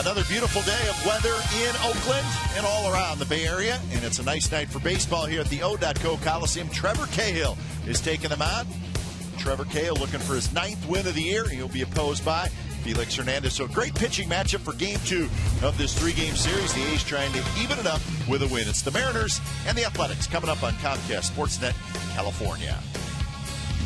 Another beautiful day of weather in Oakland and all around the Bay Area, and it's a nice night for baseball here at the O.co Coliseum. Trevor Cahill is taking them on. Trevor Cahill looking for his 9th win of the year. He'll be opposed by Felix Hernandez. So a great pitching matchup for Game 2 of this 3-game series. The A's trying to even it up with a win. It's the Mariners and the Athletics coming up on Comcast Sportsnet California.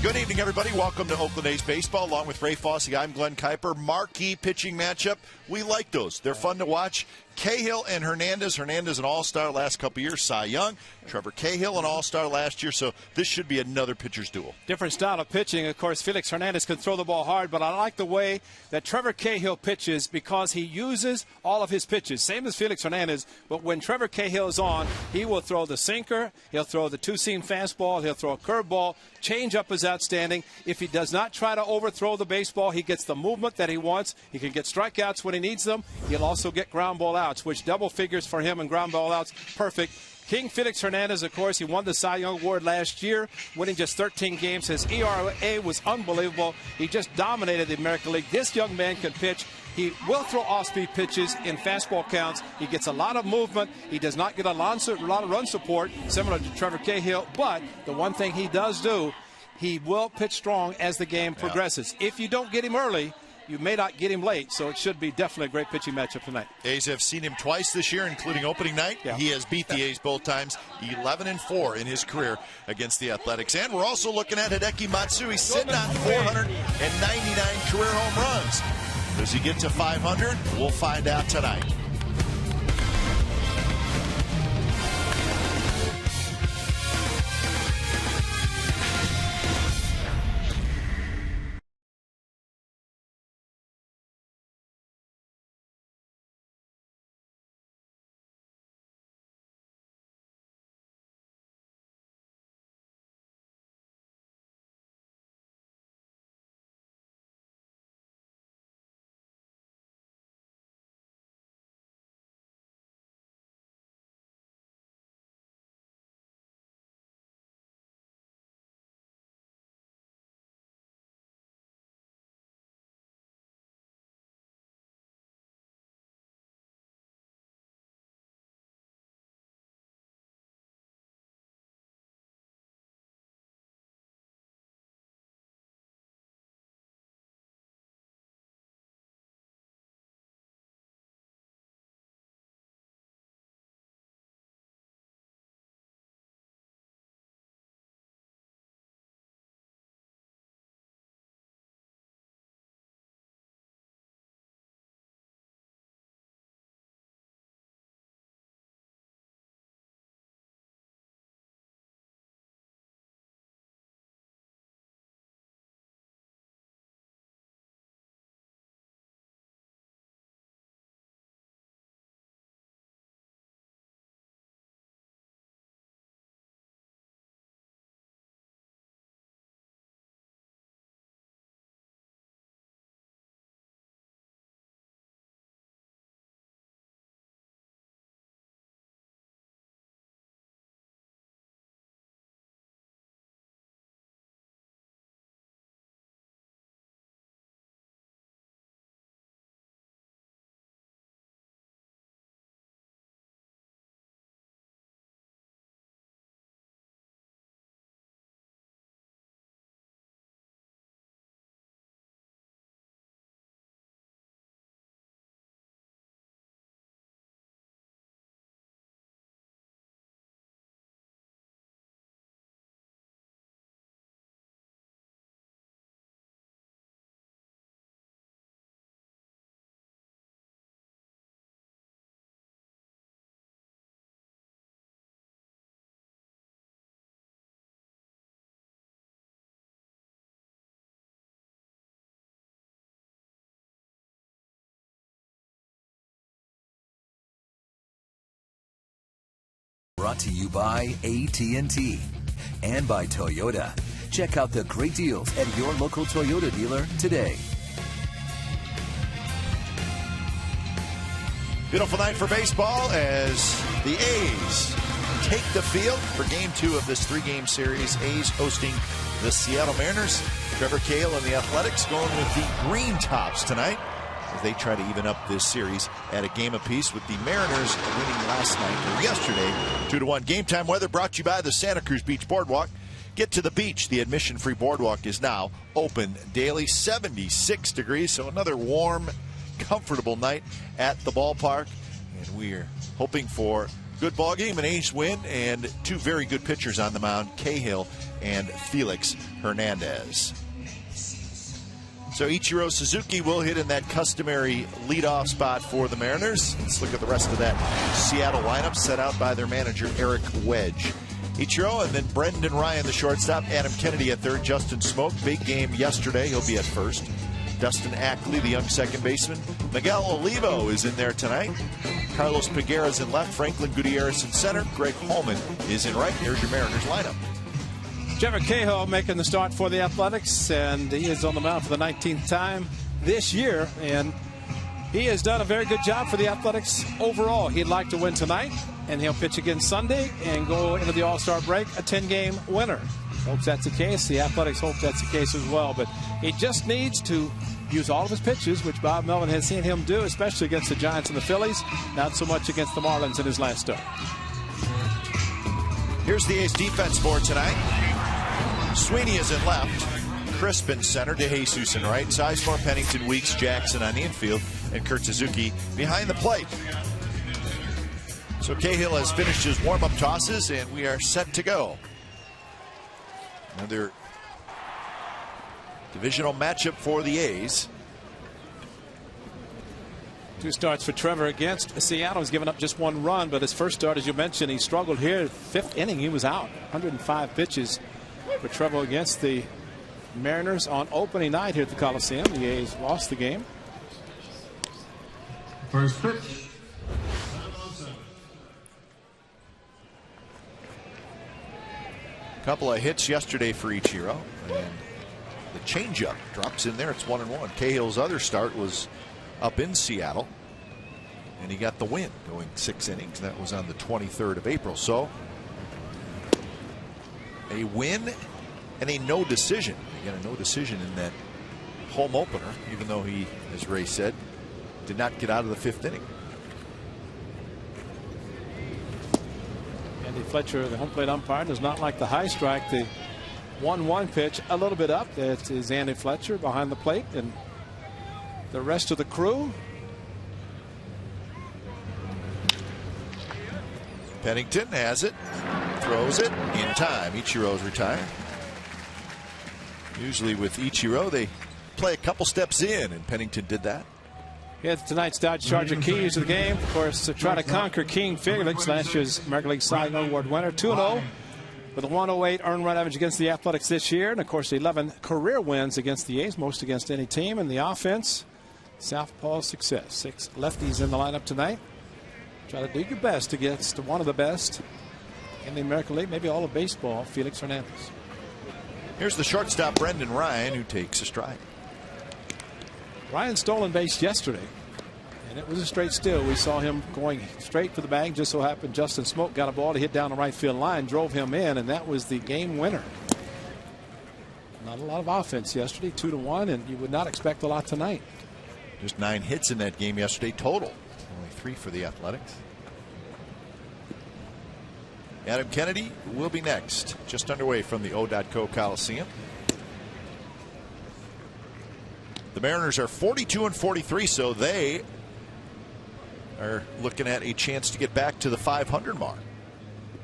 Good evening, everybody. Welcome to Oakland A's Baseball. Along with Ray Fosse, I'm Glenn Kuiper. Marquee pitching matchup. We like those. They're fun to watch. Cahill and Hernandez. Hernandez, an all-star last couple years, Cy Young. Trevor Cahill, an all-star last year. So this should be another pitcher's duel. Different style of pitching. Of course, Felix Hernandez can throw the ball hard, but I like the way that Trevor Cahill pitches because he uses all of his pitches. Same as Felix Hernandez, but when Trevor Cahill is on, he will throw the sinker, he'll throw the two-seam fastball, he'll throw a curveball. Change-up is outstanding. If he does not try to overthrow the baseball, he gets the movement that he wants. He can get strikeouts when he needs them. He'll also get ground ball outs, which double figures for him and ground ball outs. Perfect. King Felix Hernandez, of course, he won the Cy Young Award last year, winning just 13 games. His ERA was unbelievable. He just dominated the American League. This young man can pitch. He will throw off-speed pitches in fastball counts. He gets a lot of movement. He does not get a lot of run support, similar to Trevor Cahill. But the one thing he does do, he will pitch strong as the game progresses. If you don't get him early, you may not get him late, so it should be definitely a great pitching matchup tonight. A's have seen him twice this year, including opening night. Yeah. He has beat the A's both times, 11-4 in his career against the Athletics. And we're also looking at Hideki Matsui sitting on 499 career home runs. Does he get to 500? We'll find out tonight. Brought to you by AT&T and by Toyota. Check out the great deals at your local Toyota dealer today. Beautiful night for baseball as the A's take the field for Game 2 of this 3-game series. A's hosting the Seattle Mariners. Trevor Cahill and the Athletics going with the Green Tops tonight. as they try to even up this series at a game apiece, with the Mariners winning last night or yesterday 2-1. Game time weather brought to you by the Santa Cruz Beach Boardwalk. Get to the beach. The admission-free boardwalk is now open daily. 76 degrees, so another warm, comfortable night at the ballpark. And we're hoping for a good ball game, an A's win, and two very good pitchers on the mound, Cahill and Felix Hernandez. So Ichiro Suzuki will hit in that customary leadoff spot for the Mariners. Let's look at the rest of that Seattle lineup set out by their manager, Eric Wedge. Ichiro, and then Brendan Ryan, the shortstop. Adam Kennedy at third. Justin Smoak, big game yesterday. He'll be at first. Dustin Ackley, the young second baseman. Miguel Olivo is in there tonight. Carlos Peguera's in left. Franklin Gutierrez in center. Greg Holman is in right. Here's your Mariners lineup. Trevor Cahill making the start for the Athletics, and he is on the mound for the 19th time this year, and he has done a very good job for the Athletics overall. He'd like to win tonight, and he'll pitch again Sunday and go into the All-Star break a 10-game winner. Hopes that's the case. The Athletics hope that's the case as well, but he just needs to use all of his pitches, which Bob Melvin has seen him do, especially against the Giants and the Phillies, not so much against the Marlins in his last start. Here's the A's defense for tonight. Sweeney is in left. Crisp in center. DeJesus in right. Sizemore, Pennington, Weeks, Jackson on the infield, and Kurt Suzuki behind the plate. So Cahill has finished his warm-up tosses, and we are set to go. Another divisional matchup for the A's. Two starts for Trevor against Seattle. He's given up just one run, but his first start, as you mentioned, he struggled here. Fifth inning, he was out. 105 pitches for Trevor against the Mariners on opening night here at the Coliseum. The A's lost the game. First pitch. Couple of hits yesterday for Ichiro, and the changeup drops in there. It's 1-1. Cahill's other start was up in Seattle, and he got the win, going 6 innings. That was on the 23rd of April. So a win and a no decision. Again, a no decision in that home opener, even though he, as Ray said, did not get out of the 5th inning. Andy Fletcher, the home plate umpire, does not like the high strike. The 1-1 pitch a little bit up. That is Andy Fletcher behind the plate, and the rest of the crew. Pennington has it, throws it in time. Ichiro's retired. Usually with Ichiro, they play a couple steps in, and Pennington did that. Here's tonight's Dodge Charger keys to the game. Of course, to try to conquer King Felix, last year's American League Cy Young Award winner, 2-0 with a 108 earned run average against the Athletics this year, and of course 11 career wins against the A's, most against any team. And the offense, southpaw success. 6 lefties in the lineup tonight. Try to do your best against one of the best in the American League, maybe all of baseball, Felix Hernandez. Here's the shortstop, Brendan Ryan, who takes a strike. Ryan stolen base yesterday, and it was a straight steal. We saw him going straight for the bag. Just so happened Justin Smoak got a ball to hit down the right field line, drove him in, and that was the game winner. Not a lot of offense yesterday, 2-1, and you would not expect a lot tonight. Just 9 hits in that game yesterday total. Only 3 for the Athletics. Adam Kennedy will be next, just underway from the O.co Coliseum. The Mariners are 42-43, so they are looking at a chance to get back to the 500 mark.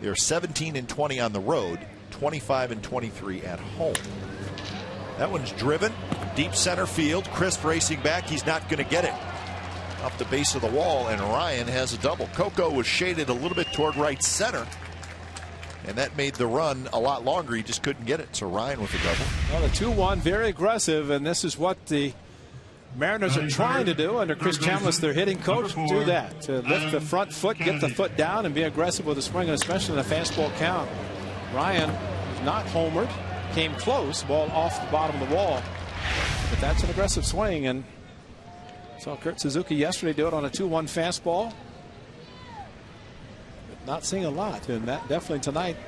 They are 17-20 on the road, 25-23 at home. That one's driven deep center field. Crisp racing back. He's not going to get it. Off the base of the wall, and Ryan has a double. Coco was shaded a little bit toward right center, and that made the run a lot longer. He just couldn't get it. So Ryan with a double. Well, the 2-1, very aggressive, and this is what the Mariners are trying to do under Chris Chambliss, their hitting coach. Do that, to lift the front foot, get the foot down, and be aggressive with the swing, and especially in a fastball count. Ryan was not homered, came close, ball off the bottom of the wall, but that's an aggressive swing, and saw Kurt Suzuki yesterday do it on a 2-1 fastball. But not seeing a lot, and that definitely tonight,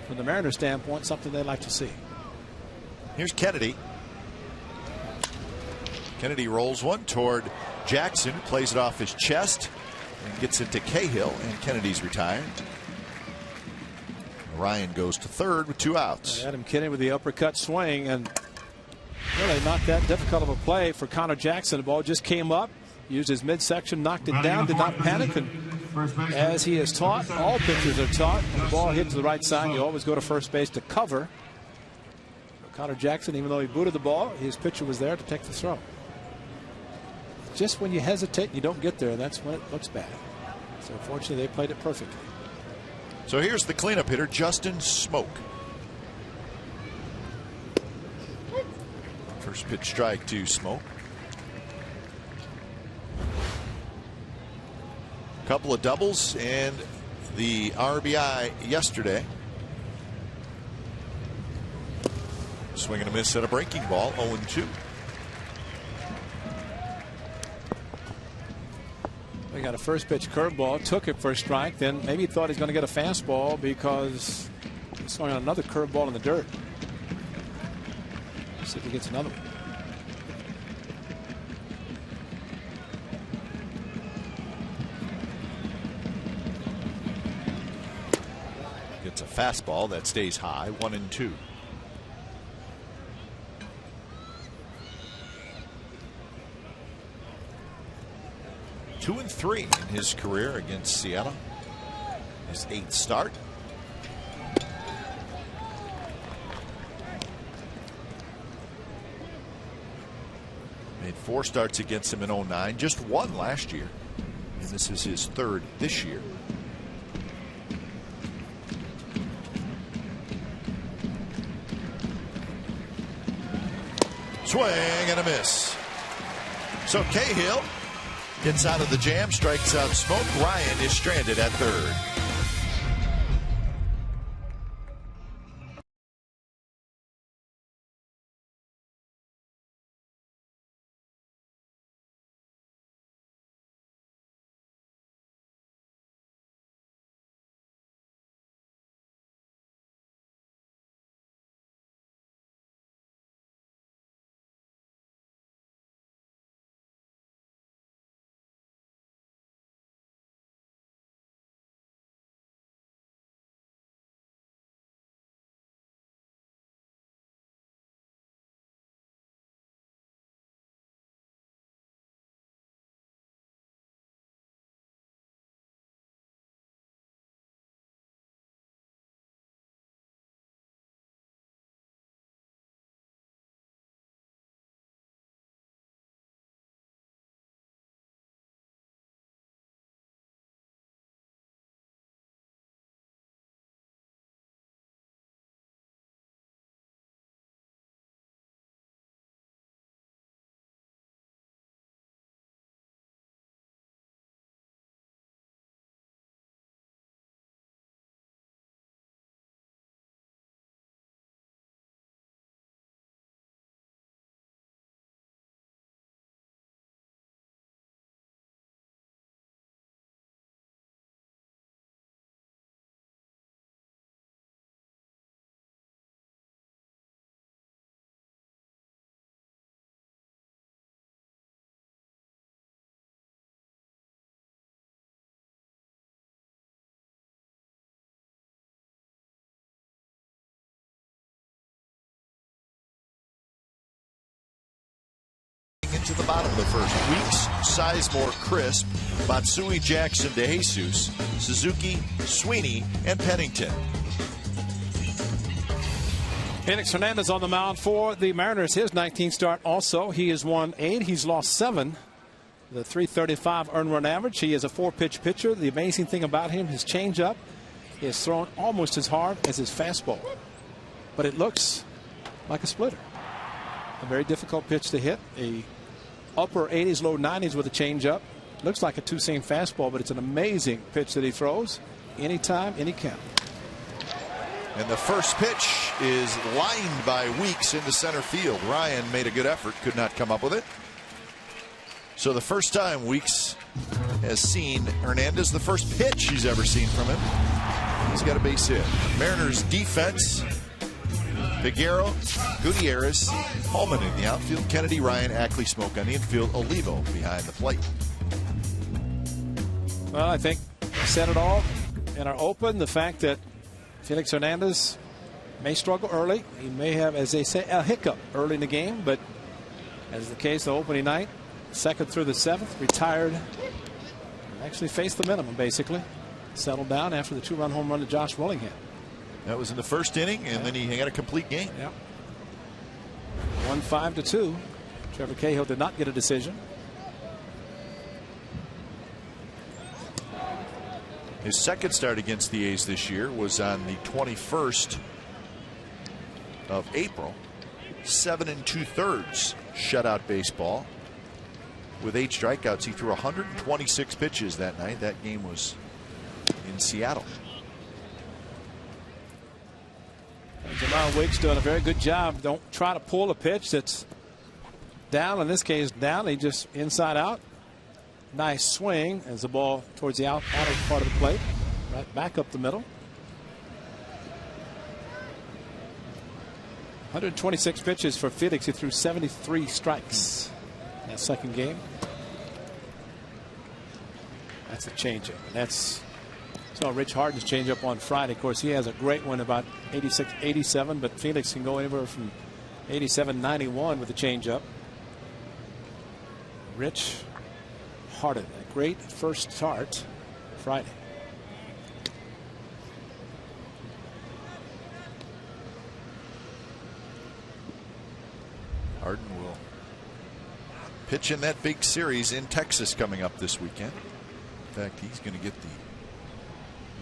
from the Mariners standpoint, something they'd like to see. Here's Kennedy. Kennedy rolls one toward Jackson plays it off his chest and gets it to Cahill, and Kennedy's retired. Ryan goes to third with 2 outs. Adam Kennedy with the uppercut swing, and really not that difficult of a play for Connor Jackson. The ball just came up, used his midsection, knocked it down, did not panic. And as he is taught, all pitchers are taught, when the ball hits the right side, you always go to first base to cover. Connor Jackson, even though he booted the ball, his pitcher was there to take the throw. Just when you hesitate and you don't get there, that's when it looks bad. So fortunately, they played it perfectly. So here's the cleanup hitter, Justin Smoke. First pitch strike to Smoke. Couple of doubles and the RBI yesterday. Swing and a miss at a breaking ball, 0-2. He got a first pitch curveball, took it for a strike, then maybe he thought he's going to get a fastball because he's swung on another curveball in the dirt. Let's see if he gets another one. Gets a fastball that stays high, 1-2. Two and 3 in his career against Seattle. His 8th start. Made 4 starts against him in 2009, just 1 last year. And this is his 3rd this year. Swing and a miss. So Cahill gets out of the jam, strikes out Smoke. Ryan is stranded at third. Into the bottom of the first. Weeks, Sizemore, Crisp, Matsui, Jackson, DeJesus, Suzuki, Sweeney, and Pennington. Felix Hernandez on the mound for the Mariners. His 19th start also. He has won 8. He's lost 7. The .335 earned run average. He is a 4-pitch pitcher. The amazing thing about him, his changeup is thrown almost as hard as his fastball. But it looks like a splitter. A very difficult pitch to hit. A upper 80s, low 90s with a changeup. Looks like a 2-seam fastball, but it's an amazing pitch that he throws anytime, any count. And the first pitch is lined by Weeks into center field. Ryan made a good effort, could not come up with it. So the first time Weeks has seen Hernandez, the first pitch he's ever seen from him, he's got a base hit. Mariners defense Figueroa, Gutierrez, Holman in the outfield, Kennedy, Ryan, Ackley, Smoke on the infield, Olivo behind the plate. Well, I think we said it all in our open. The fact that Felix Hernandez may struggle early. He may have, as they say, a hiccup early in the game, but as the case the opening night, 2nd through the 7th, retired, actually faced the minimum basically, settled down after the 2-run home run to Josh Willingham. That was in the first inning, and then he had a complete game. Yeah. 1-5-2. Trevor Cahill did not get a decision. His second start against the A's this year was on the 21st of April. 7 2/3 shutout baseball. With 8 strikeouts, he threw 126 pitches that night. That game was in Seattle. Jamal Wiggs doing a very good job. Don't try to pull a pitch that's down. In this case, down. He just inside out. Nice swing as the ball towards the outer part of the plate. Right back up the middle. 126 pitches for Felix. He threw 73 strikes in that second game. That's a changeup. That's saw Rich Harden's changeup on Friday. Of course, he has a great one about 86, 87, but Felix can go anywhere from 87, 91 with the changeup. Rich Harden, a great first start Friday. Harden will pitch in that big series in Texas coming up this weekend. In fact, he's going to get the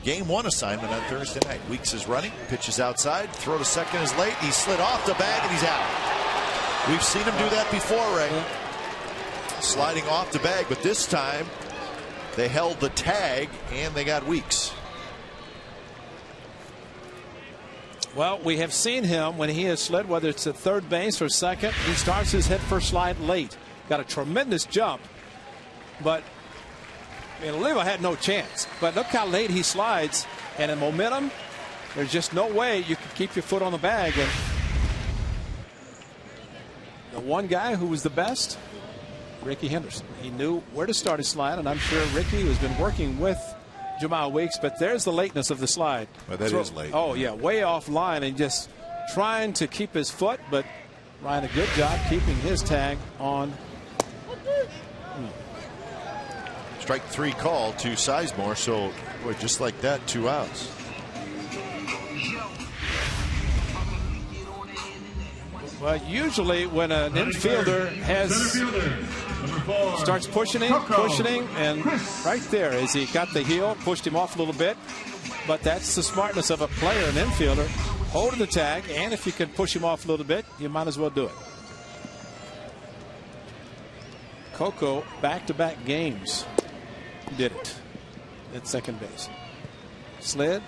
Game 1 assignment on Thursday night. Weeks is running, pitches outside, throw to second is late. He slid off the bag and he's out. We've seen him do that before, Ray. Sliding off the bag, but this time they held the tag and they got Weeks. Well, we have seen him when he has slid, whether it's at third base or second. He starts his head first slide late. Got a tremendous jump, but Olivo had no chance. But look how late he slides, and in momentum, there's just no way you can keep your foot on the bag. And the one guy who was the best, Rickey Henderson. He knew where to start his slide, and I'm sure Rickey has been working with Jamal Weeks, but there's the lateness of the slide. Well, that is late. Oh, yeah, way off line and just trying to keep his foot, but Ryan, a good job keeping his tag on. Strike 3 call to Sizemore, so boy, just like that, 2 outs. Well, usually when an infielder starts pushing, and right there as he got the heel, pushed him off a little bit. But that's the smartness of a player, an infielder, holding the tag, and if you can push him off a little bit, you might as well do it. Coco, back-to-back games, did it at second base. Slid.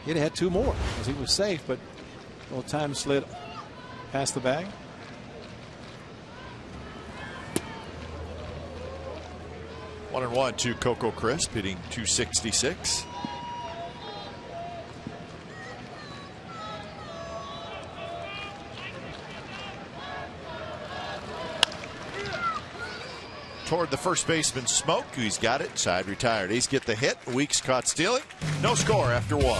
He'd had 2 more because he was safe, but a little time slid past the bag. 1-1 to Coco Crisp, hitting .266. Toward the first baseman Smoke, who's got it, side retired. A's get the hit. Weeks caught stealing. No score after 1.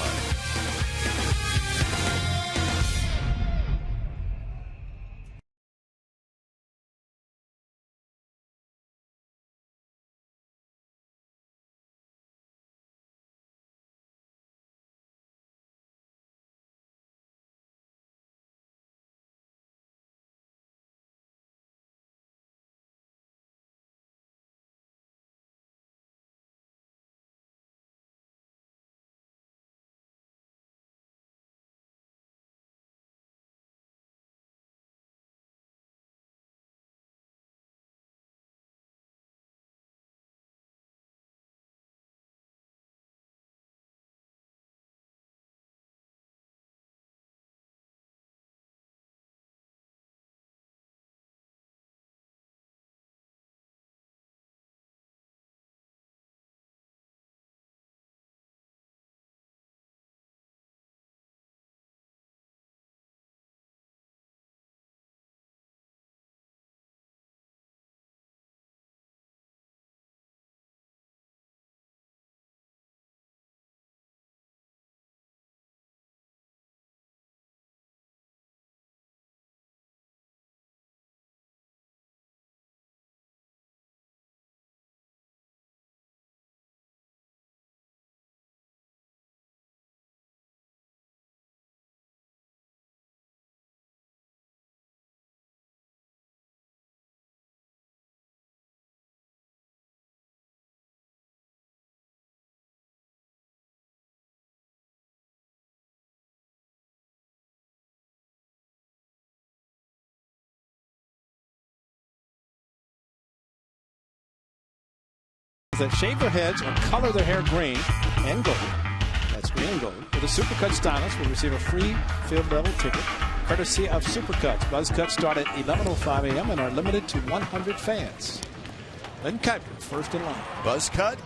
that shave their heads and color their hair green and gold. That's green and gold. With a Supercut stylist will receive a free field level ticket courtesy of Supercuts. Buzz cuts start at 11:05 a.m. and are limited to 100 fans. Lynn Kuiper, first in line. Buzz cut?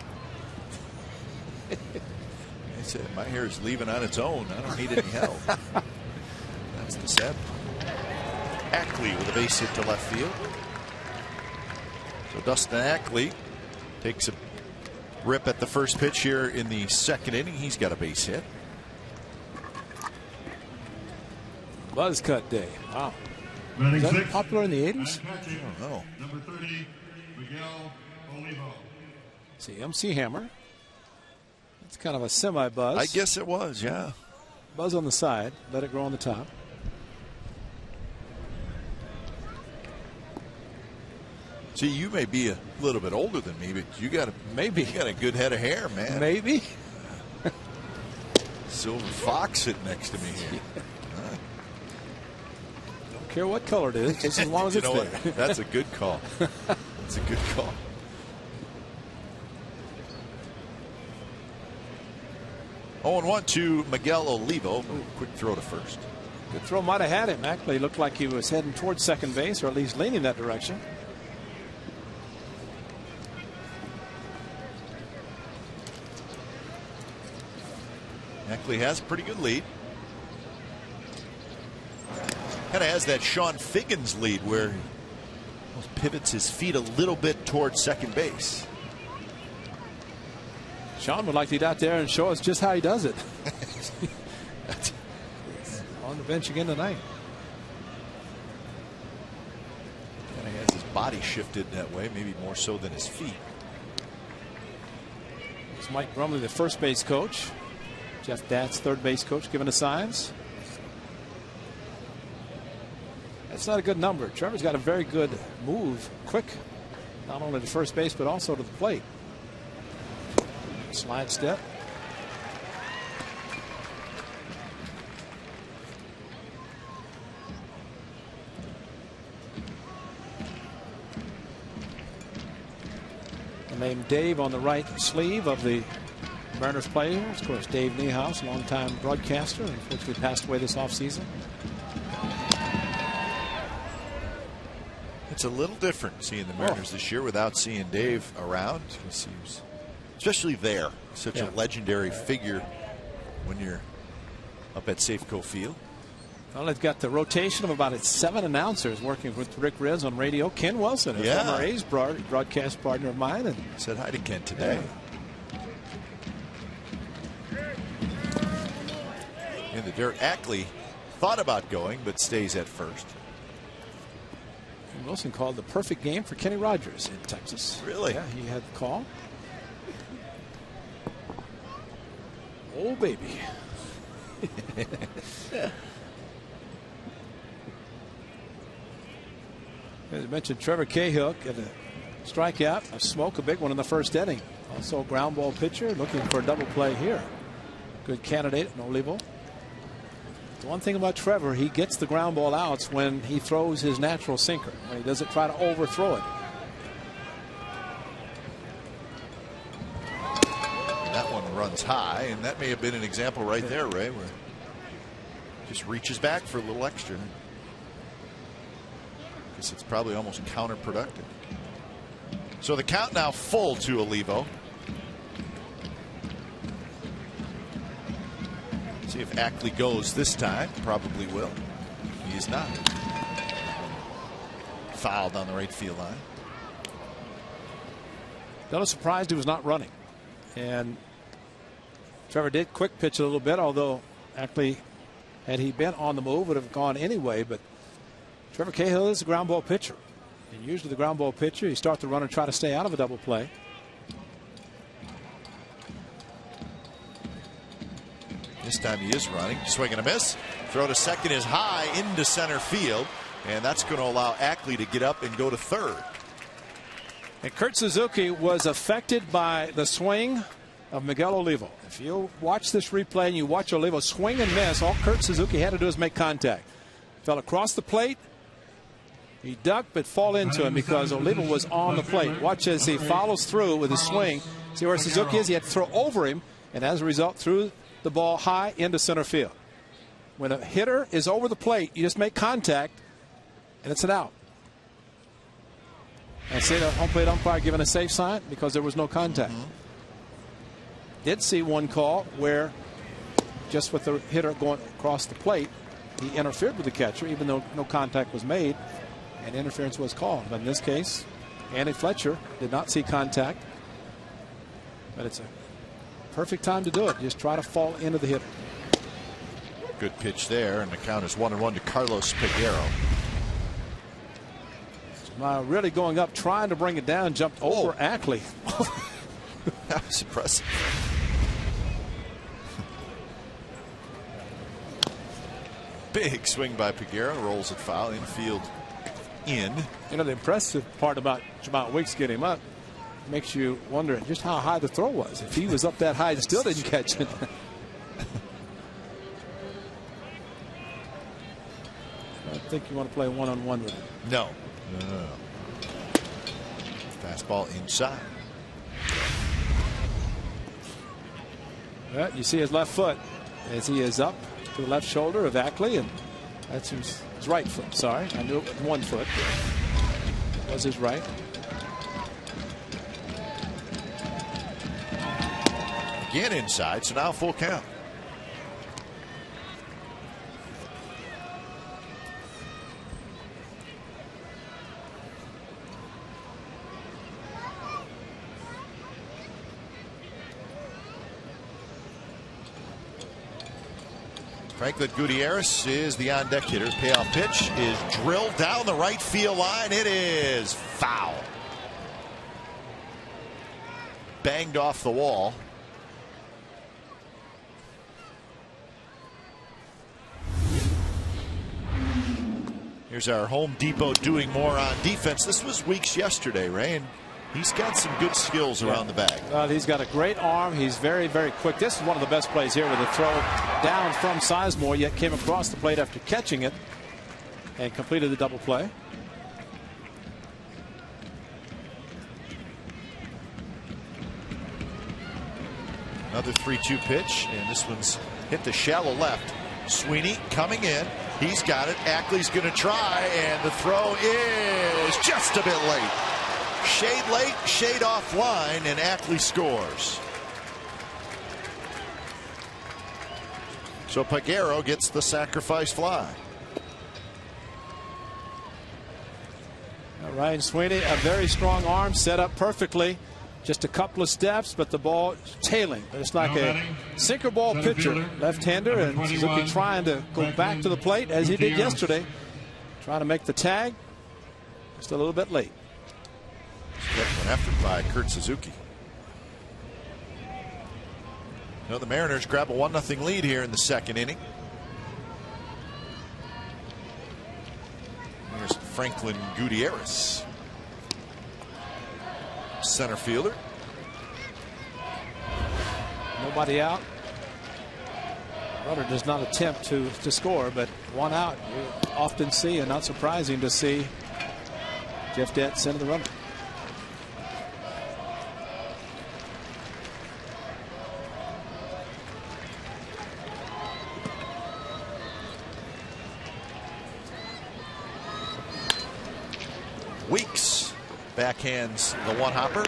I said, my hair is leaving on its own. I don't need any help. That's the sad part. Ackley with a base hit to left field. So Dustin Ackley takes a rip at the first pitch here in the second inning. He's got a base hit. Buzz cut day. Wow. Is that popular in the 80s? I don't know. Number 30, Miguel Olivo. See, MC Hammer. It's kind of a semi-buzz. I guess it was, yeah. Buzz on the side. Let it grow on the top. See, you may be a little bit older than me, but you got a good head of hair, man. Maybe. Silver fox sitting next to me here. Don't care what color it is, just as long as it's there. What? That's a good call. That's a good call. Oh, and 1 to Miguel Olivo. Ooh, quick throw to first. Good throw, might have had him. Actually, looked like he was heading towards second base, or at least leaning that direction. Ackley has a pretty good lead. Kind of has that Sean Figgins lead where he pivots his feet a little bit towards second base. Sean would like to get out there and show us just how he does it. On the bench again tonight. Kind of has his body shifted that way, maybe more so than his feet. It's Mike Brumley, the first base coach. Jeff Datz, third base coach, giving the signs. That's not a good number. Trevor's got a very good move, quick, not only to first base, but also to the plate. Slide step. The name Dave on the right sleeve of the Mariners players. Of course, Dave Niehaus, longtime broadcaster, unfortunately passed away this offseason. It's a little different seeing the Mariners this year without seeing Dave around. He seems, especially there, such a legendary figure when you're up at Safeco Field. Well, they've got the rotation of about 7 announcers working with Rick Riz on radio. Ken Wilson, a former A's broadcast partner of mine, and said hi to Ken today. In the dirt, Ackley thought about going, but stays at first. And Wilson called the perfect game for Kenny Rogers in Texas. Really? Yeah, he had the call. Oh, baby. As I mentioned, Trevor Cahill got a strikeout, a smoke, a big one in the first inning. Also a ground ball pitcher looking for a double play here. Good candidate in Olivo. The one thing about Trevor, he gets the ground ball outs when he throws his natural sinker. When he doesn't try to overthrow it. That one runs high, and that may have been an example right there, Ray, where just reaches back for a little extra. Because it's probably almost counterproductive. So the count now full to Olivo. See if Ackley goes this time. Probably will. He is not. Fouled on the right field line. I was surprised he was not running. And Trevor did quick pitch a little bit, although Ackley, had he been on the move, would have gone anyway. But Trevor Cahill is a ground ball pitcher. And usually the ground ball pitcher, you start the run and try to stay out of a double play. This time he is running. Swing and a miss. Throw to second is high into center field. And that's going to allow Ackley to get up and go to third. And Kurt Suzuki was affected by the swing of Miguel Olivo. If you watch this replay and you watch Olivo swing and miss, all Kurt Suzuki had to do is make contact. Fell across the plate, He ducked but fall into him because Oliva was on the plate. Watch as he follows through with his swing. See where Suzuki is? He had to throw over him, and as a result, threw the ball high into center field. When a hitter is over the plate, you just make contact, and it's an out. And see the home plate umpire giving a safe sign because there was no contact. Did see one call where just with the hitter going across the plate, he interfered with the catcher, even though no contact was made, and interference was called. But in this case, Andy Fletcher did not see contact. But it's a perfect time to do it. Just try to fall into the hitter. Good pitch there, and the count is 1-1 to Carlos Peguero. Really going up, trying to bring it down, jumped over Ackley. That was impressive. Big swing by Peguero, rolls it foul, infield in. You know, the impressive part about Jamal Weeks getting him up makes you wonder just how high the throw was. If he was up that high and still didn't catch it. I don't think you want to play one-on-one with him. No. No. Fastball inside. Well, you see his left foot as he is up to the left shoulder of Ackley, and that's his right foot. Sorry, I knew it was one foot. It was his right. Again inside, so now full count. Franklin Gutierrez is the on-deck hitter. Payoff pitch is drilled down the right field line. It is foul. Banged off the wall. Here's our Home Depot doing more on defense. This was Weeks yesterday, Ray, and he's got some good skills around the bag. He's got a great arm. He's very, very quick. This is one of the best plays here with a throw down from Sizemore, yet came across the plate after catching it and completed the double play. Another 3-2 pitch, and this one's hit the shallow left. Sweeney coming in. He's got it. Ackley's going to try, and the throw is just a bit late. Shade late, shade offline, and Ackley scores. So Peguero gets the sacrifice fly. Ryan Sweeney, a very strong arm, set up perfectly. Just a couple of steps, but the ball tailing. It's like a sinker ball pitcher, left-hander, and Suzuki trying to go back to the plate as he did yesterday. Trying to make the tag. Just a little bit late. An effort by Kurt Suzuki. The Mariners grab a 1-0 lead here in the second inning. There's Franklin Gutierrez, center fielder. Nobody out. Runner does not attempt to score, but one out. You often see, and not surprising to see, Jeff Dent send the runner. Weeks backhands the one-hopper.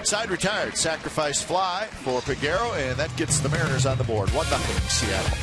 Side retired, sacrifice fly for Peguero, and that gets the Mariners on the board. 1-0 Seattle.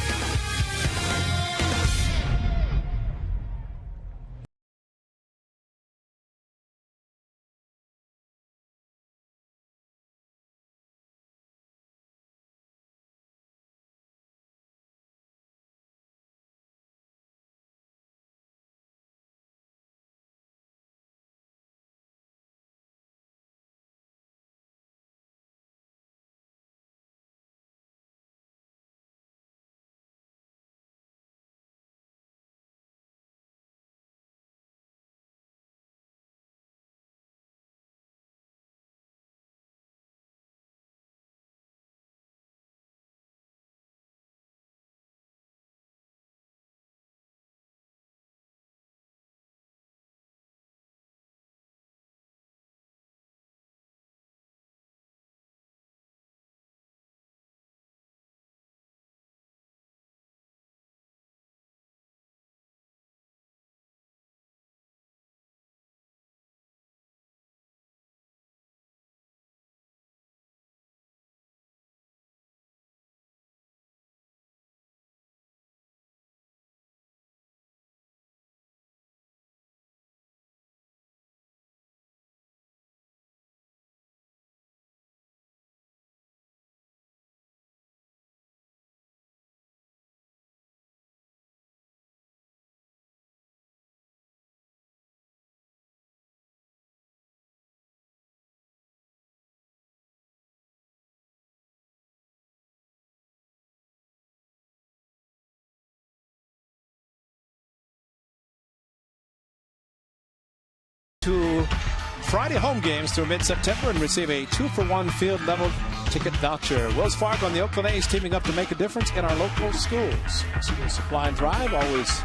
Friday home games through mid-September and receive a 2-for-1 field level ticket voucher. Wells Fargo and the Oakland A's teaming up to make a difference in our local schools. School Supply and Drive, always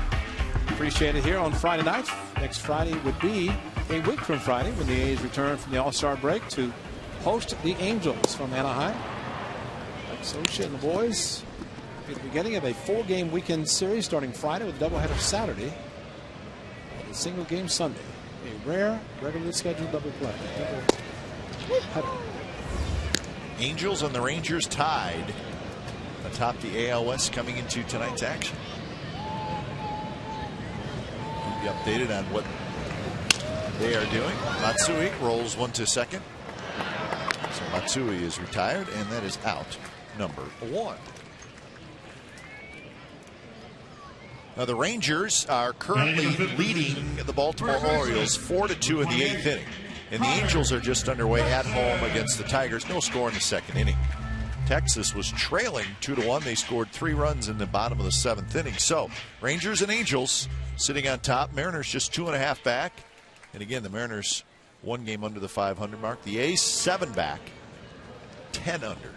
appreciated here on Friday night. Next Friday would be a week from Friday when the A's return from the All-Star break to host the Angels from Anaheim. Mike Scioscia and the boys at the beginning of a 4-game weekend series starting Friday with a doubleheader Saturday and a single game Sunday. A rare, regularly scheduled double play. Angels and the Rangers tied atop the AL West coming into tonight's action. Keep you updated on what they are doing. Matsui rolls one to second. So Matsui is retired, and that is out number 1. Now the Rangers are currently leading the Baltimore Orioles 4-2 in the 8th inning. And the Angels are just underway at home against the Tigers. No score in the 2nd inning. Texas was trailing 2-1. They scored 3 runs in the bottom of the 7th inning. So Rangers and Angels sitting on top. Mariners just 2.5 back. And again, the Mariners 1 game under the 500 mark. The A's 7 back, 10 under.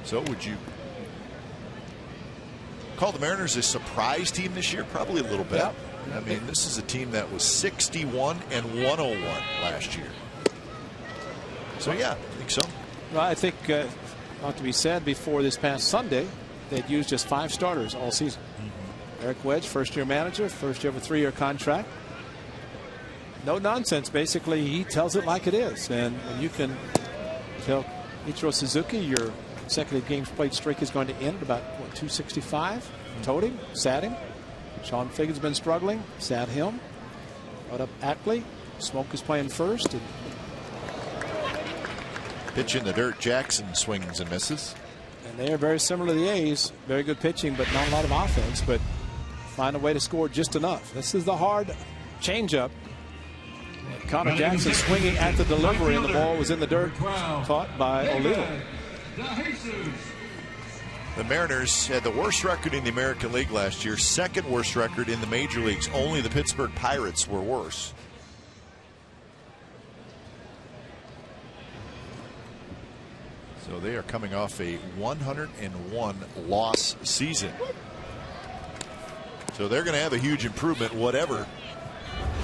So would you call the Mariners a surprise team this year? Probably a little bit. Yep. I mean, this is a team that was 61 and 101 last year. So yeah, I think so. Well, I think ought to be said before this past Sunday, they'd used just 5 starters all season. Eric Wedge, first-year manager, first year of a 3-year contract. No nonsense. Basically, he tells it like it is. And when you can tell Ichiro Suzuki your consecutive games played streak is going to end about, what, 265? Told him, sat him. Sean Figgin's been struggling, sat him. Brought up Ackley. Smoke is playing first. And pitch in the dirt. Jackson swings and misses. And they are very similar to the A's. Very good pitching, but not a lot of offense. But find a way to score just enough. This is the hard changeup. Connor Jackson swinging at the delivery, and the ball was in the dirt, caught by Oliva. The Mariners had the worst record in the American League last year, 2nd worst record in the major leagues. Only the Pittsburgh Pirates were worse. So they are coming off a 101 loss season. So they're going to have a huge improvement, whatever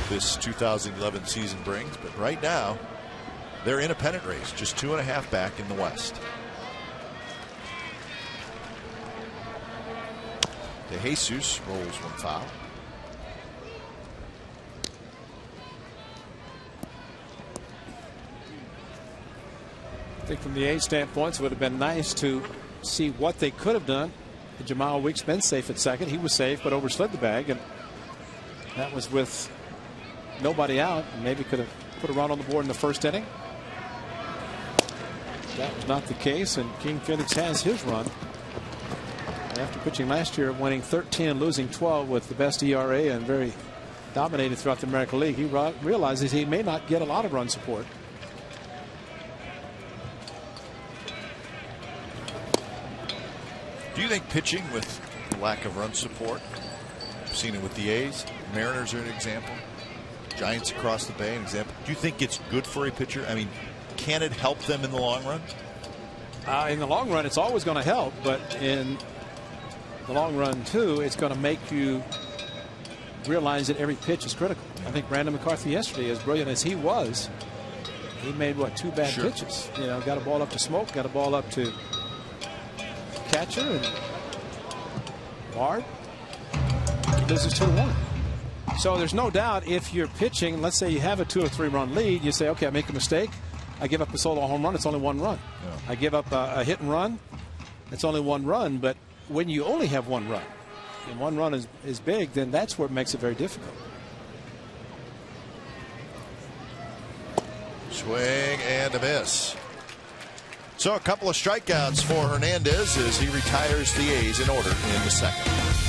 this 2011 season brings. But right now, they're in a pennant race, just 2.5 back in the West. De Jesus rolls one foul. I think from the A's standpoint, it would have been nice to see what they could have done. Jamal Weeks been safe at second. He was safe, but overslid the bag, and that was with nobody out. Maybe could have put a run on the board in the 1st inning. That was not the case, and King Felix has his run. After pitching last year, winning 13, losing 12 with the best ERA and very dominated throughout the American League, he realizes he may not get a lot of run support. Do you think pitching with lack of run support, I've seen it with the A's, Mariners are an example, Giants across the bay an example, do you think it's good for a pitcher? I mean, can it help them in the long run? In the long run, it's always going to help, but in the long run too, it's going to make you realize that every pitch is critical. I think Brandon McCarthy yesterday, as brilliant as he was, he made what, 2 bad pitches. You know, got a ball up to Smoke, got a ball up to catcher, and Bard. This is 2-1. So there's no doubt if you're pitching, let's say you have a 2 or 3 run lead, you say, okay, I make a mistake, I give up a solo home run, it's only 1 run. Yeah. I give up a hit and run, it's only 1 run. But when you only have 1 run, and 1 run is big, then that's where it makes it very difficult. Swing and a miss. So a couple of strikeouts for Hernandez as he retires the A's in order in the 2nd.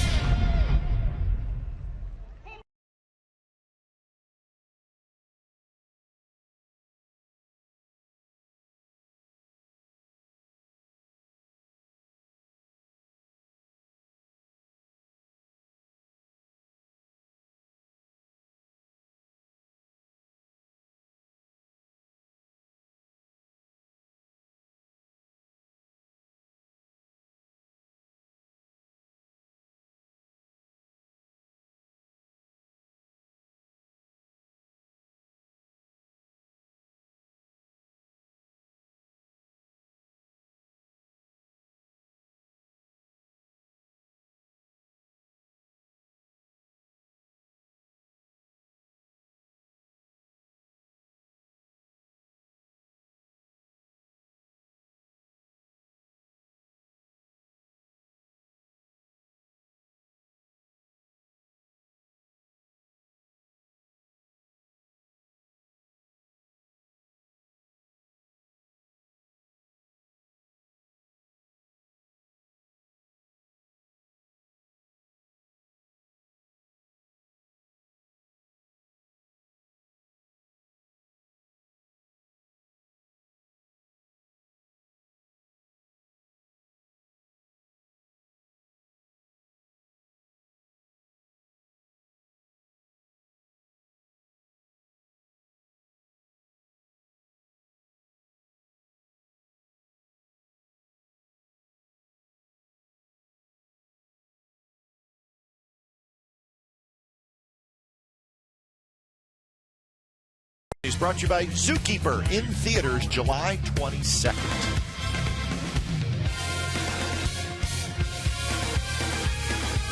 is brought to you by Zookeeper, in theaters July 22nd.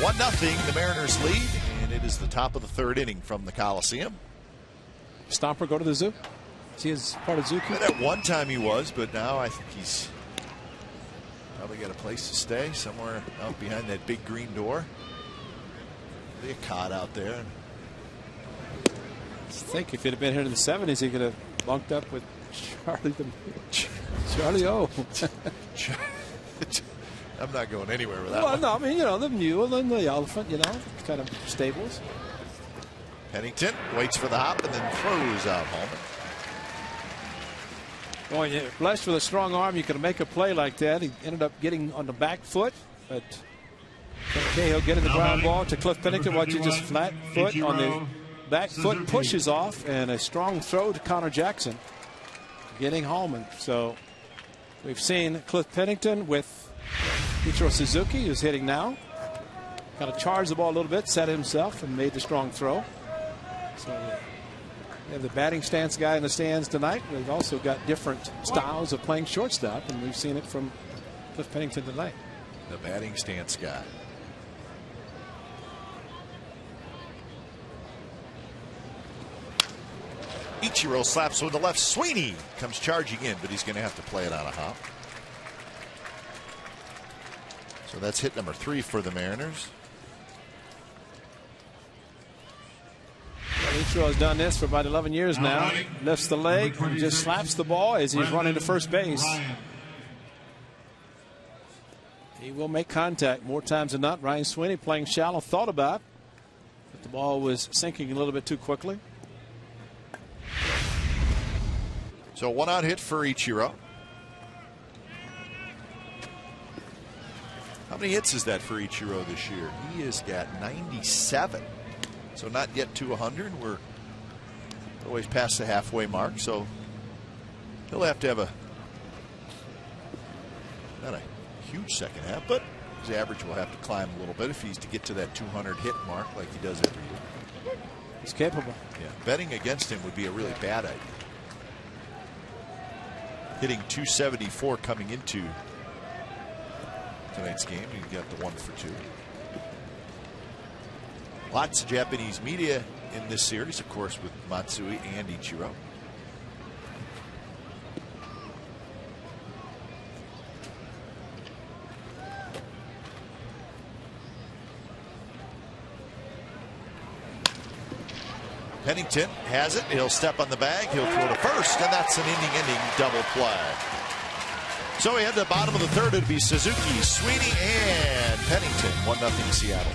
1-0, the Mariners lead, and it is the top of the third inning from the Coliseum. Stomper go to the zoo? Is he as part of Zookeeper? At one time he was, but now I think he's probably got a place to stay somewhere out behind that big green door. Be a cot out there. I think if he'd have been here in the 70s, he could have bunked up with Charlie O. I'm not going anywhere with that Well, one. no, I mean, you know, the mule and the elephant, you know, kind of stables. Pennington waits for the hop and then throws out home. Boy, you're blessed with a strong arm. You can make a play like that. He ended up getting on the back foot, but Cahill getting the ground ball to Cliff Pennington. Watch you just flat foot on the back foot, pushes off, and a strong throw to Connor Jackson, getting Hallman. So we've seen Cliff Pennington with Ichiro Suzuki, who's hitting now. Kind of charged the ball a little bit, set himself, and made the strong throw. So we have the batting stance guy in the stands tonight. We've also got different styles of playing shortstop, and we've seen it from Cliff Pennington tonight. The batting stance guy. Ichiro slaps with the left. Sweeney comes charging in, but he's going to have to play it on a hop. So that's hit number 3 for the Mariners. Well, Ichiro has done this for about 11 years now. Lifts the leg and just slaps the ball as he's running to first base. He will make contact more times than not. Ryan Sweeney playing shallow, thought about, but the ball was sinking a little bit too quickly. So 1-out hit for Ichiro. How many hits is that for Ichiro this year? He has got 97. So not yet to 100. We're always past the halfway mark. So he'll have to have not a huge second half, but his average will have to climb a little bit if he's to get to that 200 hit mark like he does every year. He's capable. Yeah, betting against him would be a really bad idea. Hitting 274 coming into tonight's game. He got the 1 for 2. Lots of Japanese media in this series, of course, with Matsui and Ichiro. Pennington has it. He'll step on the bag. He'll throw to first, and that's an inning double play. So we head to the bottom of the third. It'd be Suzuki, Sweeney, and Pennington. 1-0 Seattle.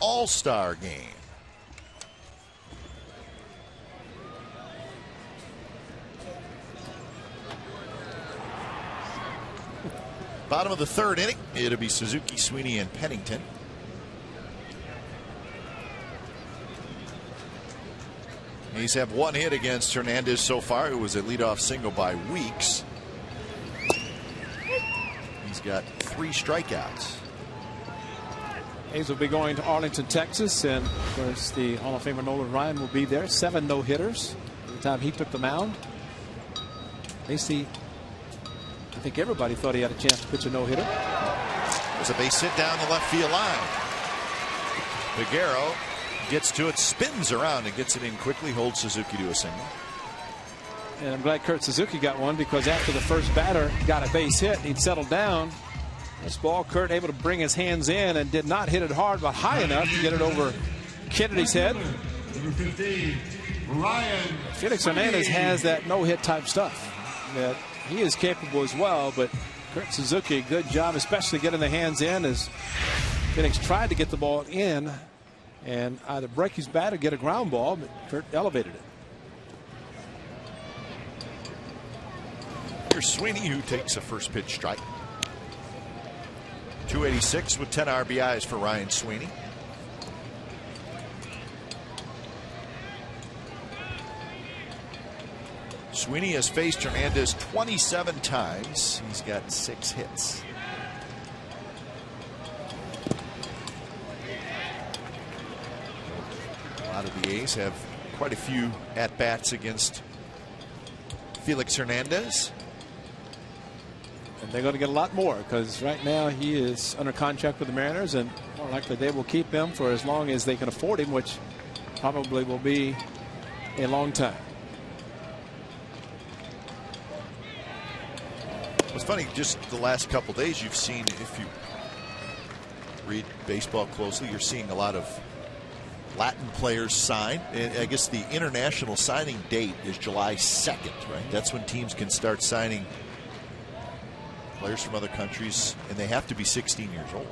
All-Star game. Bottom of the third inning. It'll be Suzuki, Sweeney, and Pennington. He's had one hit against Hernandez so far. It was a leadoff single by Weeks. He's got 3 strikeouts. A's will be going to Arlington, Texas, and of course the Hall of Famer Nolan Ryan will be there. 7 no-hitters by the time he took the mound. I think everybody thought he had a chance to pitch a no-hitter. There's a base hit down the left field line. Figueroa gets to it, spins around, and gets it in quickly, holds Suzuki to a single. And I'm glad Kurt Suzuki got one, because after the first batter got a base hit, he'd settled down. This ball, Kurt able to bring his hands in and did not hit it hard, but high enough to get it over Kennedy's head. Number 15, Ryan. Felix Hernandez has that no-hit type stuff that he is capable as well, but Kurt Suzuki, good job, especially getting the hands in, as Felix tried to get the ball in and either break his bat or get a ground ball, but Kurt elevated it. Here's Sweeney, who takes a first pitch strike. 286 with 10 RBIs for Ryan Sweeney. Sweeney has faced Hernandez 27 times. He's got 6 hits. A lot of the A's have quite a few at-bats against Felix Hernandez. And they're going to get a lot more, because right now he is under contract with the Mariners, and more likely they will keep him for as long as they can afford him, which probably will be a long time. It's funny, just the last couple days you've seen, if you read baseball closely, you're seeing a lot of Latin players sign. I guess the international signing date is July 2nd, right? That's when teams can start signing players from other countries, and they have to be 16 years old.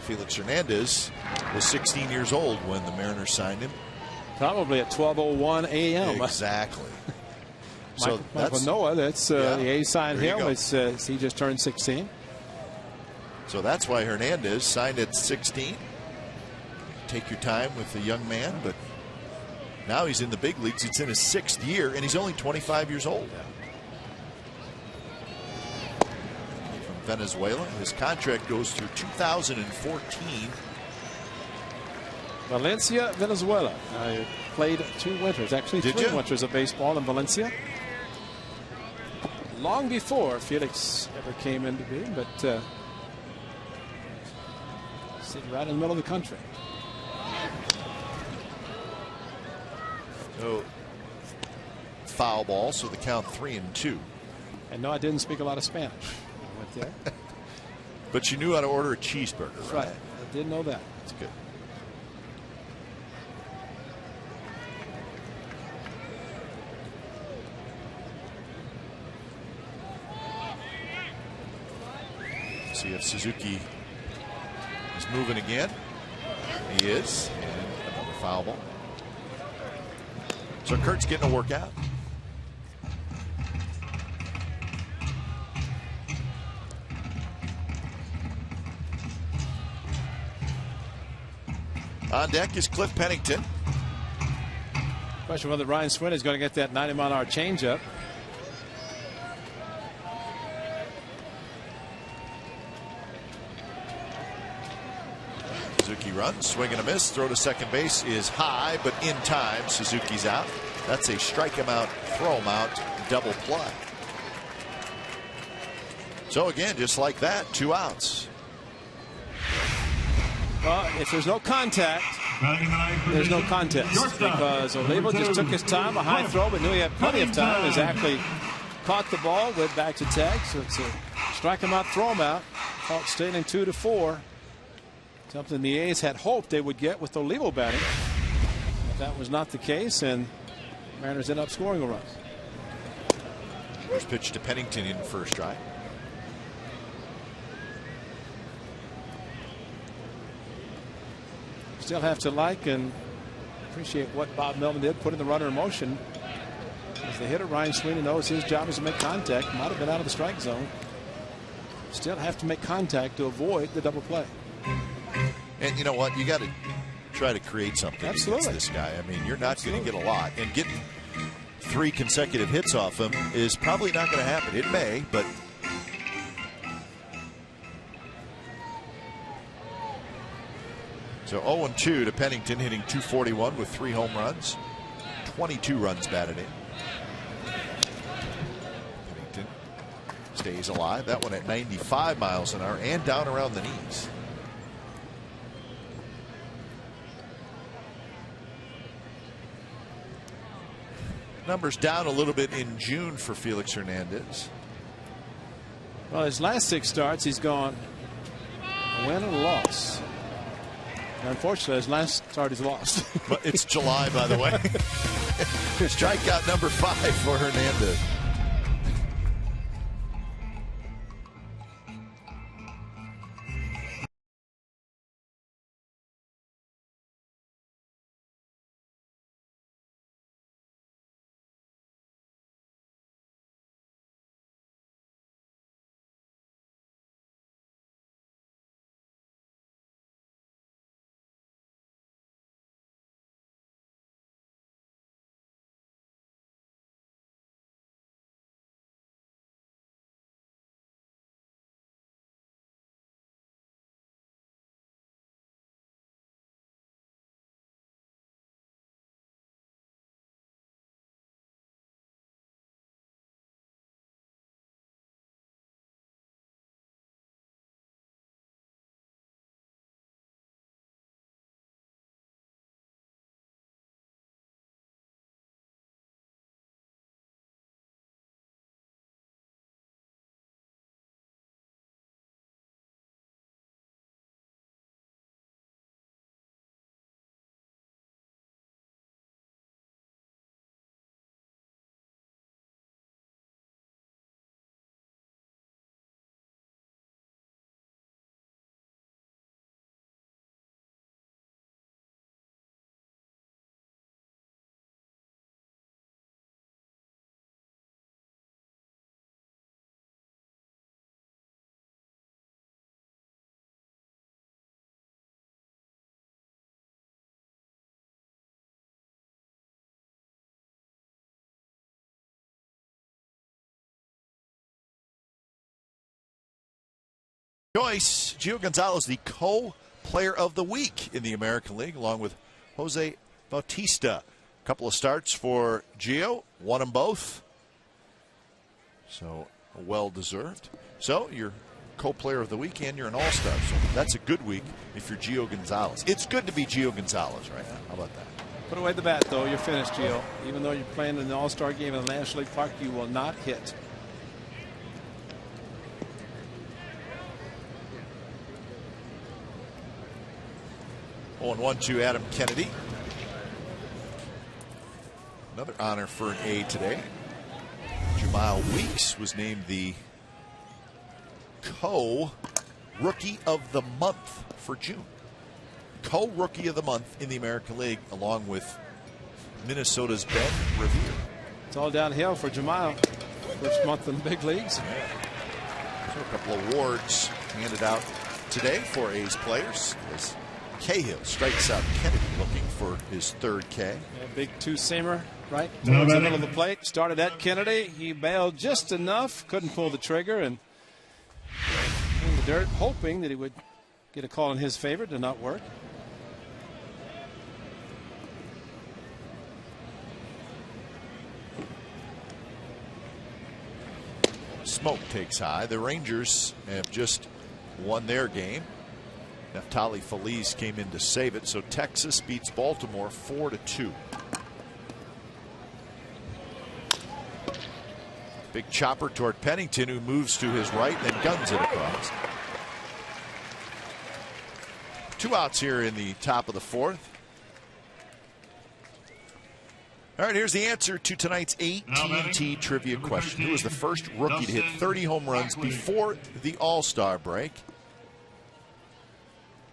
Felix Hernandez was 16 years old when the Mariners signed him. Probably at 12:01 a.m. Exactly. So Michael Noah, that's the A's signed him. He just turned 16. So that's why Hernandez signed at 16. Take your time with the young man, but now he's in the big leagues. It's in his 6th year, and he's only 25 years old. From Venezuela, his contract goes through 2014. Valencia, Venezuela. I played 2 winters, actually 3 winters of baseball in Valencia. Long before Felix ever came into being, but sitting right in the middle of the country. No foul ball, so the count 3-2. And no, I didn't speak a lot of Spanish when I went there. But you knew how to order a cheeseburger. That's right. I did know that. That's good. See if Suzuki is moving again. He is. And another foul ball. So Kurt's getting a workout. On deck is Cliff Pennington. Question whether Ryan Sweeney is going to get that 90-mile-an-hour changeup. Suzuki runs, swing and a miss. Throw to second base is high, but in time. Suzuki's out. That's a strike him out, throw him out, double play. So again, just like that, 2 outs. Well, if there's no contact, there's no contest, because Olivo just took his time, a high throw, but knew he had plenty of time. As actually caught the ball, went back to tag, so it's a strike him out, throw him out. Caught Staley 2-4. Something the A's had hoped they would get with Olivo batting. But that was not the case, and Mariners end up scoring a run. First pitch to Pennington in first strike. Still have to like and appreciate what Bob Melvin did, putting the runner in motion. As the hitter, Ryan Sweeney knows his job is to make contact. Might have been out of the strike zone. Still have to make contact to avoid the double play. And you know what? You got to try to create something against this guy. I mean, you're not going to get a lot. And getting 3 consecutive hits off him is probably not going to happen. It may, but... So 0-2 to Pennington, hitting .241 with 3 home runs. 22 runs batted in. Pennington stays alive. That one at 95 miles an hour and down around the knees. Numbers down a little bit in June for Felix Hernandez. Well, his last 6 starts, he's gone a win and a loss. Unfortunately, his last start is lost. But it's July, by the way. Strikeout number 5 for Hernandez. Joyce, Gio Gonzalez, the co-player of the week in the American League, along with Jose Bautista. A couple of starts for Gio, won them both. So, well-deserved. So, you're co-player of the week and you're an all-star. So, that's a good week if you're Gio Gonzalez. It's good to be Gio Gonzalez right now. How about that? Put away the bat, though. You're finished, Gio. Even though you're playing in the all-star game in the National League Park, you will not hit. On 1-2, Adam Kennedy. Another honor for an A today. Jamal Weeks was named the co-rookie of the month for June. Co-rookie of the month in the American League, along with Minnesota's Ben Revere. It's all downhill for Jamal. First month in the big leagues. So a couple of awards handed out today for A's players. As Cahill strikes out Kennedy, looking for his 3rd K. Yeah, big 2-seamer right towards the middle of the plate. Started at Kennedy. He bailed just enough. Couldn't pull the trigger and in the dirt, hoping that he would get a call in his favor. Did not work. Smoke takes high. The Rangers have just won their game. Neftali Feliz came in to save it. So Texas beats Baltimore 4-2. Big chopper toward Pennington, who moves to his right, then guns it across. 2 outs here in the top of the 4th. All right, here's the answer to tonight's AT&T trivia question. Who was the first rookie to hit 30 home runs before the All-Star break?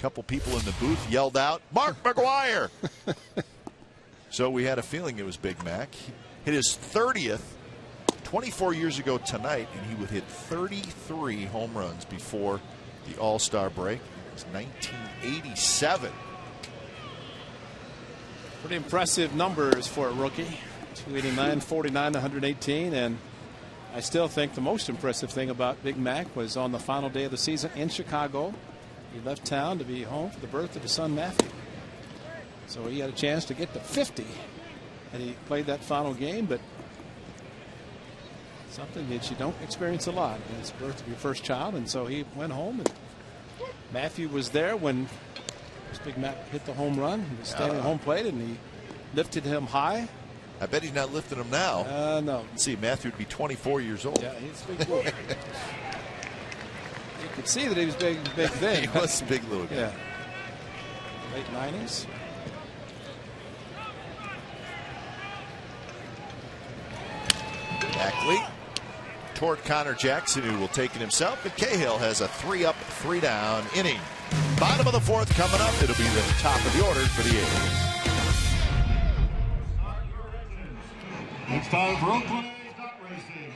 couple people in the booth yelled out, "Mark McGwire!" So we had a feeling it was Big Mac. He hit his 30th 24 years ago tonight, and he would hit 33 home runs before the All-Star break. It was 1987. Pretty impressive numbers for a rookie. 289, 49, 118, and I still think the most impressive thing about Big Mac was on the final day of the season in Chicago. He left town to be home for the birth of his son Matthew. So he had a chance to get to 50, and he played that final game, but something that you don't experience a lot. It's the birth of your first child, and so he went home, and Matthew was there when Big Mac hit the home run. He was standing at home plate, and he lifted him high. I bet he's not lifting him now. No. Let's see, Matthew would be 24 years old. Yeah, he's a big boy. You could see that he was big thing. He was a big little guy. Yeah. Late 90s. Ackley toward Connor Jackson, who will take it himself, but Cahill has a 3-up, 3-down inning. Bottom of the fourth coming up. It'll be the top of the order for the A's. It's time for Oakland A's Duck Racing.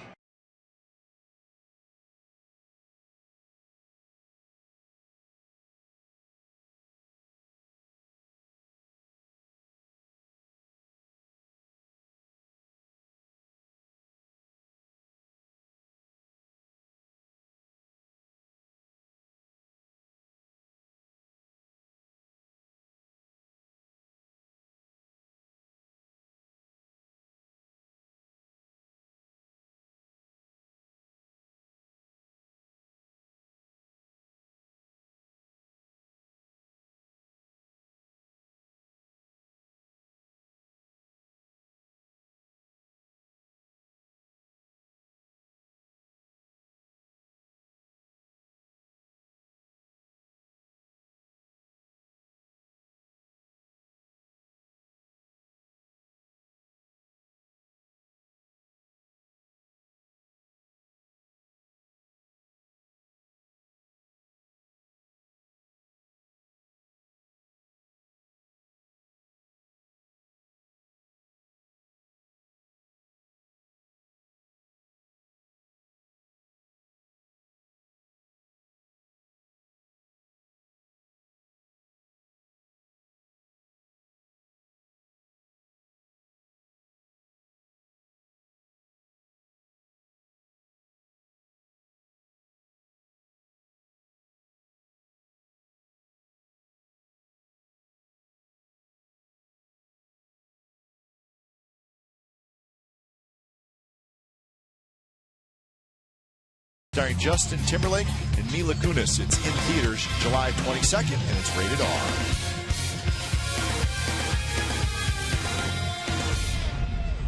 Starring Justin Timberlake and Mila Kunis. It's in theaters July 22nd, and it's rated R.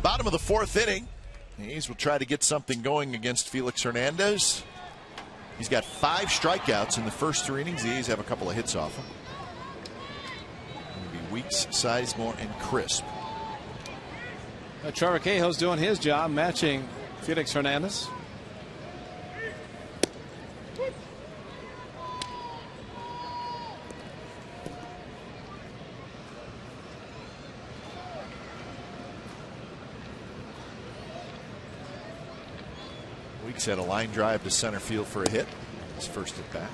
Bottom of the fourth inning. The A's will try to get something going against Felix Hernandez. He's got 5 strikeouts in the first 3 innings. The A's have a couple of hits off him. It'll be Weeks, Sizemore, and Crisp. Trevor Cahill's doing his job, matching Felix Hernandez. Weeks had a line drive to center field for a hit. His first at bat.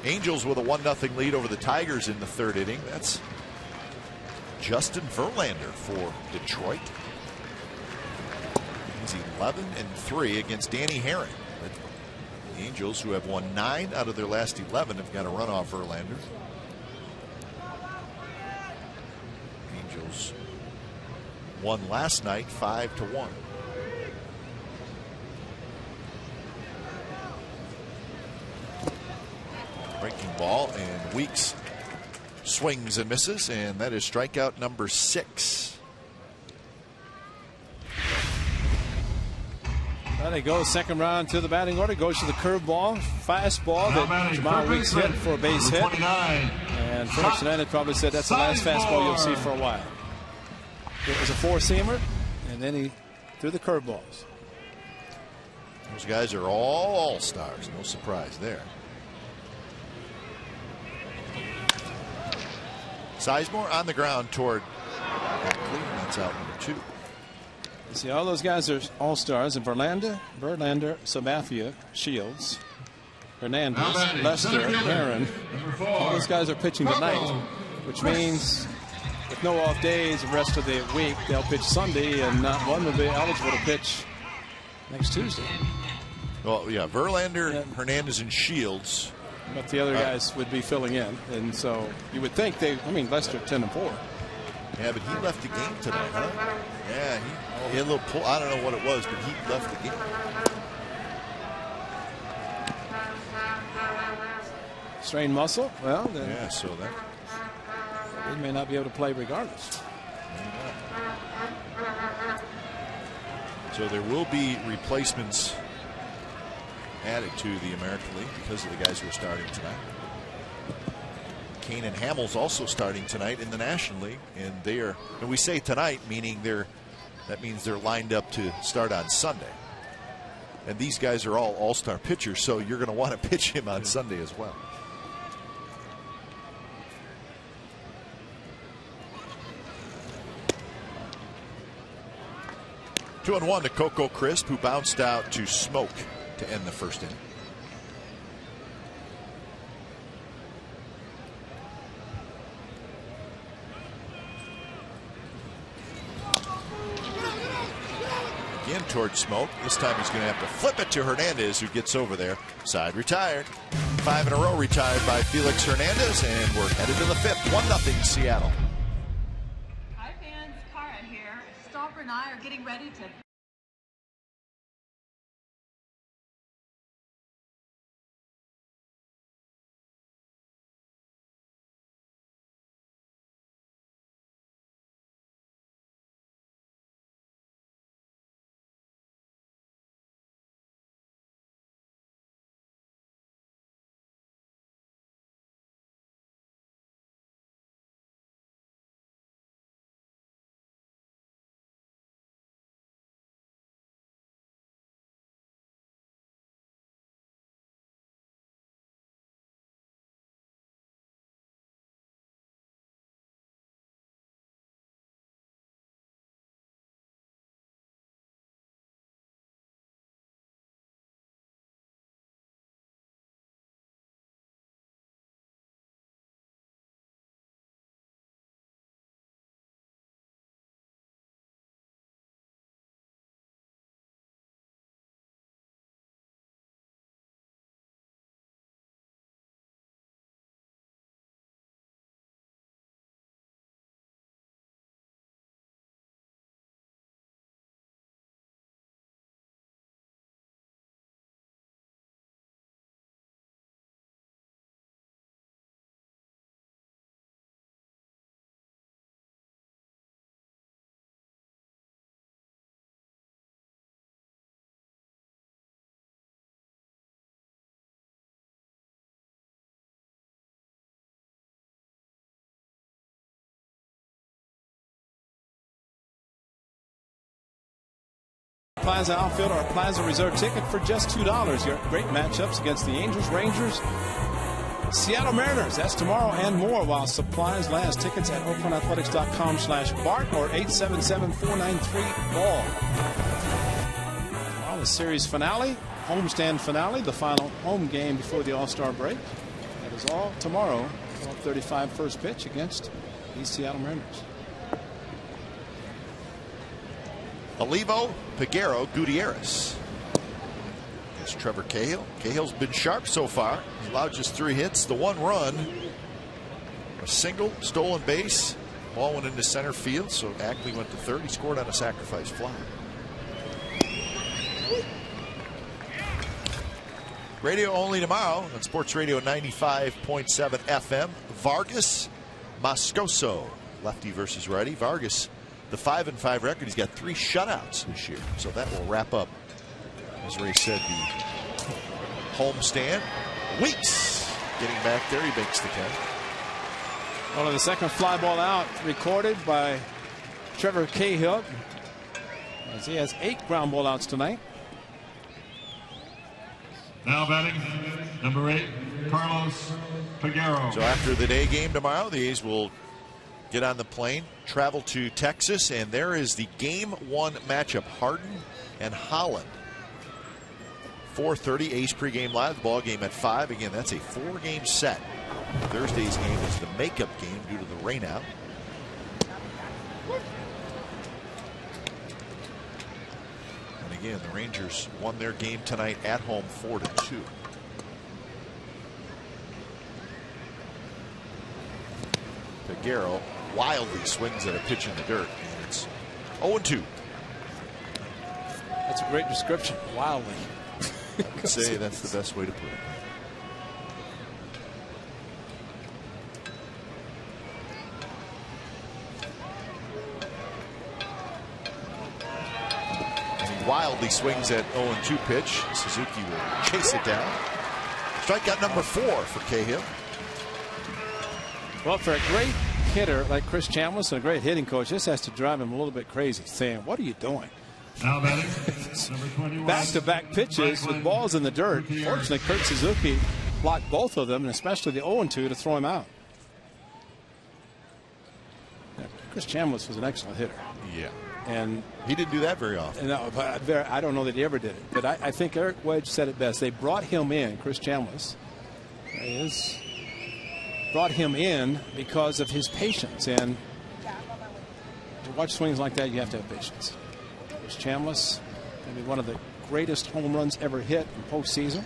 Angels with a 1-0 lead over the Tigers in the 3rd inning. That's Justin Verlander for Detroit. He's 11-3 against Danny Herring. But the Angels, who have won 9 out of their last 11, have got a run off Verlander. Angels won last night 5-1. Breaking ball, and Weeks swings and misses, and that is strikeout number 6. Well, he goes second round to the batting order, goes to the curveball, fastball that Jamal Weeks hit for a base hit. And Felix Hernandez probably said that's the last fastball you'll see for a while. It was a 4-seamer, and then he threw the curveballs. Those guys are all All-Stars. No surprise there. Sizemore on the ground toward Oakley. That's out number 2. You see, all those guys are All-Stars. And Verlander, Sabathia, Shields, Hernandez, Lester, Aaron. All those guys are pitching tonight, which means with no off days the rest of the week, they'll pitch Sunday, and not one will be eligible to pitch next Tuesday. Well, yeah, Verlander, Hernandez, and Shields. But the other guys would be filling in, and so you would think Lester 10-4. Yeah, but he left the game tonight, huh? Yeah, he had a little pull. I don't know what it was, but he left the game. Strained muscle. Well, then yeah, so that he may not be able to play regardless. So there will be replacements added to the American League because of the guys who are starting tonight. Kane and Hamels also starting tonight in the National League, and they are. And we say tonight, meaning that means they're lined up to start on Sunday. And these guys are all All-Star pitchers, so you're going to want to pitch him on Sunday as well. Two and one to Coco Crisp, who bounced out to Smoke to end the first inning. Again toward Smoke. This time he's going to have to flip it to Hernandez, who gets over there. Side retired. 5 in a row retired by Felix Hernandez, and we're headed to the 5th. 1-0 Seattle. Hi fans, Cara here. Stopper and I are getting ready to Plaza outfield or a Plaza Reserve ticket for just $2. Your great matchups against the Angels, Rangers, Seattle Mariners. That's tomorrow and more while supplies last. Tickets at oaklandathletics.com/Bart or 877-493-BALL. Well, the series finale, homestand finale, the final home game before the All-Star break. That is all tomorrow. 12:35 first pitch against the Seattle Mariners. Olivo, Peguero, Gutierrez. It's Trevor Cahill. Cahill's been sharp so far. He's allowed just 3 hits, the 1 run, a single, stolen base. Ball went into center field, so Ackley went to third. He scored on a sacrifice fly. Radio only tomorrow on Sports Radio 95.7 FM. Vargas, Moscoso, lefty versus righty. Vargas, the 5-5 record. He's got 3 shutouts this year, so that will wrap up, as Ray said, the homestand. Weeks getting back there. He makes the catch. Well, the second fly ball out recorded by Trevor Cahill, as he has 8 ground ball outs tonight. Now batting, number 8, Carlos Peguero. So after the day game tomorrow, the A's will get on the plane, travel to Texas, and there is the Game 1 matchup, Harden and Holland. 4:30 A's pregame live. The ball game at 5. Again, that's a 4-game set. Thursday's game is the makeup game due to the rainout. And again, the Rangers won their game tonight at home 4-2. Peguero wildly swings at a pitch in the dirt, and it's 0-2. That's a great description. Wildly. I would say that's the best way to put it. And he wildly swings at 0-2 pitch. Suzuki will chase it down. Strikeout number 4 for Cahill. Well, for a great hitter like Chris Chambliss and a great hitting coach, this has to drive him a little bit crazy, saying, what are you doing? Now batting, number 21. Back-to-back pitches with balls in the dirt. Fortunately, Kurt Suzuki blocked both of them, and especially the 0-2 to throw him out. Yeah, Chris Chambliss was an excellent hitter. Yeah. And he didn't do that very often. No, but I don't know that he ever did it. But I think Eric Wedge said it best. They brought him in, Chris Chambliss. There he is. Brought him in because of his patience. And to watch swings like that, you have to have patience. Chris Chambliss, maybe one of the greatest home runs ever hit in postseason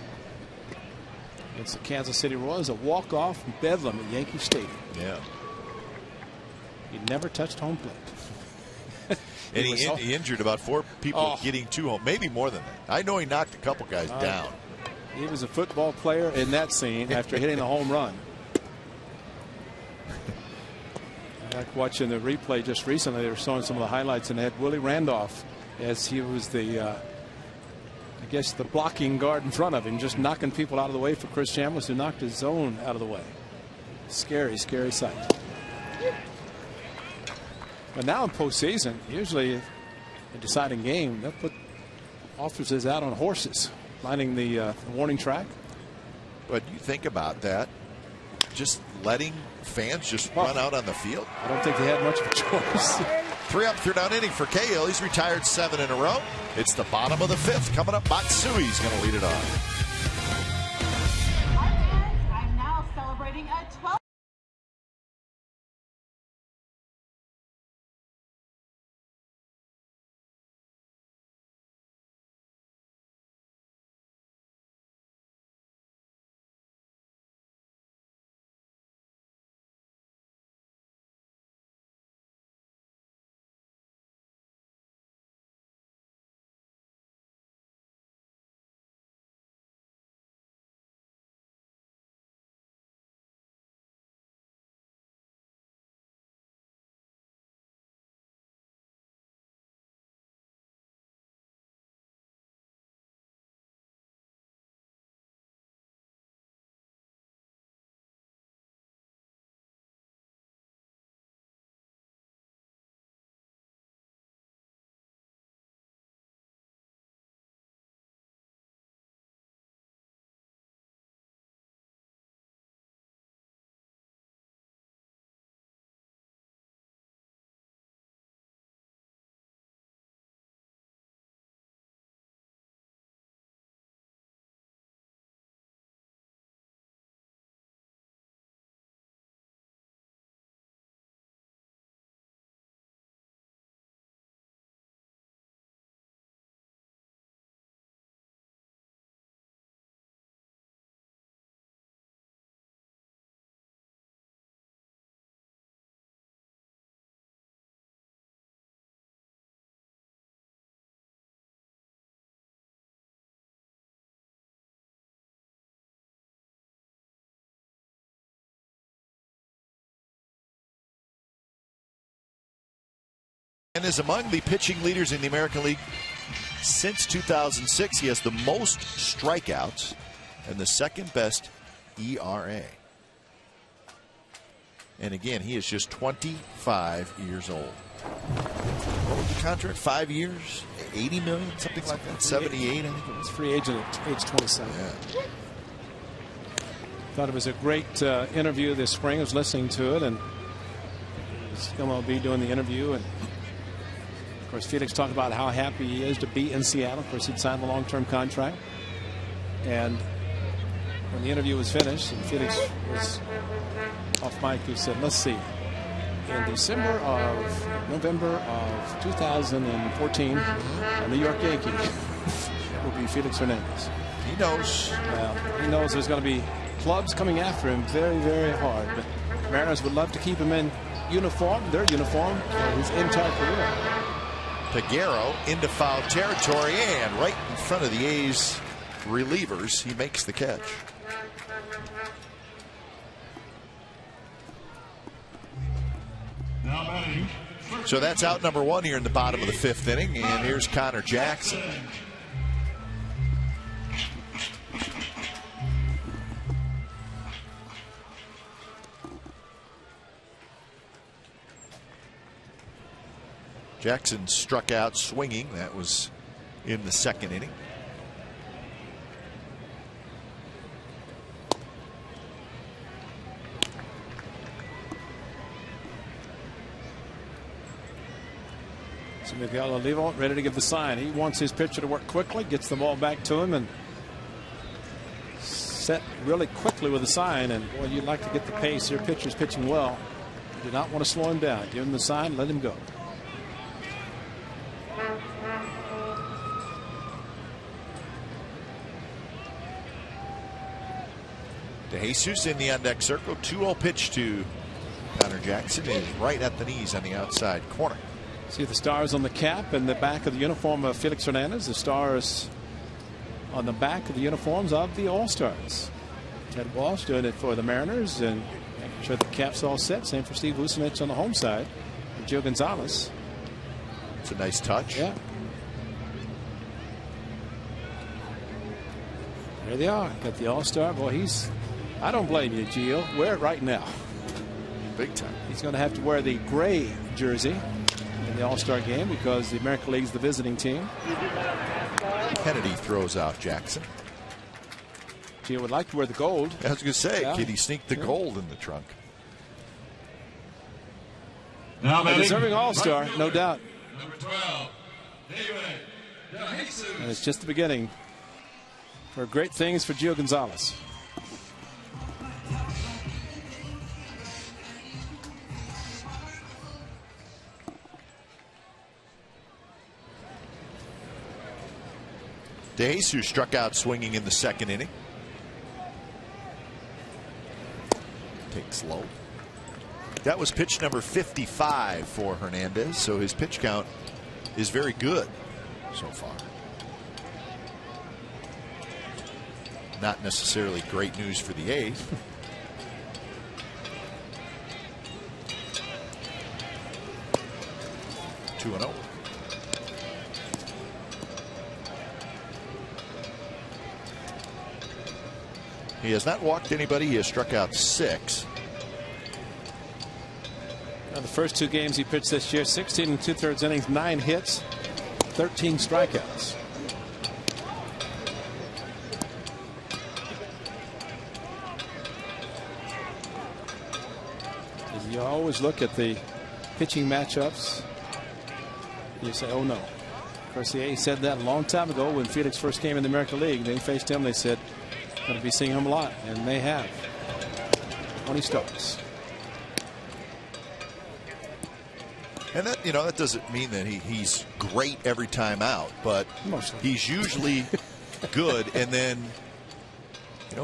against the Kansas City Royals, a walk-off bedlam at Yankee Stadium. Yeah. He never touched home plate. And he injured about 4 people getting to home, maybe more than that. I know he knocked a couple guys down. He was a football player in that scene after hitting the home run. Like watching the replay just recently, they were showing some of the highlights, and they had Willie Randolph as he was the, I guess, the blocking guard in front of him, just knocking people out of the way for Chris Chambliss, who knocked his zone out of the way. Scary, scary sight. But now in postseason, usually a deciding game, they'll put officers out on horses, lining the warning track. But you think about that, just letting fans just run out on the field. I don't think they had much of a choice. 3 up, 3 down inning for Cahill. He's retired 7 in a row. It's the bottom of the 5th. Coming up, Matsui's going to lead it on. I'm now celebrating a 12. And is among the pitching leaders in the American League since 2006. He has the most strikeouts and the second best ERA. And again, he is just 25 years old. was the contract? 5 years, 80 million, something like that. 78, I think it was. Free agent at age 27. Yeah. Thought it was a great interview this spring. I was listening to it, and it was MLB doing the interview, and of course Felix talked about how happy he is to be in Seattle. Of course, he'd signed a long-term contract, and when the interview was finished and Felix was off mic, he said, "Let's see. In November of 2014, a New York Yankee will be Felix Hernandez." He knows. Well, he knows there's going to be clubs coming after him very, very hard. But Mariners would love to keep him in uniform, their uniform, for his entire career. Peguero into foul territory and right in front of the A's relievers. He makes the catch. Now batting. So that's out number one here in the bottom of the fifth inning. And here's Connor Jackson. Jackson struck out swinging. That was in the second inning. So Miguel Olivo ready to give the sign. He wants his pitcher to work quickly, gets the ball back to him, and set really quickly with the sign. And boy, you'd like to get the pace. Your pitcher's pitching well. You do not want to slow him down. Give him the sign, let him go. DeJesus in the on-deck circle. 2-0 pitch to Connor Jackson is right at the knees on the outside corner. See the stars on the cap and the back of the uniform of Felix Hernandez. The stars on the back of the uniforms of the All-Stars. Ted Walsh doing it for the Mariners and making sure the cap's all set. Same for Steve Vucinich on the home side. And Gio Gonzalez. It's a nice touch. Yeah. There they are. Got the All-Star. Boy, I don't blame you, Gio. Wear it right now. Big time. He's going to have to wear the gray jersey in the All-Star game because the American League's the visiting team. Kennedy throws out Jackson. Gio would like to wear the gold. I was going to say, Yeah. Could he sneak the Yeah. gold in the trunk? Now A batting. deserving All-Star, Right no fielder, doubt. Number 12, David DeJesus. And it's just the beginning for great things for Gio Gonzalez. DeJesus struck out swinging in the second inning. Takes low. That was pitch number 55 for Hernandez, so his pitch count is very good so far. Not necessarily great news for the A's. Two and 0. He has not walked anybody. He has struck out 6. Now the first 2 games he pitched this year, 16 2/3 innings, 9 hits, 13 strikeouts. You always look at the pitching matchups. You say, oh no. Of course, the A's said that a long time ago when Felix first came in the American League. They faced him. They said, going to be seeing him a lot, and they have. 20 starts. And that, that doesn't mean that he's great every time out, but Mostly. he's usually good. And then,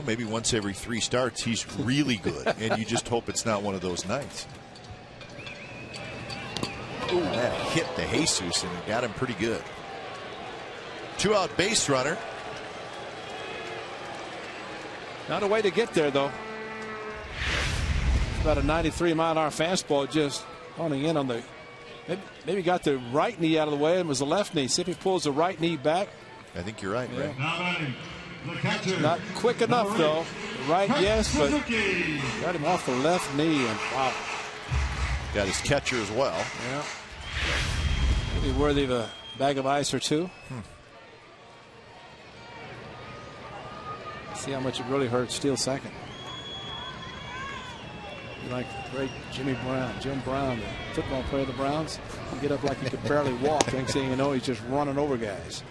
maybe once every 3 starts, he's really good. And you just hope it's not one of those nights. Ooh, that hit DeJesus and it got him pretty good. 2-out base runner. Not a way to get there, though. About a 93-mile-an-hour fastball just honing in on the. Maybe got the right knee out of the way and was the left knee. See if he pulls the right knee back. I think you're right, Yeah. Ray. Now batting. The catcher. Not quick enough, Number though. The right, yes, but Suzuki. got him off the left knee. And wow. Got his catcher as well. Yeah. Maybe worthy of a bag of ice or two. See how much it really hurts. Steal second. Like the great Jim Brown, the football player of the Browns. You get up like you could barely walk. Next thing you know, he's just running over guys.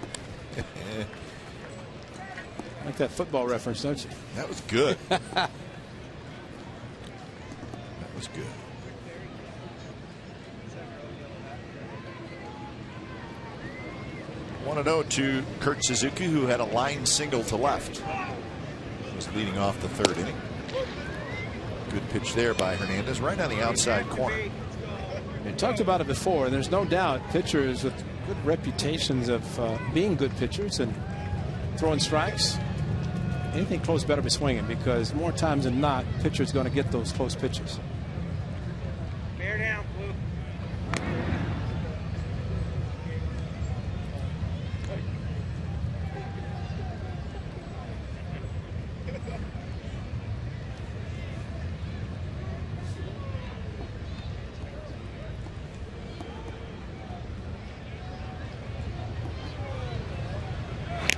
Like that football reference, don't you? That was good. That was good. 1-0 to Kurt Suzuki, who had a line single to left. Was leading off the third inning. Good pitch there by Hernandez, right on the outside corner. We talked about it before, and there's no doubt pitchers with good reputations of being good pitchers and throwing strikes. Anything close better be swinging, because more times than not, pitcher's going to get those close pitches. Bear down, Blue.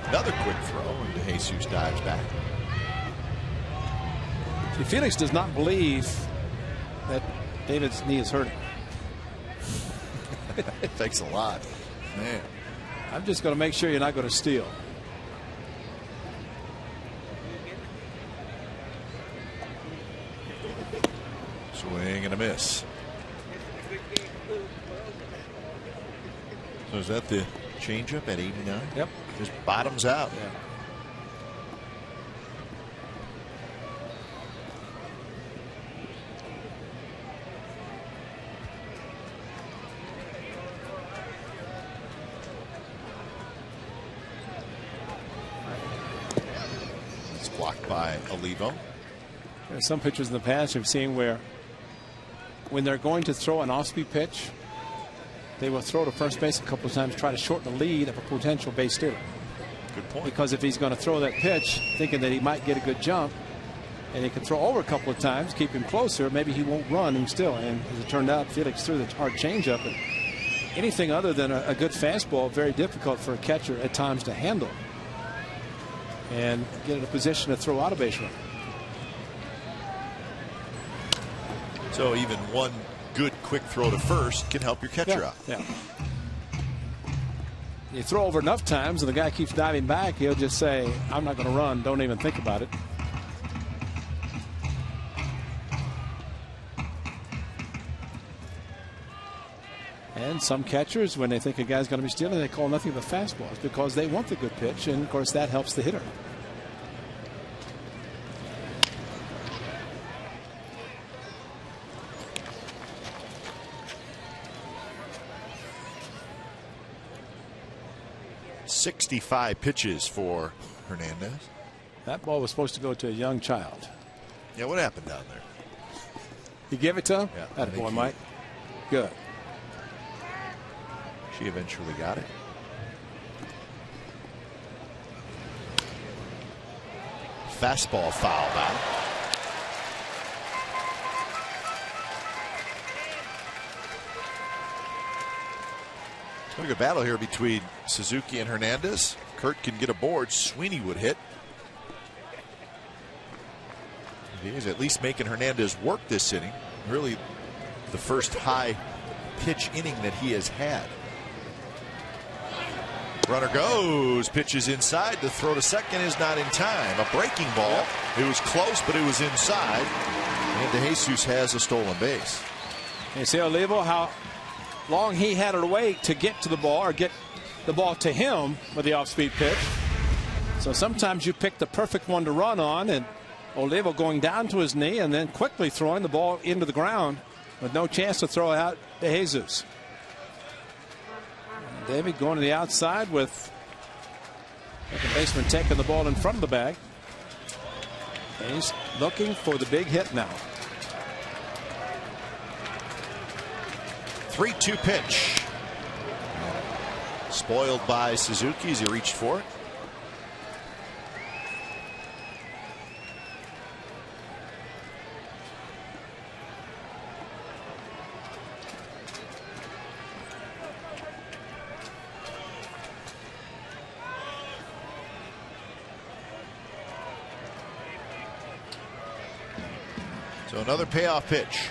Another quick throw, and DeJesus dives back. See, Felix does not believe that David's knee is hurting. Thanks a lot, man. I'm just going to make sure you're not going to steal. Swing and a miss. So is that the changeup at 89? Yep. Just bottoms out. Yeah. It's blocked by Olivo. There are some pitchers in the past we've seen where when they're going to throw an off-speed pitch, they will throw to first base a couple of times, try to shorten the lead of a potential base stealer. Good point. Because if he's going to throw that pitch, thinking that he might get a good jump, and he can throw over a couple of times, keep him closer, maybe he won't run him still. And as it turned out, Felix threw the hard changeup. And anything other than a good fastball, very difficult for a catcher at times to handle and get in a position to throw out a base run. So even one good quick throw to first can help your catcher out. Yeah. You throw over enough times and the guy keeps diving back, he'll just say, I'm not going to run, don't even think about it. And some catchers, when they think a guy's going to be stealing, they call nothing but fastballs because they want the good pitch, and of course that helps the hitter. .65 pitches for Hernandez. That ball was supposed to go to a young child. Yeah, what happened down there? You give it to him? Yeah, That boy, Mike. Good. She eventually got it. Fastball foul back. It's going to be a battle here between Suzuki and Hernandez. Kurt can get aboard. Sweeney would hit. He is at least making Hernandez work this inning. Really the first high pitch inning that he has had. Runner goes, pitches inside. The throw to second is not in time. A breaking ball. Yep. It was close, but it was inside. And DeJesus has a stolen base. You see Olivo, how long he had to wait to get to the ball or get the ball to him with the off-speed pitch. So sometimes you pick the perfect one to run on, and Olivo going down to his knee and then quickly throwing the ball into the ground with no chance to throw out DeJesus. David going to the outside with the baseman taking the ball in front of the bag. And he's looking for the big hit now. 3-2 pitch. Spoiled by Suzuki as he reached for it. So another payoff pitch.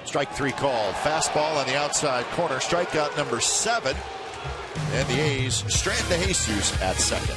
Strike 3 called. Fastball on the outside corner. Strikeout number 7. And the A's strand to Jesus at second.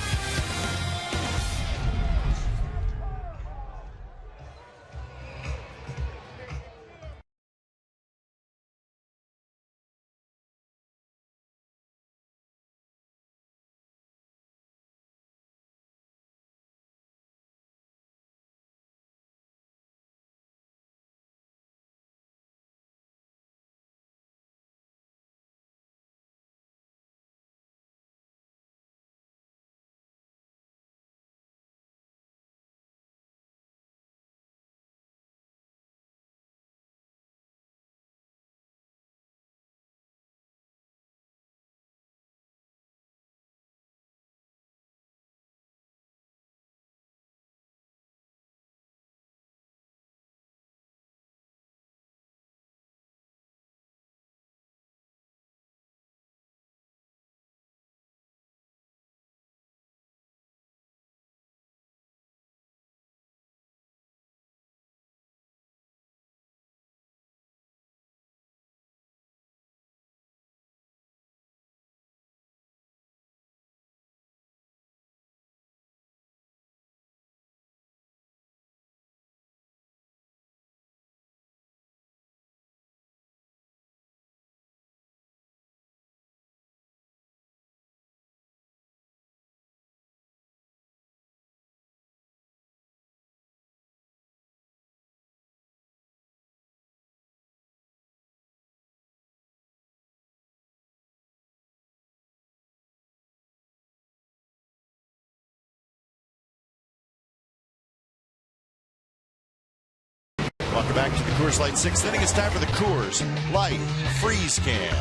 Welcome back to the Coors Light 6th inning. It's time for the Coors Light Freeze Can.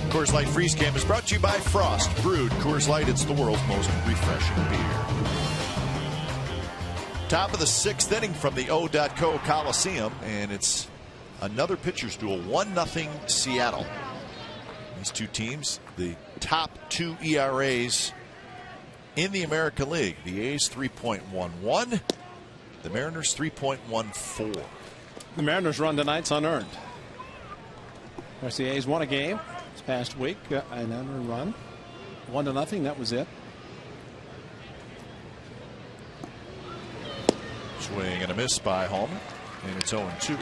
Coors Light Freeze Can is brought to you by Frost Brewed Coors Light. It's the world's most refreshing beer. Top of the 6th inning from the O.co Coliseum, and it's another pitcher's duel, 1-0 Seattle. These two teams, the top 2 ERAs in the American League. The A's 3.11, the Mariners 3.14. The Mariners' run tonight's unearned. Of course, the A's won a game this past week, an unearned run, 1-0. That was it. Swing and a miss by Holman, and it's 0-2.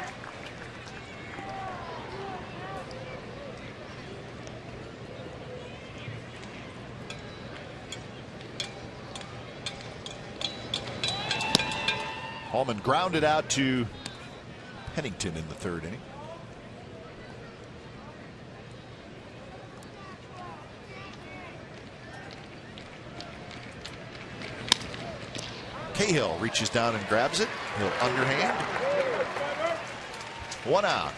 Holman grounded out to Pennington in the 3rd inning. Cahill reaches down and grabs it. He'll underhand. 1 out.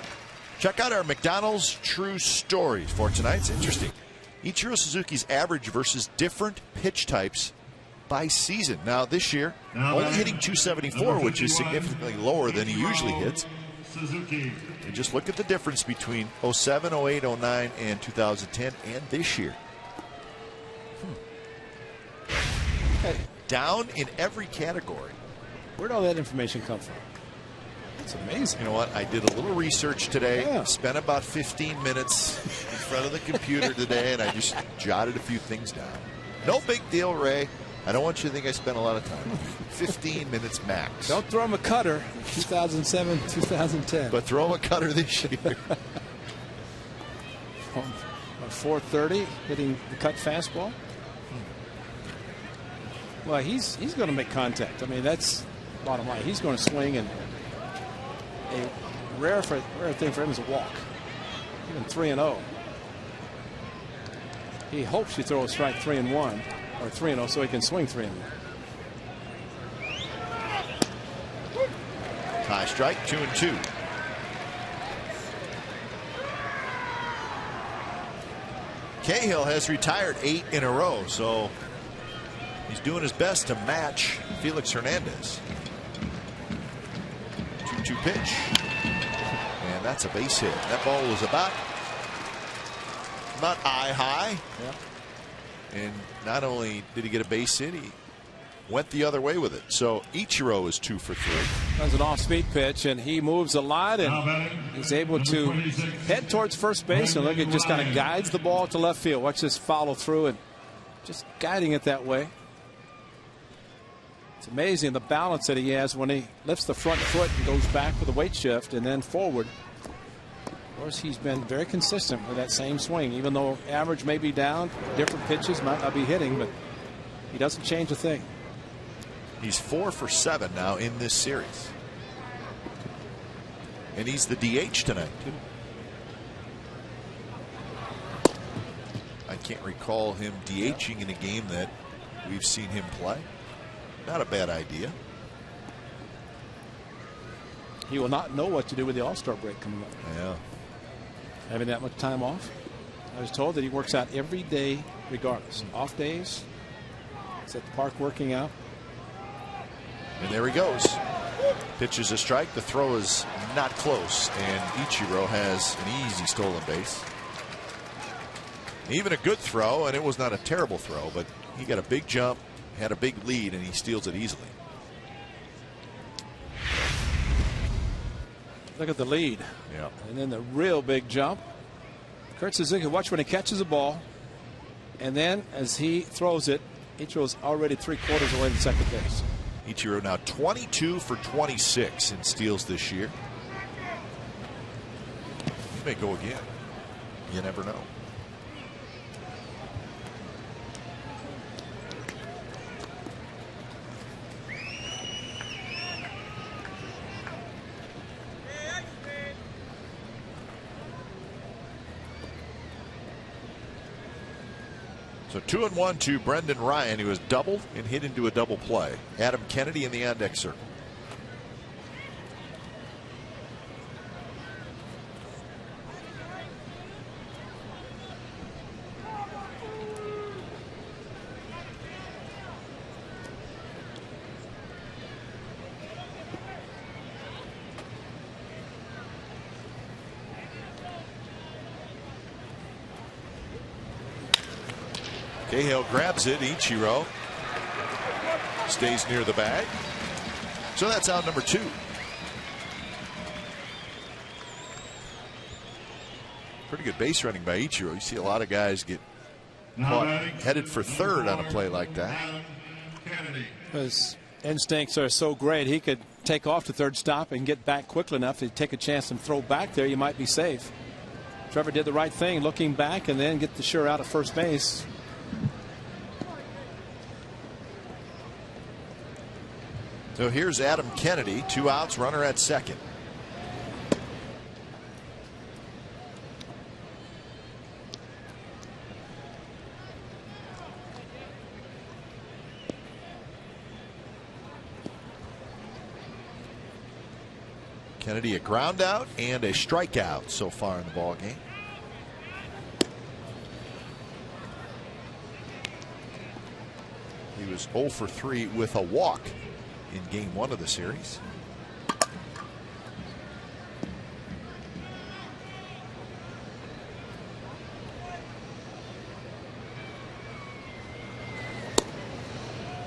Check out our McDonald's True Stories for tonight. It's interesting. Ichiro Suzuki's average versus different pitch types by season. Now this year, only hitting 274, which is significantly lower than he usually hits. And just look at the difference between 07, 08, 09, and 2010, and this year. Down in every category. Where'd all that information come from? It's amazing. You know what? I did a little research today. Yeah. Spent about 15 minutes in front of the computer today, and I just jotted a few things down. No big deal, Ray. I don't want you to think I spent a lot of time. 15 minutes max. Don't throw him a cutter. 2007, 2010. But throw him a cutter this year. 430, hitting the cut fastball. Well, he's going to make contact. I mean, that's bottom line. He's going to swing, and a rare thing for him is a walk. Even 3-0. He hopes you throw a strike 3-1. Or 3-0, so he can swing 3-1. High strike, 2-2. Cahill has retired 8 in a row, so he's doing his best to match Felix Hernandez. 2-2 pitch. that's a base hit. That ball was about eye high. Yeah. And not only did he get a base hit, he went the other way with it. So Ichiro is 2 for 3. That was an off-speed pitch, and he moves a lot, and he's able to head towards first base. And look, it just kind of guides the ball to left field. Watch this follow through and just guiding it that way. It's amazing the balance that he has when he lifts the front foot and goes back with a weight shift and then forward. Of course, he's been very consistent with that same swing, even though average may be down, different pitches might not be hitting, but he doesn't change a thing. He's 4 for 7 now in this series. And he's the DH tonight, too. I can't recall him DHing in a game that we've seen him play. Not a bad idea. He will not know what to do with the All-Star break coming up. Yeah. Having that much time off. I was told that he works out every day regardless. Off days, he's at the park working out. And there he goes. Pitches a strike. The throw is not close. And Ichiro has an easy stolen base. Even a good throw, and it was not a terrible throw, but he got a big jump, had a big lead, and he steals it easily. Look at the lead. Yeah. And then the real big jump. Kurt Suzuki, watch when he catches the ball. And then as he throws it, Ichiro's already 3/4 away to second base. Ichiro now 22 for 26 in steals this year. He may go again. You never know. So 2-1 to Brendan Ryan, who has doubled and hit into a double play. Adam Kennedy in the on-deck circle. Cahill grabs it. Ichiro stays near the bag. So that's out number 2. Pretty good base running by Ichiro. You see a lot of guys get caught headed for third on a play like that. His instincts are so great. He could take off to third stop and get back quickly enough to take a chance and throw back there. You might be safe. Trevor did the right thing, looking back and then get the sure out at first base. So here's Adam Kennedy, 2 outs, runner at second. Kennedy a ground out and a strikeout so far in the ball game. He was 0 for 3 with a walk in game 1 of the series.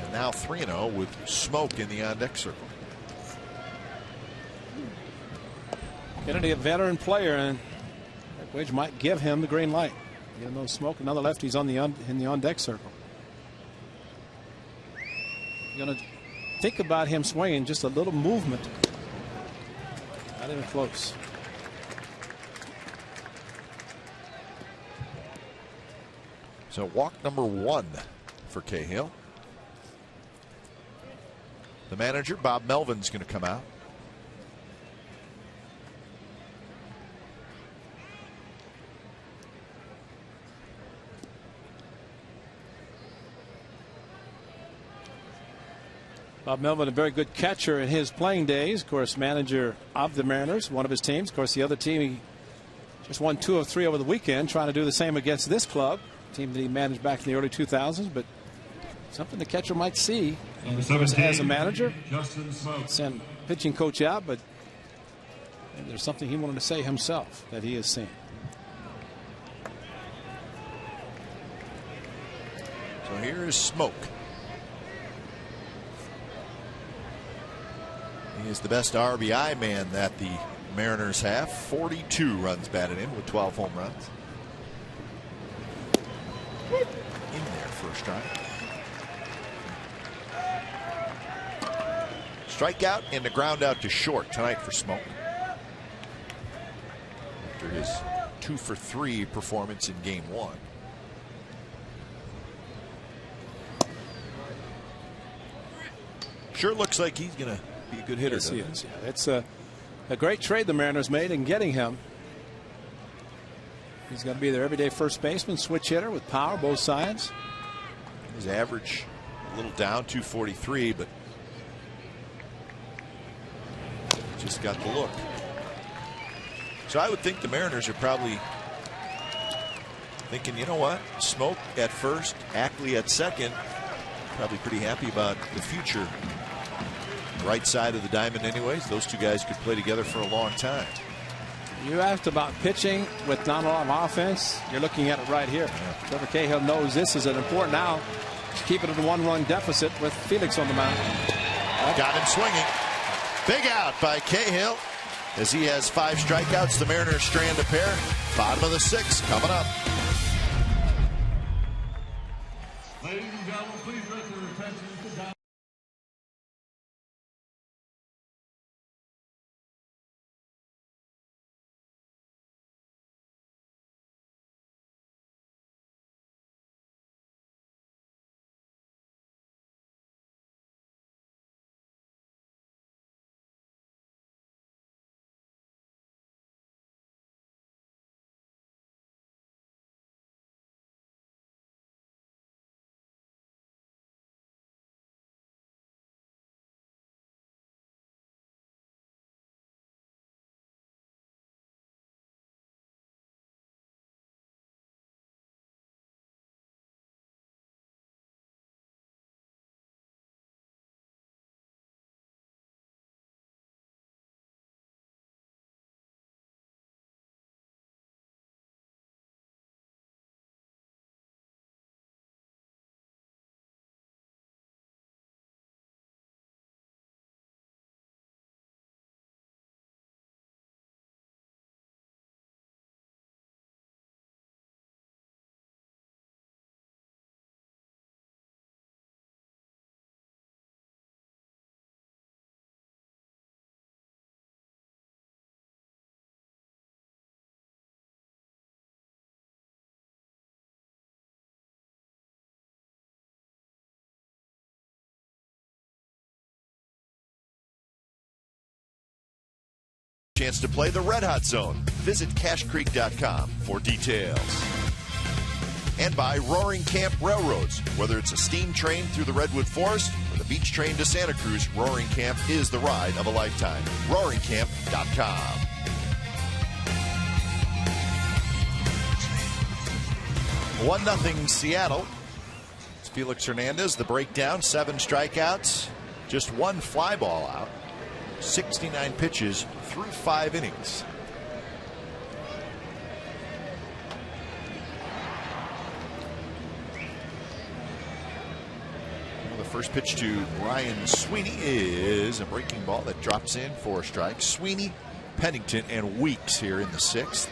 And now 3-0 with Smoke in the on-deck circle. Kennedy, a veteran player, and Wedge might give him the green light. Even though Smoke, another lefty's in the on-deck circle. You're going to think about him swinging, just a little movement. Not even close. So walk number 1 for Cahill. The manager, Bob Melvin's going to come out. Bob Melvin, a very good catcher in his playing days. Of course, manager of the Mariners, one of his teams. Of course, the other team, he just won 2 of 3 over the weekend, trying to do the same against this club, team that he managed back in the early 2000s. But something the catcher might see as a manager. Send pitching coach out, but Maybe there's something he wanted to say himself that he has seen. So here is Smoke. He is the best RBI man that the Mariners have. 42 runs batted in with 12 home runs. In there for a strike. Strikeout and the ground out to short tonight for Smoke. After his 2-for-3 performance in game 1. Sure looks like he's going to be a good hitter. Yes, he is. Yeah, it's a great trade the Mariners made in getting him. He's going to be their everyday first baseman, switch hitter with power both sides. His average a little down, 243, but just got the look. So I would think the Mariners are probably thinking, you know what, Smoke at first, Ackley at second. Probably pretty happy about the future. Right side of the diamond anyways. Those two guys could play together for a long time. You asked about pitching with not a lot of offense. You're looking at it right here. Yeah. Trevor Cahill knows this is an important now to keep it at a 1-run deficit with Felix on the mound. Got him swinging. Big out by Cahill as he has 5 strikeouts. The Mariners strand a pair. Bottom of the 6th coming up. Ladies and gentlemen, please direct your attention to Don. Chance to play the Red Hot Zone. Visit cashcreek.com for details. And by Roaring Camp Railroads. Whether it's a steam train through the Redwood Forest or the beach train to Santa Cruz, Roaring Camp is the ride of a lifetime. RoaringCamp.com. 1-0 Seattle. It's Felix Hernandez. The breakdown, 7 strikeouts, just 1 fly ball out. 69 pitches through 5 innings. Well, the first pitch to Ryan Sweeney is a breaking ball that drops in for a strike. Sweeney, Pennington, and Weeks here in the 6th.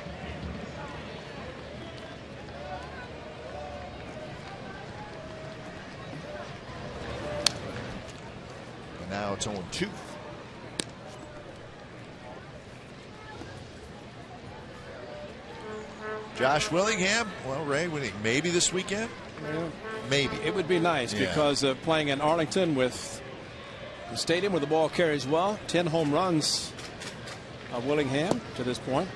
And now it's 0-2. Josh Willingham, well, Ray, maybe this weekend? Well, maybe. It would be nice because of playing in Arlington with the stadium where the ball carries well. 10 home runs of Willingham to this point.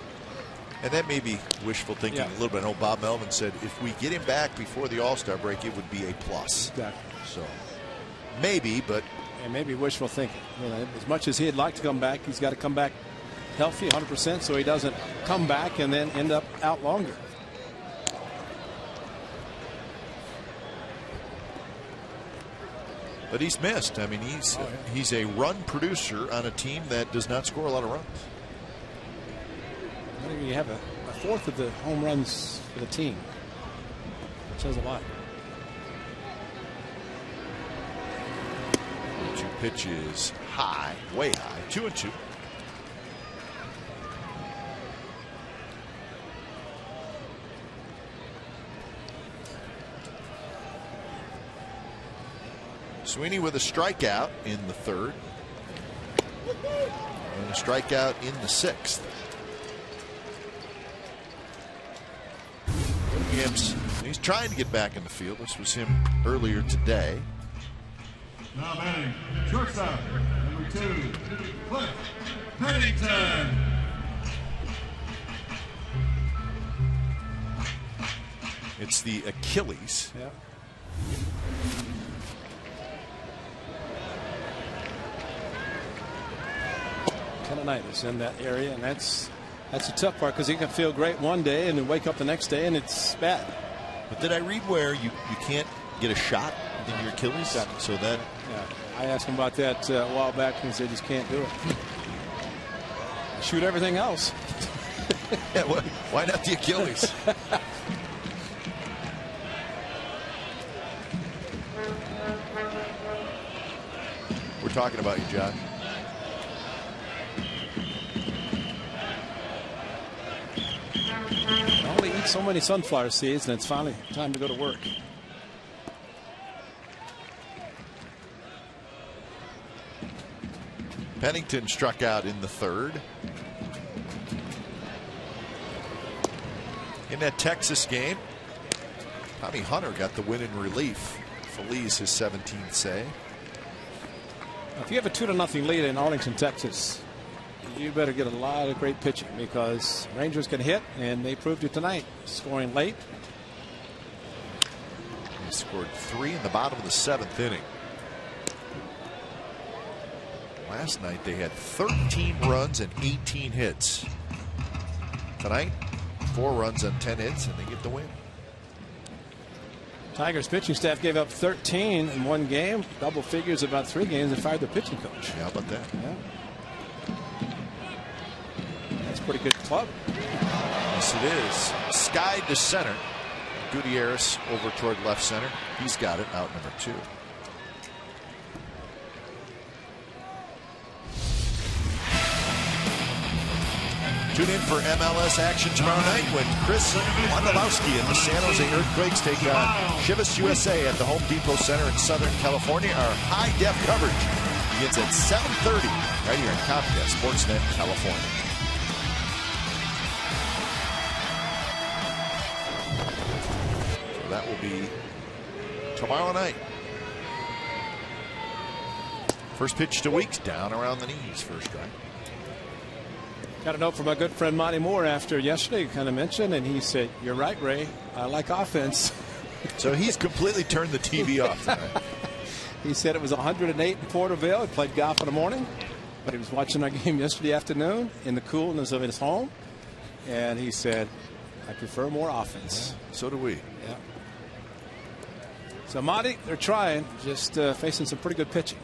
And that may be wishful thinking a little bit. I know Bob Melvin said if we get him back before the All-Star break, it would be a plus. Exactly. So maybe, but. And maybe wishful thinking. You know, as much as he'd like to come back, he's got to come back healthy 100% so he doesn't come back and then end up out longer. But he's missed. I mean, he's a run producer on a team that does not score a lot of runs. You have a fourth of the home runs for the team. It says a lot. 2 pitches high, way high, 2-2. Sweeney with a strikeout in the 3rd. And a strikeout in the 6th. He's trying to get back in the field. This was him earlier today. Now batting, shortstop, number 2, Cliff Pennington. It's the Achilles. Yeah. Tendonitis in that area, and that's a tough part because he can feel great one day and then wake up the next day and it's bad. But did I read where you can't get a shot in your Achilles? So that. Yeah, I asked him about that a while back and he said he just can't do it. Shoot everything else. Yeah, why not the Achilles? We're talking about you, John. I only eat so many sunflower seeds, and it's finally time to go to work. Pennington struck out in the 3rd. In that Texas game, Tommy Hunter got the win in relief. Feliz his 17th save. If you have a 2-0 lead in Arlington, Texas, you better get a lot of great pitching because Rangers can hit, and they proved it tonight, scoring late. He scored 3 in the bottom of the 7th inning. Last night they had 13 runs and 18 hits. Tonight, 4 runs on 10 hits, and they get the win. Tigers pitching staff gave up 13 in one game, double figures about 3 games, and fired the pitching coach. How about that? Yeah. That's a pretty good club. Yes, it is. Skied to center. Gutierrez over toward left center. He's got it, out number 2. Tune in for MLS action tomorrow night when Chris Wondolowski and the San Jose Earthquakes take on Chivas USA at the Home Depot Center in Southern California. Our high-def coverage begins at 7:30 right here on Comcast Sportsnet California. So that will be tomorrow night. First pitch to Weeks, down around the knees, first strike. Got a note from my good friend Monty Moore after yesterday, kind of mentioned, and he said, "You're right, Ray. I like offense." So he's completely turned the TV off tonight. He said it was 108 in Porterville. He played golf in the morning, but he was watching our game yesterday afternoon in the coolness of his home, and he said, "I prefer more offense." Yeah, so do we. Yeah. So Monty, they're trying, just facing some pretty good pitching.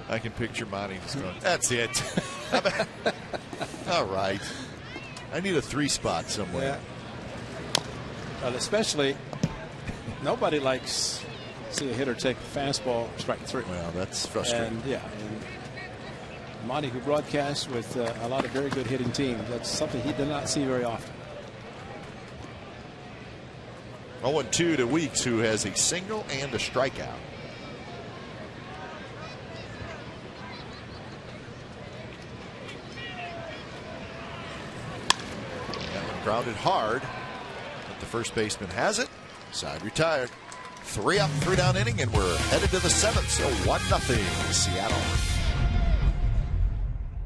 I can picture Monty just going, "That's it." All right. I need a 3 spot somewhere. Yeah. Well, especially, nobody likes to see a hitter take a fastball, strike 3. Well, that's frustrating. And yeah, and Monty, who broadcasts with a lot of very good hitting teams, that's something he did not see very often. 0-2 to Weeks, who has a single and a strikeout. Grounded hard, but the first baseman has it. Side retired. 3 up, 3 down inning, and we're headed to the 7th. So 1-0 Seattle.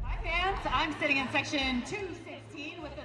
Hi fans, I'm sitting in section 216 with the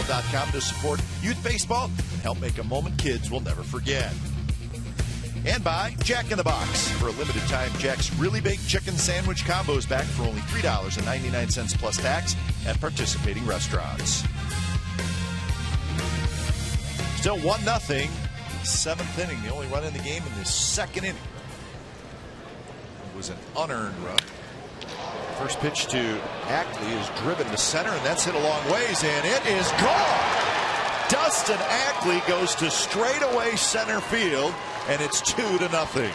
TrevorCahill.com to support youth baseball and help make a moment kids will never forget. And by Jack in the Box. For a limited time, Jack's Really Baked Chicken Sandwich combos back for only $3.99 plus tax at participating restaurants. Still 1-0. Seventh inning. The only run in the game in the second inning. It was an unearned run. First pitch to Ackley is driven to center, and that's hit a long ways, and it is gone. Dustin Ackley goes to straightaway center field, and it's 2-0.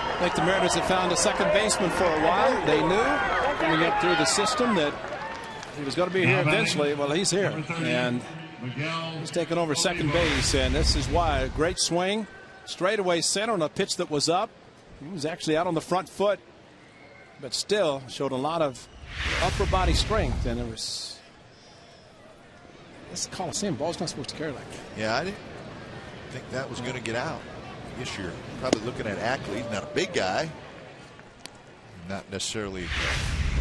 I think the Mariners have found a second baseman for a while. They knew coming up through the system that he was going to be here eventually. Well, he's here, and he's taken over second base, and this is why. A great swing, straightaway center on a pitch that was up. He was actually out on the front foot, but still showed a lot of upper body strength, and there was. This Coliseum ball's not supposed to carry like that. Yeah, I didn't think that was going to get out. I guess you're probably looking at Ackley, not a big guy, not necessarily a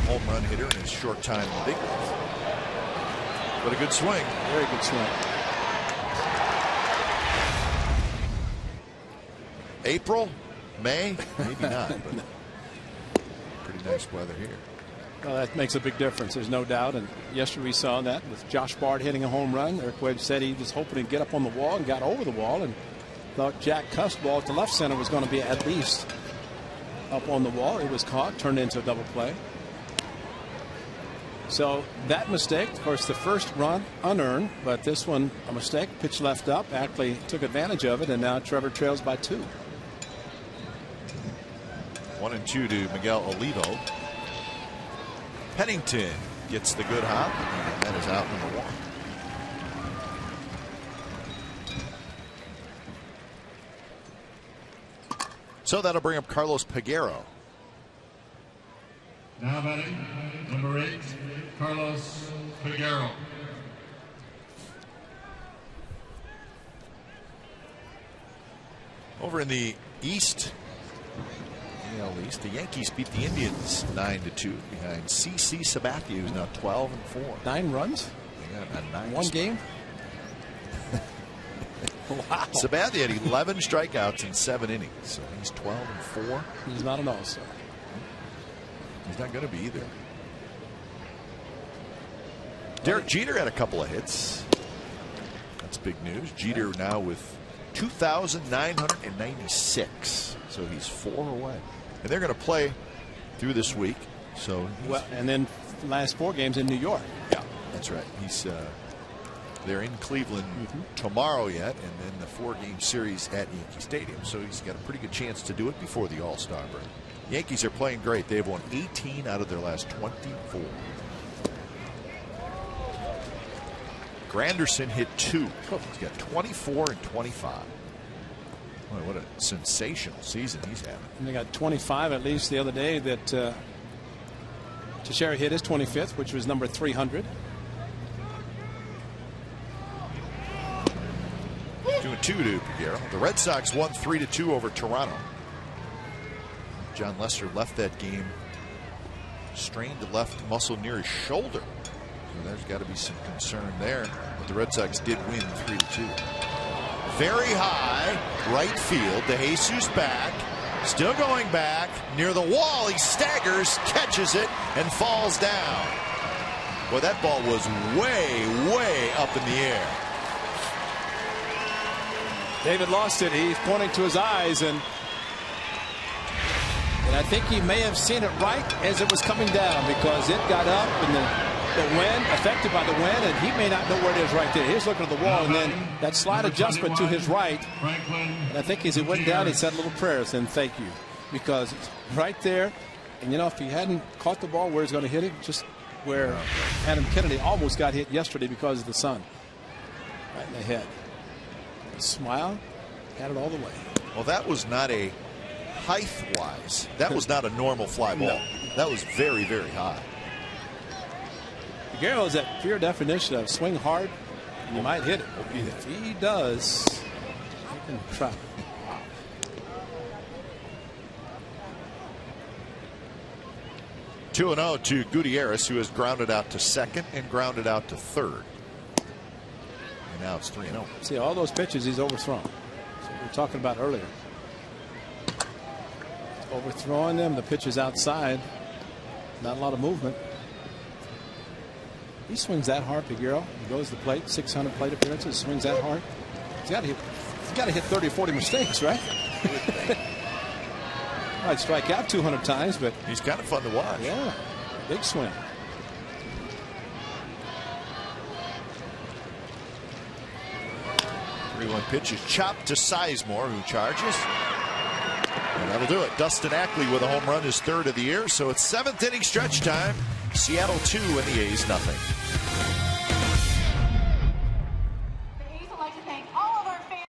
home run hitter in his short time in the big leagues, but a good swing. Very good swing. April, May, maybe not, but pretty nice weather here. Well, that makes a big difference. There's no doubt. And yesterday we saw that with Josh Bard hitting a home run. Eric Webb said he was hoping to get up on the wall and got over the wall, and thought Jack Cuff's ball at the left center was going to be at least up on the wall. It was caught, turned into a double play. So that mistake, of course, the first run unearned, but this one a mistake. Pitch left up. Ackley took advantage of it, and now Trevor trails by 2. 1-2 to Miguel Olivo. Pennington gets the good hop, and that is out number 1. So that'll bring up Carlos Peguero. Now batting, number 8, Carlos Peguero. Over in the East, the Yankees beat the Indians 9-2 behind CC Sabathia, who's now 12-4. 9 runs? Yeah, 9 one game? Wow. Sabathia had 11 strikeouts in 7 innings, so he's 12-4. He's not an all-star. He's not going to be either. Derek Jeter had a couple of hits. That's big news. Jeter now with 2,996, so he's 4 away. And they're going to play through this week. So and then the last 4 games in New York. Yeah, that's right. He's they're in Cleveland tomorrow yet, and then the 4-game series at Yankee Stadium. So he's got a pretty good chance to do it before the All-Star break. Yankees are playing great. They've won 18 out of their last 24. Granderson hit 2. He's got 24 and 25. Boy, what a sensational season he's having. And they got 25 at least the other day that Teixeira hit his 25th, which was number 300. 2-2 to Peguero. The Red Sox won 3-2 over Toronto. John Lester left that game strained the left muscle near his shoulder. So there's got to be some concern there. But the Red Sox did win 3-2. Very high right field. DeJesus back. Still going back. Near the wall. He staggers, catches it, and falls down. Boy, that ball was way, way up in the air. David lost it. He's pointing to his eyes, and I think he may have seen it right as it was coming down, because it got up and the wind, affected by the wind, and he may not know where it is right there. He's looking at the wall, and then that slight adjustment to his right. And I think as he went down, he said a little prayer saying thank you, because it's right there. And you know, if he hadn't caught the ball where he's going to hit it, just where Adam Kennedy almost got hit yesterday because of the sun, right in the head. Smile, had it all the way. Well, that was not a height-wise. That was not a normal fly ball. No. That was very, very high. Peguero is that pure definition of swing hard, and you might hit it. If he does, he can try. 2-0 to Gutierrez, who has grounded out to second and grounded out to third. And now it's 3-0. See, all those pitches he's overthrown. So we were talking about earlier. Overthrowing them, the pitches outside. Not a lot of movement. He swings that hard, Figueroa. He goes to the plate, 600 plate appearances, swings that hard. He's got to hit 30 or 40 mistakes, right? Might strike out 200 times, but he's kind of fun to watch. Yeah, big swing. One pitch is chopped to Sizemore, who charges. And that'll do it. Dustin Ackley with a home run, his third of the year. So it's 7th inning stretch time. Seattle 2 and the A's nothing. The A's would like to thank all of our fans.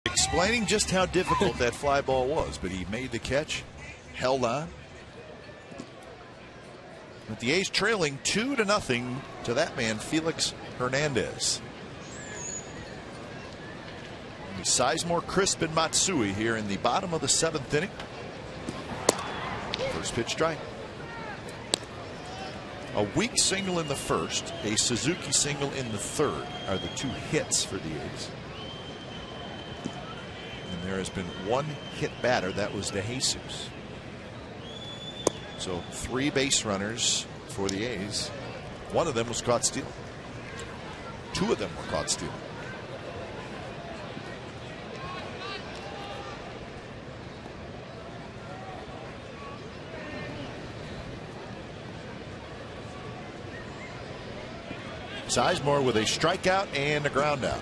Explaining just how difficult that fly ball was, but he made the catch, held on. With the A's trailing 2-0 to that man, Felix Hernandez. Sizemore, Crisp, and Matsui here in the bottom of the 7th inning. First pitch strike. A weak single in the first, a Suzuki single in the third are the 2 hits for the A's. And there has been 1 hit batter, that was DeJesus. So 3 base runners for the A's. 1 of them was caught stealing. 2 of them were caught stealing. Sizemore with a strikeout and a ground out.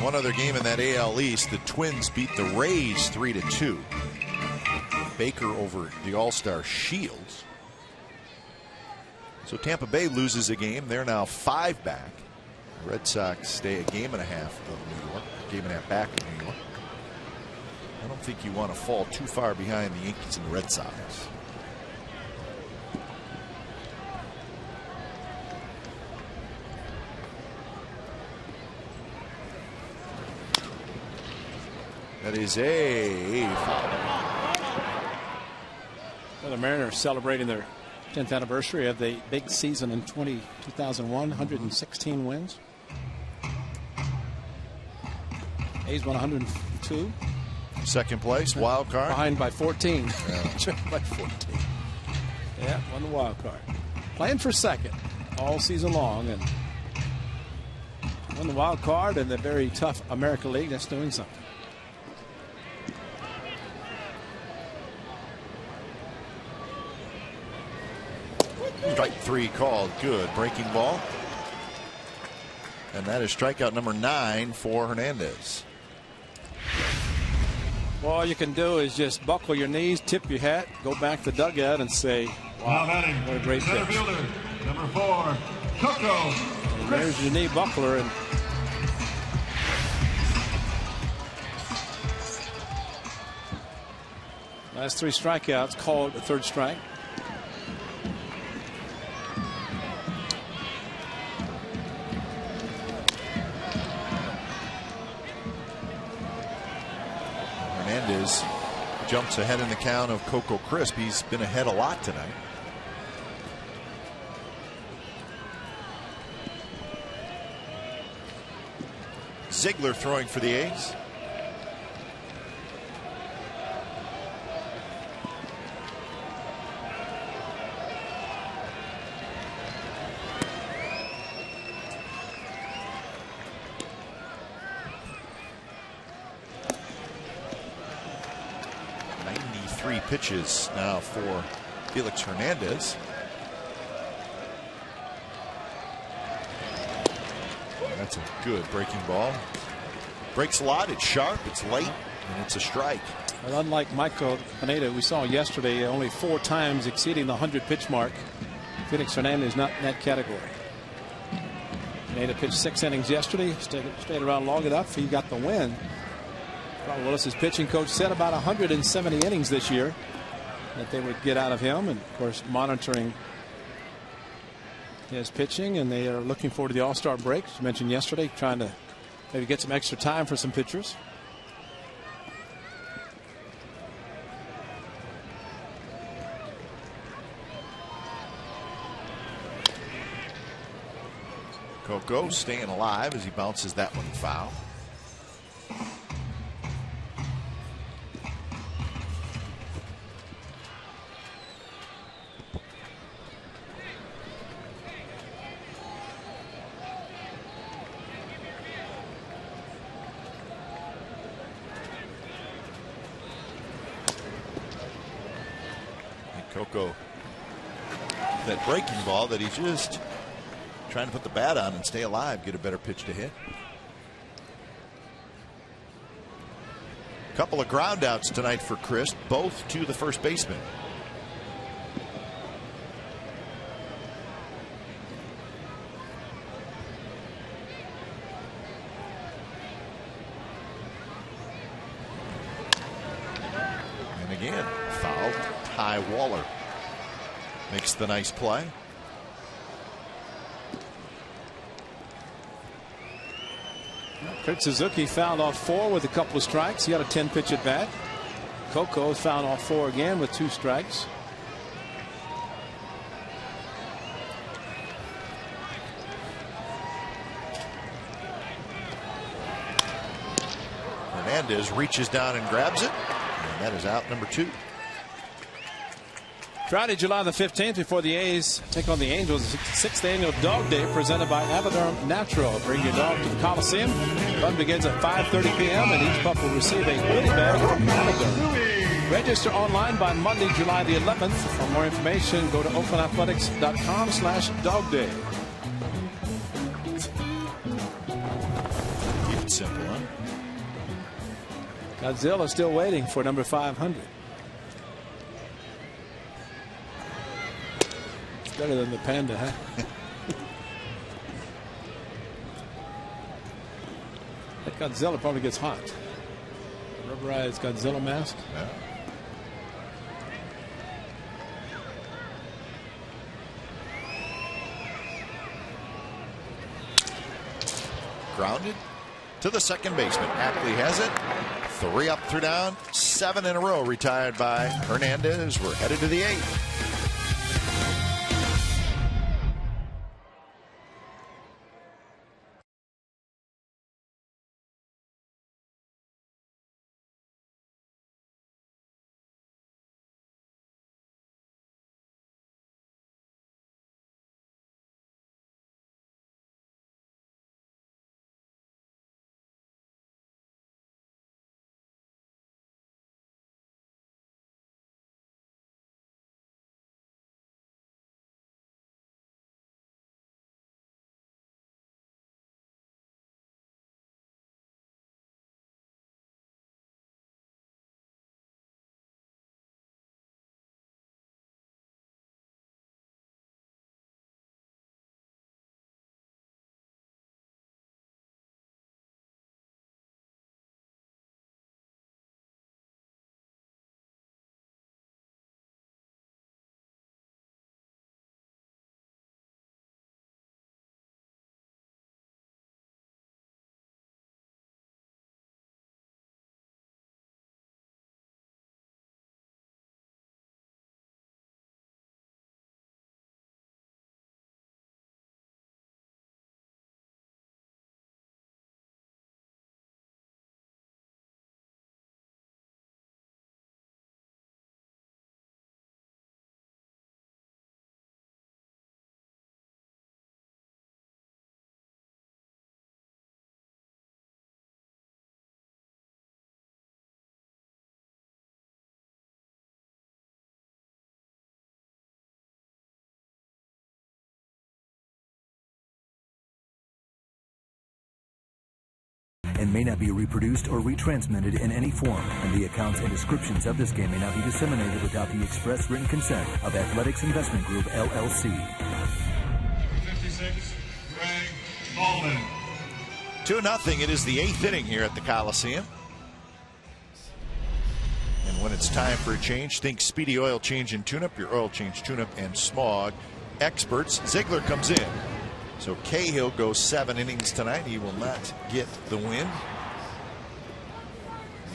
One other game in that AL East, the Twins beat the Rays 3-2. Baker over the All-Star Shields. So Tampa Bay loses a game. They're now 5 back. The Red Sox stay a game and a half of New York. Game and a half back of New York. I don't think you want to fall too far behind the Yankees and the Red Sox. That is a foul. Well, the Mariners celebrating their 10th anniversary of the big season in 2001, 116 wins. A's won 102. Second place, wild card. Behind by 14. Yeah. By 14. Yeah, won the wild card. Playing for second all season long, and Won the wild card in the very tough American League. That's doing something. Strike 3 called. Good breaking ball. And that is strikeout number 9 for Hernandez. Well, all you can do is just buckle your knees, tip your hat, go back to the dugout and say, wow, what a great center pitch. fielder, number 4, Coco. And there's your knee buckler. And last 3 strikeouts called the 3rd strike. Hernandez jumps ahead in the count of Coco Crisp. He's been ahead a lot tonight. Ziegler throwing for the A's. Pitches now for Felix Hernandez. That's a good breaking ball. Breaks a lot. It's sharp. It's late, and it's a strike. Well, unlike Michael Pineda, we saw yesterday, only 4 times exceeding the 100 pitch mark. Felix Hernandez not in that category. Pineda pitched 6 innings yesterday. Stayed around long enough. He got the win. Carl Willis' pitching coach said about 170 innings this year that they would get out of him, and of course monitoring his pitching, and they are looking forward to the All-Star break. As you mentioned yesterday, trying to maybe get some extra time for some pitchers. Coco staying alive as he bounces that one foul. Coco, that breaking ball that he's just trying to put the bat on and stay alive, get a better pitch to hit. Couple of ground outs tonight for Crisp, both to the first baseman. And again, fouled. Ty Waller makes the nice play. Kurt Suzuki fouled off 4 with a couple of strikes. He had a 10-pitch at bat. Coco fouled off 4 again with 2 strikes. Hernandez reaches down and grabs it, and that is out number 2. Friday, July the 15th, before the A's take on the Angels, 6th annual Dog Day presented by Aviderm Natural. Bring your dog to the Coliseum. Fun begins at 5:30 p.m. and each pup will receive a goodie bag from Aviderm. Register online by Monday, July the 11th. For more information, go to oaklandathletics.com/dogday. Keep it simple, huh? Godzilla still waiting for number 500. Better than the Panda, huh? That Godzilla probably gets hot. Rubberized Godzilla mask. Yeah. Grounded to the second baseman. Ackley has it. 3 up, 3 down. 7 in a row retired by Hernandez. We're headed to the 8th. may not be reproduced or retransmitted in any form, and the accounts and descriptions of this game may not be disseminated without the express written consent of Athletics Investment Group, LLC. 56, Greg Baldwin. 2-0. It is the 8th inning here at the Coliseum. And when it's time for a change, think Speedy Oil Change and Tune-Up, your oil change, tune-up, and smog experts. Ziegler comes in. So Cahill goes 7 innings tonight. He will not get the win.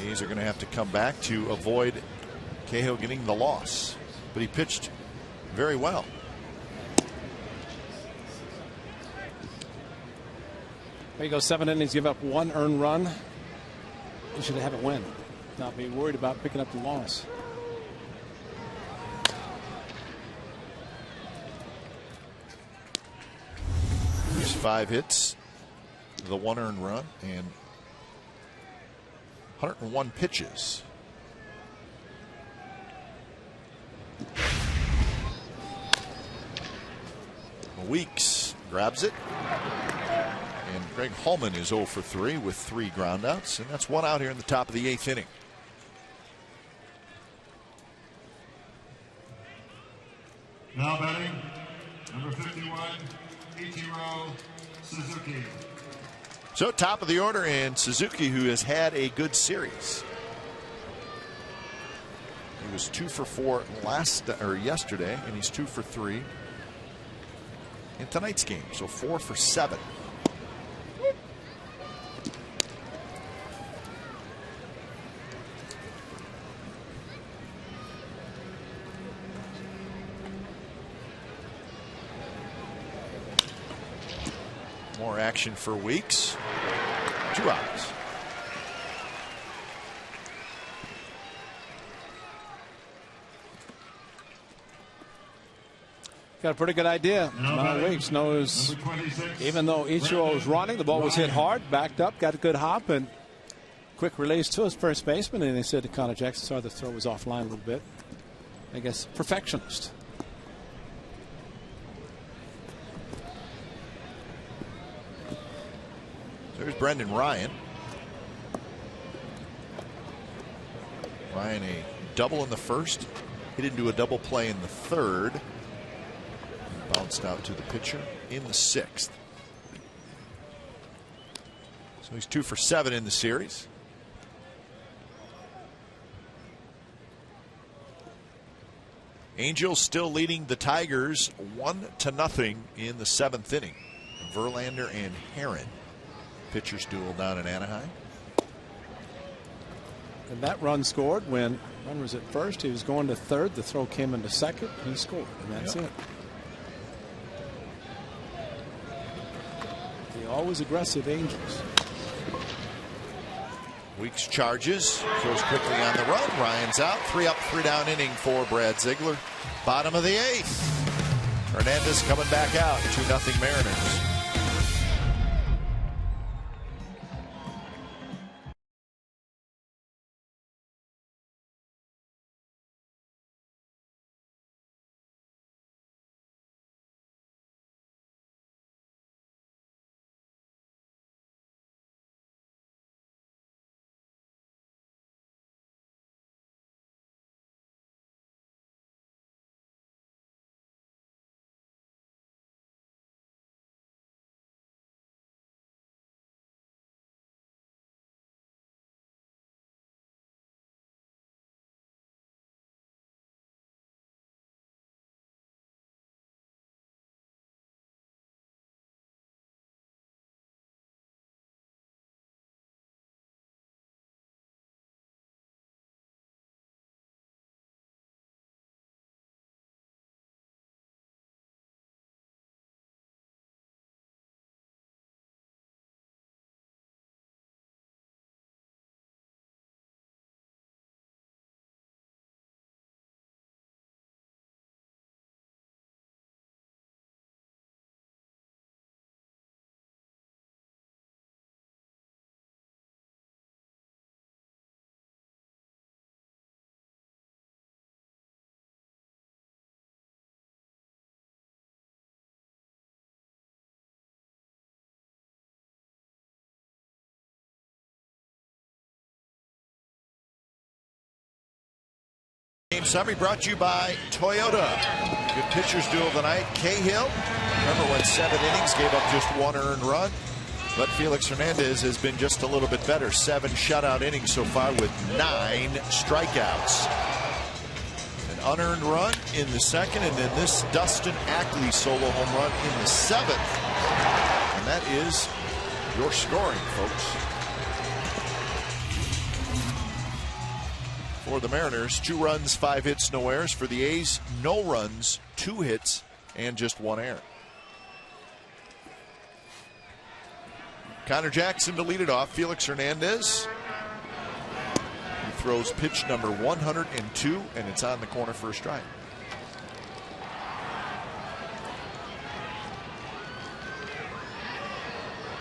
A's are going to have to come back to avoid Cahill getting the loss. But he pitched very well. There you go, 7 innings, give up 1 earned run. You should have a win. Not be worried about picking up the loss. There's 5 hits, the 1 earned run, and 101 pitches. Weeks grabs it. And Greg Holman is 0 for 3 with 3 groundouts, and that's 1 out here in the top of the 8th inning. Now batting, number 51, Ichiro Suzuki. So top of the order, and Suzuki, who has had a good series. He was 2 for 4 yesterday, and he's 2 for 3 in tonight's game. So 4 for 7. More action for Weeks. 2 outs. Got a pretty good idea. Weeks knows, even though Ichiro was running, the ball was hit hard, backed up, got a good hop, and quick release to his first baseman. And they said to Connor Jackson, sorry, the throw was offline a little bit. I guess perfectionist. There's Brendan Ryan. Ryan a double in the first. He didn't do a double play in the third. Bounced out to the pitcher in the 6th. So he's 2 for 7 in the series. Angels still leading the Tigers 1-0 in the 7th inning. Verlander and Herron. Pitchers duel down in Anaheim. And that run scored when run was at first. He was going to third. The throw came into second. He scored, and that's it. The always aggressive Angels. Weeks charges, throws quickly on the run. Ryan's out. 3 up, 3 down inning for Brad Ziegler. Bottom of the 8th. Hernandez coming back out. 2-0 Mariners. Game summary brought to you by Toyota. Good pitchers duel of the night. Cahill, remember, went 7 innings, gave up just 1 earned run. But Felix Hernandez has been just a little bit better. 7 shutout innings so far with 9 strikeouts. An unearned run in the second, and then this Dustin Ackley solo home run in the 7th. And that is your scoring, folks. For the Mariners, 2 runs, 5 hits, no errors. For the A's, no runs, 2 hits, and just 1 error. Connor Jackson to lead it off. Felix Hernandez. He throws pitch number 102, and it's on the corner for a strike.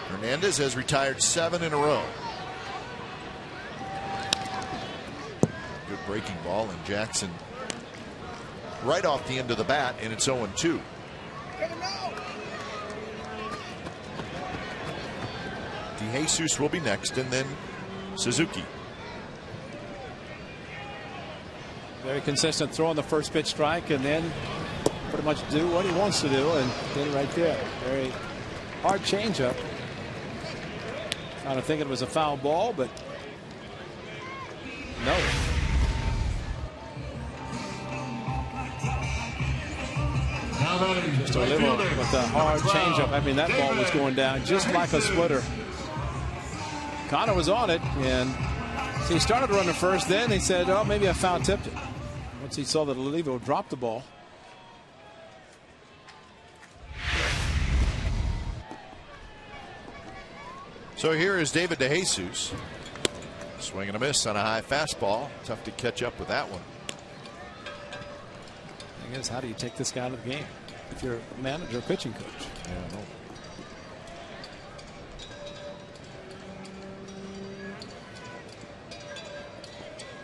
Hernandez has retired 7 in a row. Good breaking ball, and Jackson right off the end of the bat, and it's 0-2. DeJesus will be next, and then Suzuki. Very consistent throw on the first pitch strike, and then pretty much do what he wants to do, and then right there, very hard changeup. Kind of thinking it was a foul ball, but no. Just a little with a hard changeup. I mean, that ball was going down just like a splitter. Connor was on it, and so he started to run to first. Then he said, "Oh, maybe I foul tipped it." Once he saw that Olivo dropped the ball. So here is David DeJesus. Swing and a miss on a high fastball. Tough to catch up with that one. The thing is, how do you take this guy out of the game if you're a manager or pitching coach? Yeah,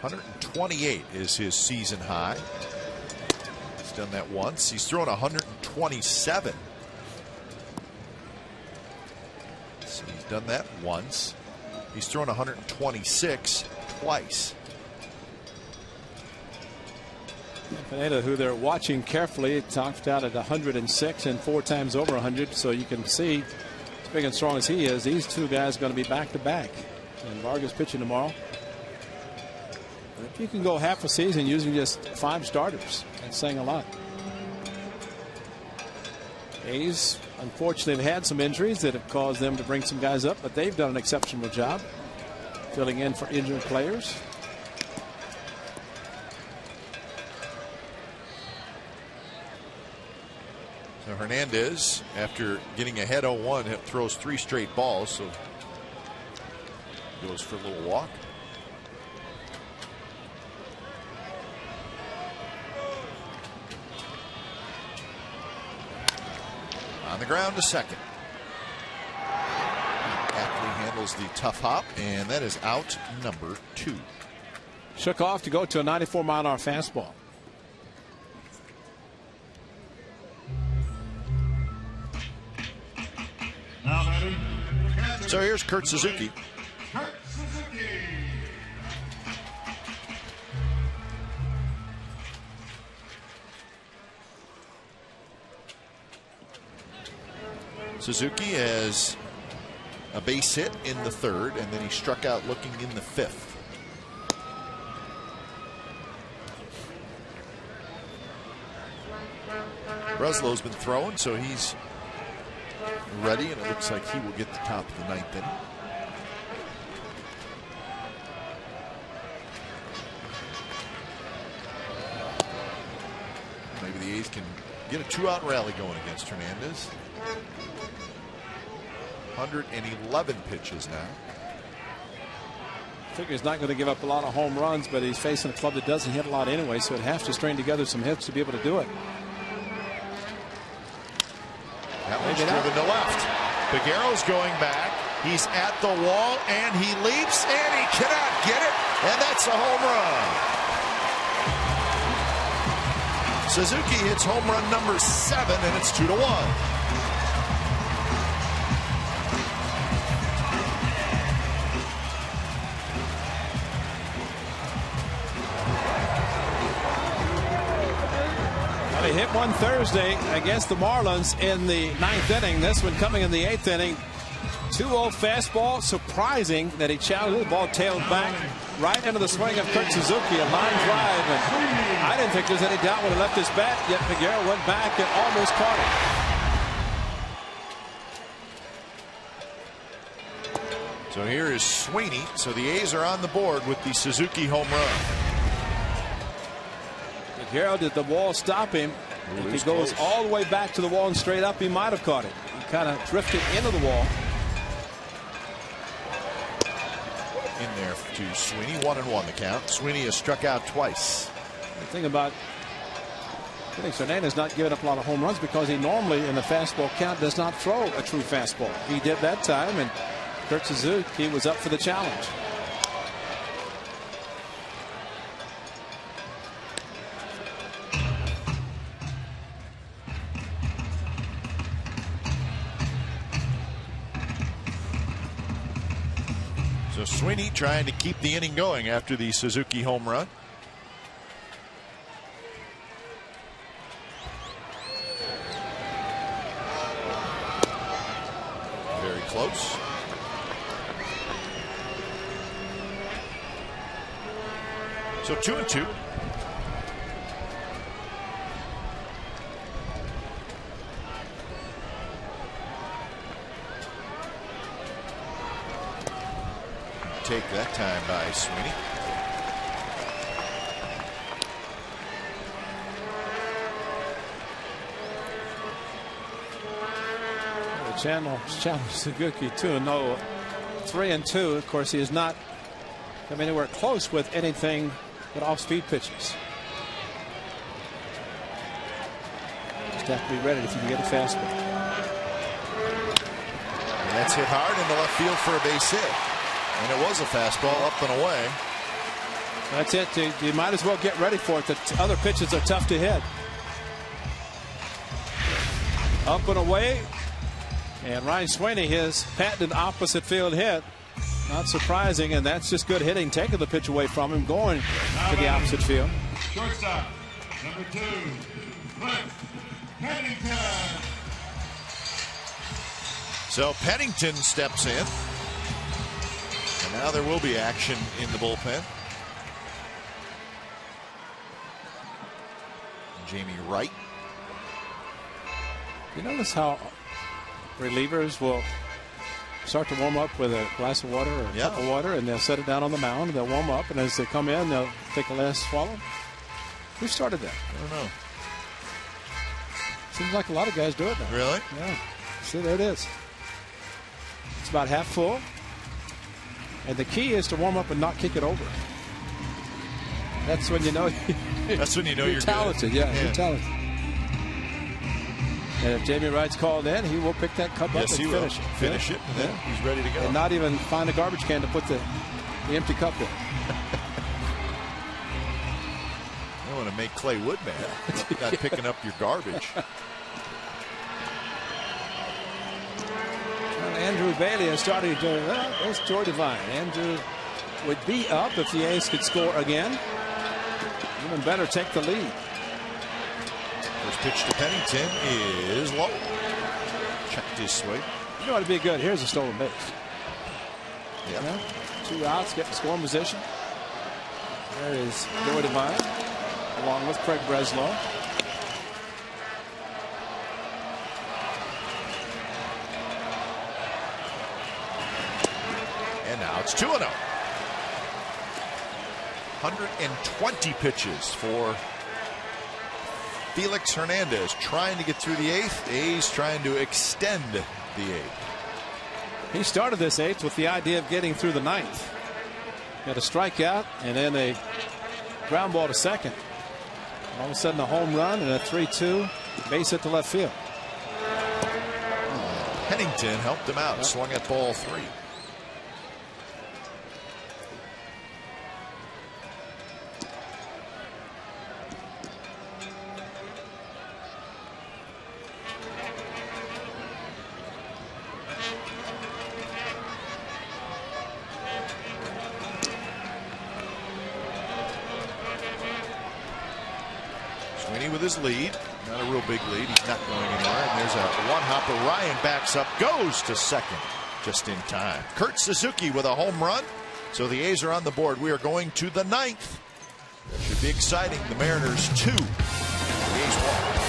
no. .128 is his season high. He's done that once. He's thrown 127. So he's done that once. He's thrown 126 twice. Pineda, who they're watching carefully, topped out at 106 and 4 times over 100. So you can see, as big and strong as he is, these 2 guys are going to be back to back. And Vargas pitching tomorrow. But if you can go half a season using just 5 starters, that's saying a lot. A's, unfortunately, have had some injuries that have caused them to bring some guys up, but they've done an exceptional job filling in for injured players. So Hernandez, after getting ahead 0-1, throws 3 straight balls, so goes for a little walk. On the ground to second. Ackley handles the tough hop, and that is out number 2. Shook off to go to a 94-mile-an-hour fastball. So here's Kurt Suzuki. Suzuki has a base hit in the 3rd, and then he struck out looking in the 5th. Breslow's been throwing, so he's ready, and it looks like he will get the top of the 9th inning. Maybe the A's can get a 2-out rally going against Hernandez. 111 pitches now. Figure he's not going to give up a lot of home runs, but he's facing a club that doesn't hit a lot anyway, so it has to string together some hits to be able to do it. That one's driven to left. Figueroa's going back. He's at the wall, and he leaps, and he cannot get it, and that's a home run. Suzuki hits home run number 7, and it's 2-1. one Thursday against the Marlins in the 9th inning. This one coming in the 8th inning. 2-0 fastball. Surprising that he challenged the ball, tailed back right into the swing of Kurt Suzuki, a line drive. And I didn't think there was any doubt when he left his bat, yet Figueroa went back and almost caught it. So here is Sweeney. So the A's are on the board with the Suzuki home run. Figueroa, did the wall stop him? If he goes all the way back to the wall and straight up, he might have caught it. He kind of drifted into the wall. In there to Sweeney. 1-1 the count. Sweeney has struck out twice. The thing about Felix Hernandez not giving up a lot of home runs because he normally in the fastball count does not throw a true fastball. He did that time, and Kurt Suzuki was up for the challenge. So Sweeney trying to keep the inning going after the Suzuki home run. Very close. So 2-2. Take that time by Sweeney. Challenge Suzuki 2-0, 3-2. Of course, he has not come anywhere close with anything but off-speed pitches. Just have to be ready if you can get a fastball. And that's hit hard in the left field for a base hit. And it was a fastball up and away. That's it. You might as well get ready for it. The other pitches are tough to hit. Up and away. And Ryan Sweeney, his patented opposite field hit. Not surprising, and that's just good hitting, taking the pitch away from him, going to the opposite field. Shortstop, number 2, Clint Pennington. So Pennington steps in. And now there will be action in the bullpen. Jamie Wright. You notice how relievers will start to warm up with a glass of water or a cup of water, and they'll set it down on the mound, they'll warm up, and as they come in, they'll take a last swallow? Who started that? I don't know. Seems like a lot of guys do it now. Really? Yeah. See, there it is. It's about half full. And the key is to warm up and not kick it over. That's when you know. That's when you know you're talented. good. Yeah, you're talented. And if Jamie Wright's called in, he will pick that cup up and finish it. Finish it, and then he's ready to go. And not even find a garbage can to put the empty cup in. I want to make Clay Wood mad. Not picking up your garbage. Andrew Bailey is starting to. There's Joy Devine. Andrew would be up if the A's could score again. Even better, take the lead. First pitch to Pennington is low. Checked his swing. You know what would be good? Here's a stolen base. Yeah. You know, 2 outs, get the scoring position. There is Joy Devine, along with Craig Breslow. And now it's 2-0. 120 pitches for Felix Hernandez, trying to get through the 8th. A's trying to extend the 8th. He started this 8th with the idea of getting through the 9th. Had a strikeout and then a ground ball to second. All of a sudden a home run and a 3-2 base hit to left field. Pennington helped him out, swung at ball 3. Sweeney with his lead. Not a real big lead. He's not going anywhere. And there's a one-hopper. Ryan backs up, goes to second just in time. Kurt Suzuki with a home run. So the A's are on the board. We are going to the 9th. Should be exciting. The Mariners 2. The A's 1.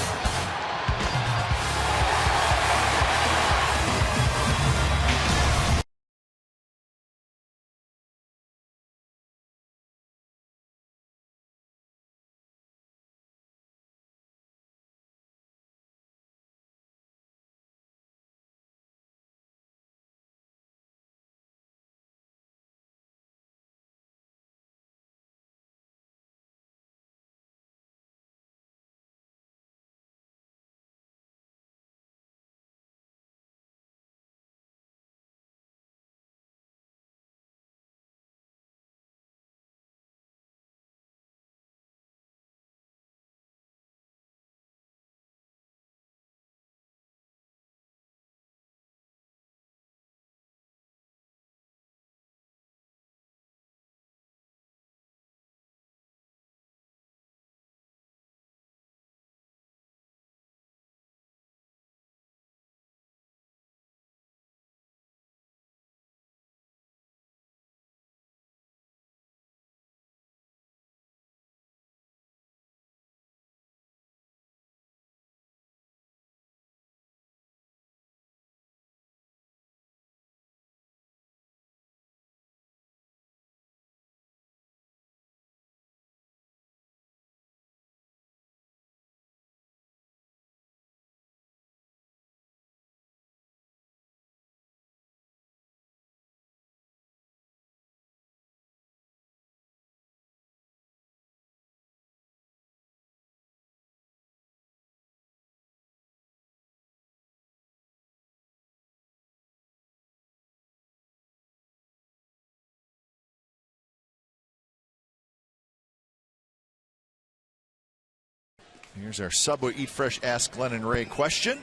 Here's our Subway Eat Fresh Ask Glenn and Ray question.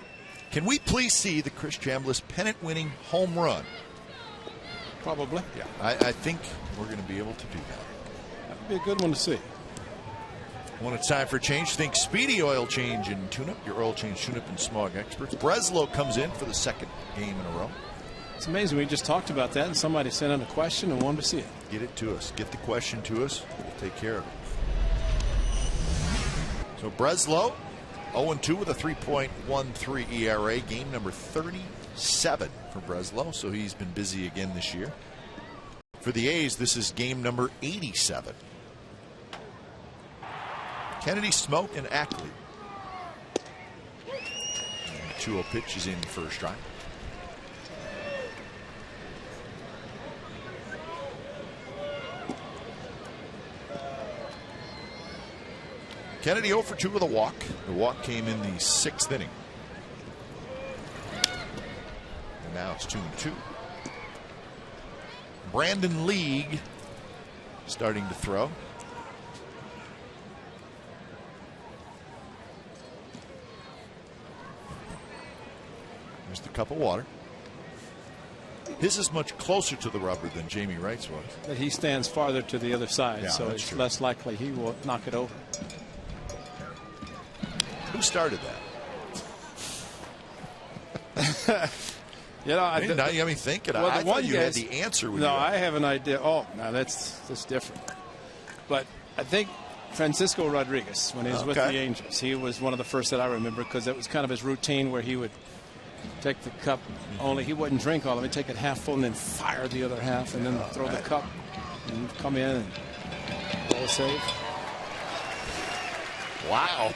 Can we please see the Chris Chambliss pennant-winning home run? Probably. Yeah, I think we're going to be able to do that. That would be a good one to see. When it's time for change, think Speedy Oil Change and Tune-Up, your oil change, tune-up, and smog experts. Breslow comes in for the second game in a row. It's amazing. We just talked about that, and somebody sent in a question and wanted to see it. Get it to us. Get the question to us. We'll take care of it. So Breslow, 0-2 with a 3.13 ERA. Game number 37 for Breslow, so he's been busy again this year. For the A's, this is game number 87. Kennedy, Smoke, and Ackley. 2-0 pitch is in the first strike. Kennedy 0-2 with a walk. The walk came in the 6th inning. And now it's 2-2. Brandon League starting to throw. There's the cup of water. His is much closer to the rubber than Jamie Wright's was. But he stands farther to the other side, Yeah, so that's it's true. less likely he will knock it over. Who started that? You know, Now you got me thinking. Well, I the thought one you had guess- the answer. When No, you I have an idea. Oh, no, that's different. But I think Francisco Rodriguez, when he was with Okay. the Angels, he was one of the first that I remember because that was kind of his routine where he would take the cup, only he wouldn't drink all of it, take it half full and then fire the other half and then throw the cup and come in and pull a save. Wow.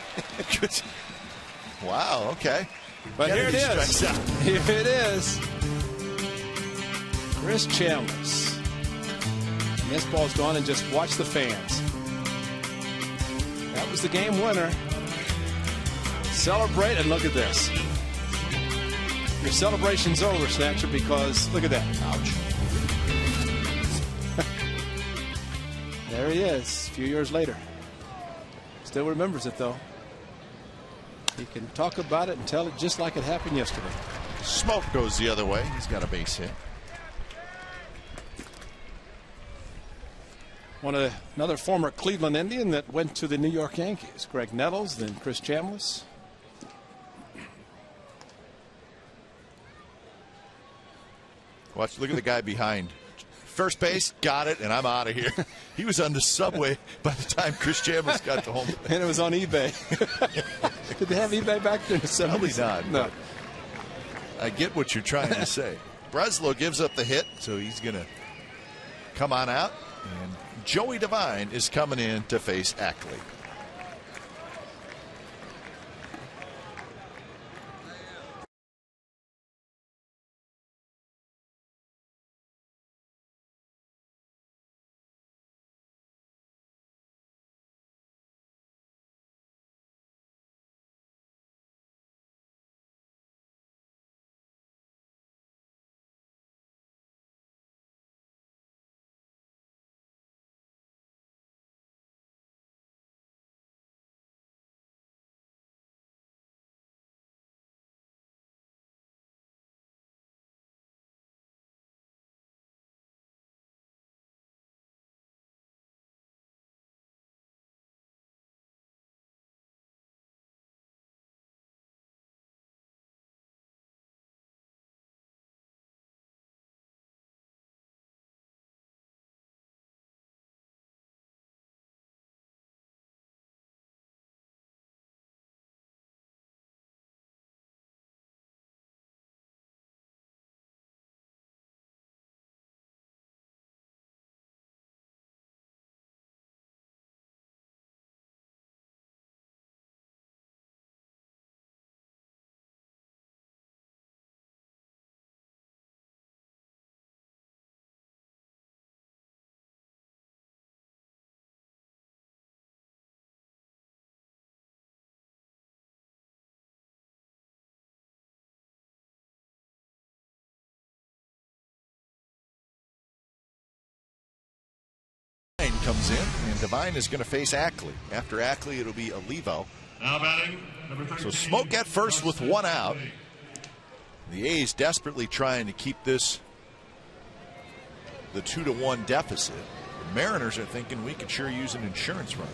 Wow, okay. But Kennedy here it is. strikes out. Here it is. Chris Chambliss. And this ball's gone, and just watch the fans. That was the game winner. Celebrate, and look at this. Your celebration's over, Snatcher, because look at that. Ouch. There he is, a few years later. Still remembers it, though. He can talk about it and tell it just like it happened yesterday. Smoke goes the other way. He's got a base hit. Another former Cleveland Indian that went to the New York Yankees. Greg Nettles, then Chris Chambliss. Watch, look at the guy behind. First base, got it, and I'm out of here. He was on the subway by the time Chris Chambliss got to home. And it was on eBay. Did they have eBay back there in the 70s? Probably not. No. I get what you're trying to say. Breslow gives up the hit, so he's going to come on out. And Joey Devine is coming in to face Ackley. Comes in, and Devine is going to face Ackley. After Ackley, it'll be Olivo. Now batting, number 13. So Smoke at first with one out. The A's desperately trying to keep this the 2-1 deficit. The Mariners are thinking we could sure use an insurance run.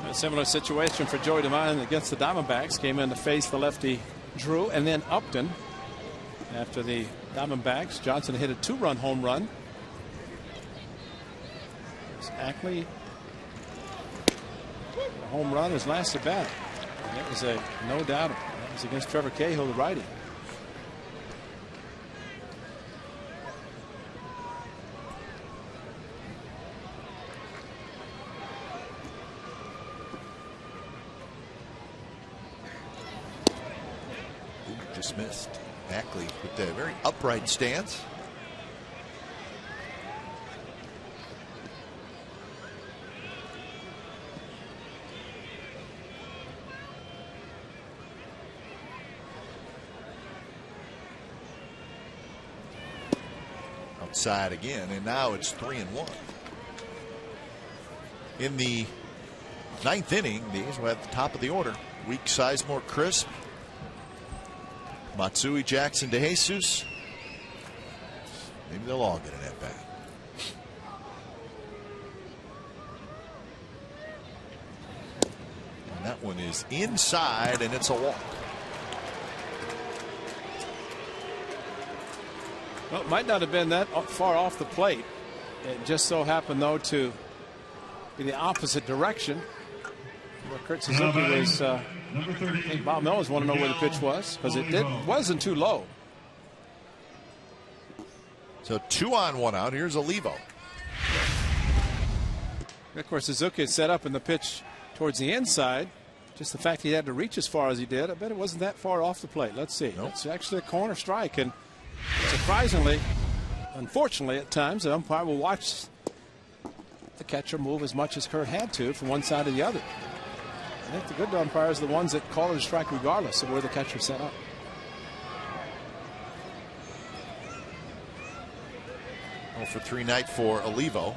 A similar situation for Joey Devine against the Diamondbacks. Came in to face the lefty Drew, and then Upton. After the Diamondbacks, Johnson hit a 2-run home run. Ackley, a home run his last at bat. And it was a no doubt. That was against Trevor Cahill, the righty. Ooh, dismissed. Ackley with a very upright stance. Side again, and now it's 3-1. In the 9th inning, the A's were at the top of the order. Weak, Sizemore, Crisp, Matsui, Jackson, DeJesus. Maybe they'll all get an at bat. And that one is inside, and it's a walk. Well, it might not have been that far off the plate. It just so happened, though, to be the opposite direction. Where Kurt Suzuki was, I think Bob Melrose wanted to know where the pitch was, because it wasn't too low. So 2 on, 1 out. Here's Olivo. Of course, Suzuki had set up in the pitch towards the inside. Just the fact he had to reach as far as he did, I bet it wasn't that far off the plate. Let's see. Nope. It's actually a corner strike, and surprisingly, unfortunately, at times, the umpire will watch the catcher move as much as Kurt had to from one side to the other. I think the good umpires are the ones that call it a strike regardless of where the catcher set up. Oh, for 3 night for Olivo.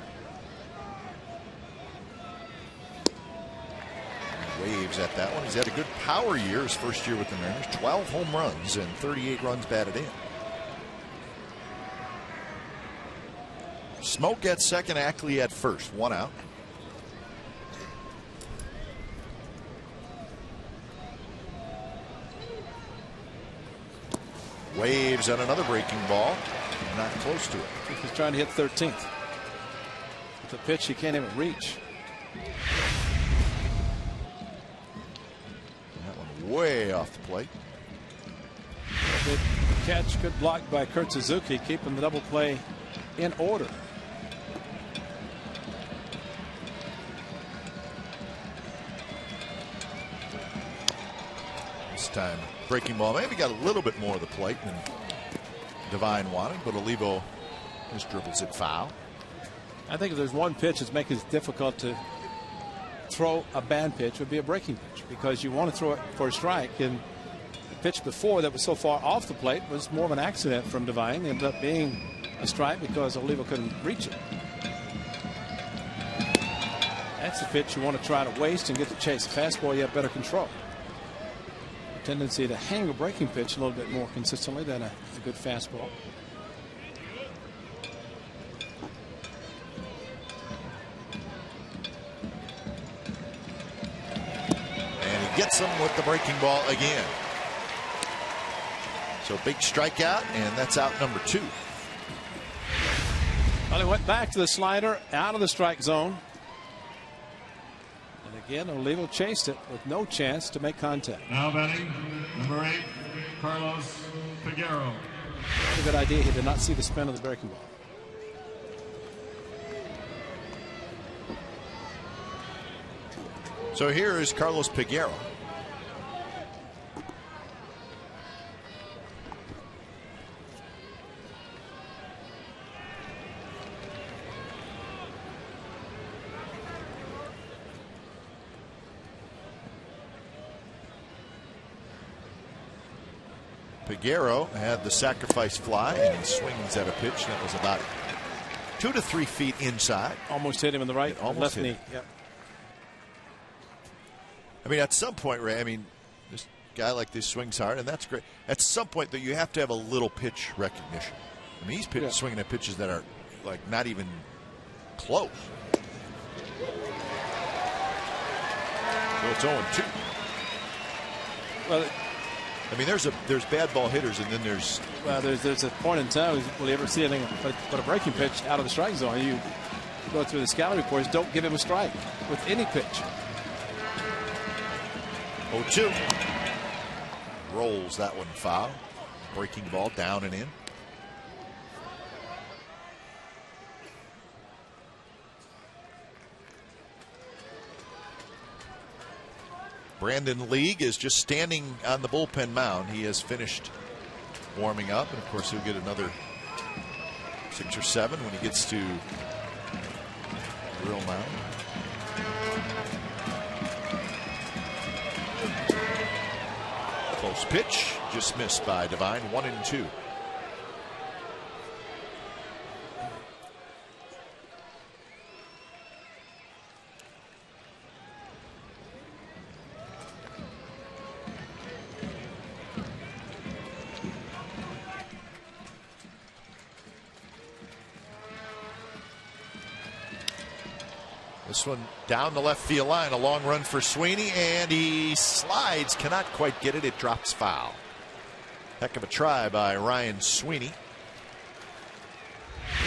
Waves at that one. He's had a good power year his first year with the Mariners. 12 home runs and 38 runs batted in. Smoke at second, Ackley at first. 1 out. Waves on another breaking ball. Not close to it. He's trying to hit 13th. It's a pitch he can't even reach. That one way off the plate. Good catch, good block by Kurt Suzuki, keeping the double play in order. This time, breaking ball maybe got a little bit more of the plate than Devine wanted, but Olivo just dribbles it foul. I think if there's one pitch that's making it difficult to throw a bad pitch, it would be a breaking pitch, because you want to throw it for a strike. And the pitch before that was so far off the plate was more of an accident from Devine. It ended up being a strike because Olivo couldn't reach it. That's the pitch you want to try to waste and get to chase. A fastball, you have better control. A tendency to hang a breaking pitch a little bit more consistently than a good fastball. Gets him with the breaking ball again. So big strikeout, and that's out number 2. Well, he went back to the slider out of the strike zone. And again, Olivo chased it with no chance to make contact. Now batting, number 8, Carlos Figueroa. A good idea. He did not see the spin of the breaking ball. So here is Carlos Figueroa. Figueroa had the sacrifice fly, and he swings at a pitch that was about 2 to 3 feet inside. Almost hit him in the right, left knee. Yep. I mean, at some point, Ray, I mean, this guy like this swings hard, and that's great. At some point, though, you have to have a little pitch recognition. I mean, he's swinging at pitches that are, like, not even close. So it's 0-2. Well, I mean, there's bad ball hitters, and then there's a point in time. Will you ever see anything but a breaking pitch out of the strike zone? You go through the scouting reports. Don't give him a strike with any pitch. 0-2. Rolls that one foul. Breaking ball down and in. Brandon League is just standing on the bullpen mound. He has finished warming up, and of course he'll get another 6 or 7 when he gets to the real mound. Close pitch, just missed by Devine. 1-2. This one down the left field line, a long run for Sweeney, and he slides, cannot quite get it. It drops foul. Heck of a try by Ryan Sweeney.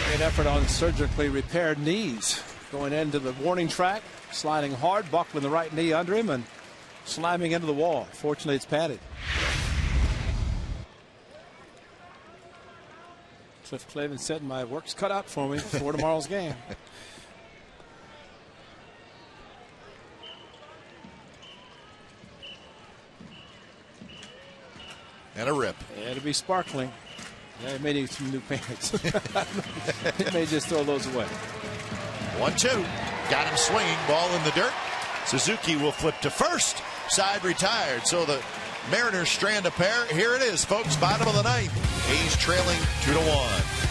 Great effort on surgically repaired knees. Going into the warning track, sliding hard, buckling the right knee under him, and slamming into the wall. Fortunately, it's padded. Cliff Clavin said, "My work's cut out for me for tomorrow's game." And a rip. Yeah, it'll be sparkling. Yeah, it may need some new pants. It may just throw those away. 1-2. Got him swinging. Ball in the dirt. Suzuki will flip to first. Side retired. So the Mariners strand a pair. Here it is, folks. Bottom of the 9th. A's trailing 2-1.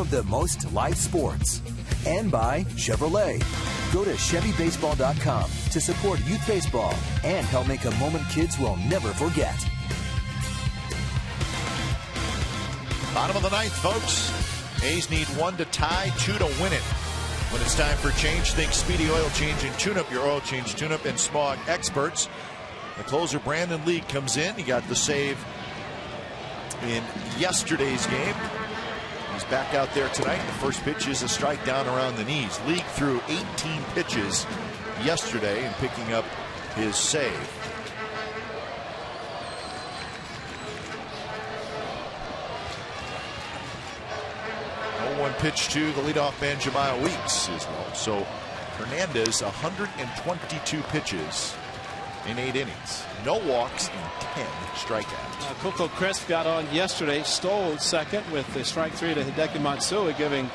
love the most live sports. And by Chevrolet. Go to ChevyBaseball.com to support youth baseball and help make a moment kids will never forget. Bottom of the ninth, folks. A's need 1 to tie, 2 to win it. When it's time for change, think Speedy Oil Change and Tune-Up, your oil change tune-up and smog experts. The closer, Brandon Lee, comes in. He got the save in yesterday's game. He's back out there tonight. The first pitch is a strike down around the knees. Lee threw 18 pitches yesterday and picking up his save. 0-1 pitch to the leadoff man, Jemile Weeks, as well. So Hernandez, 122 pitches in 8 innings. No walks and 10 strikeouts. Coco Crisp got on yesterday, stole second with the strike 3 to Hideki Matsui, giving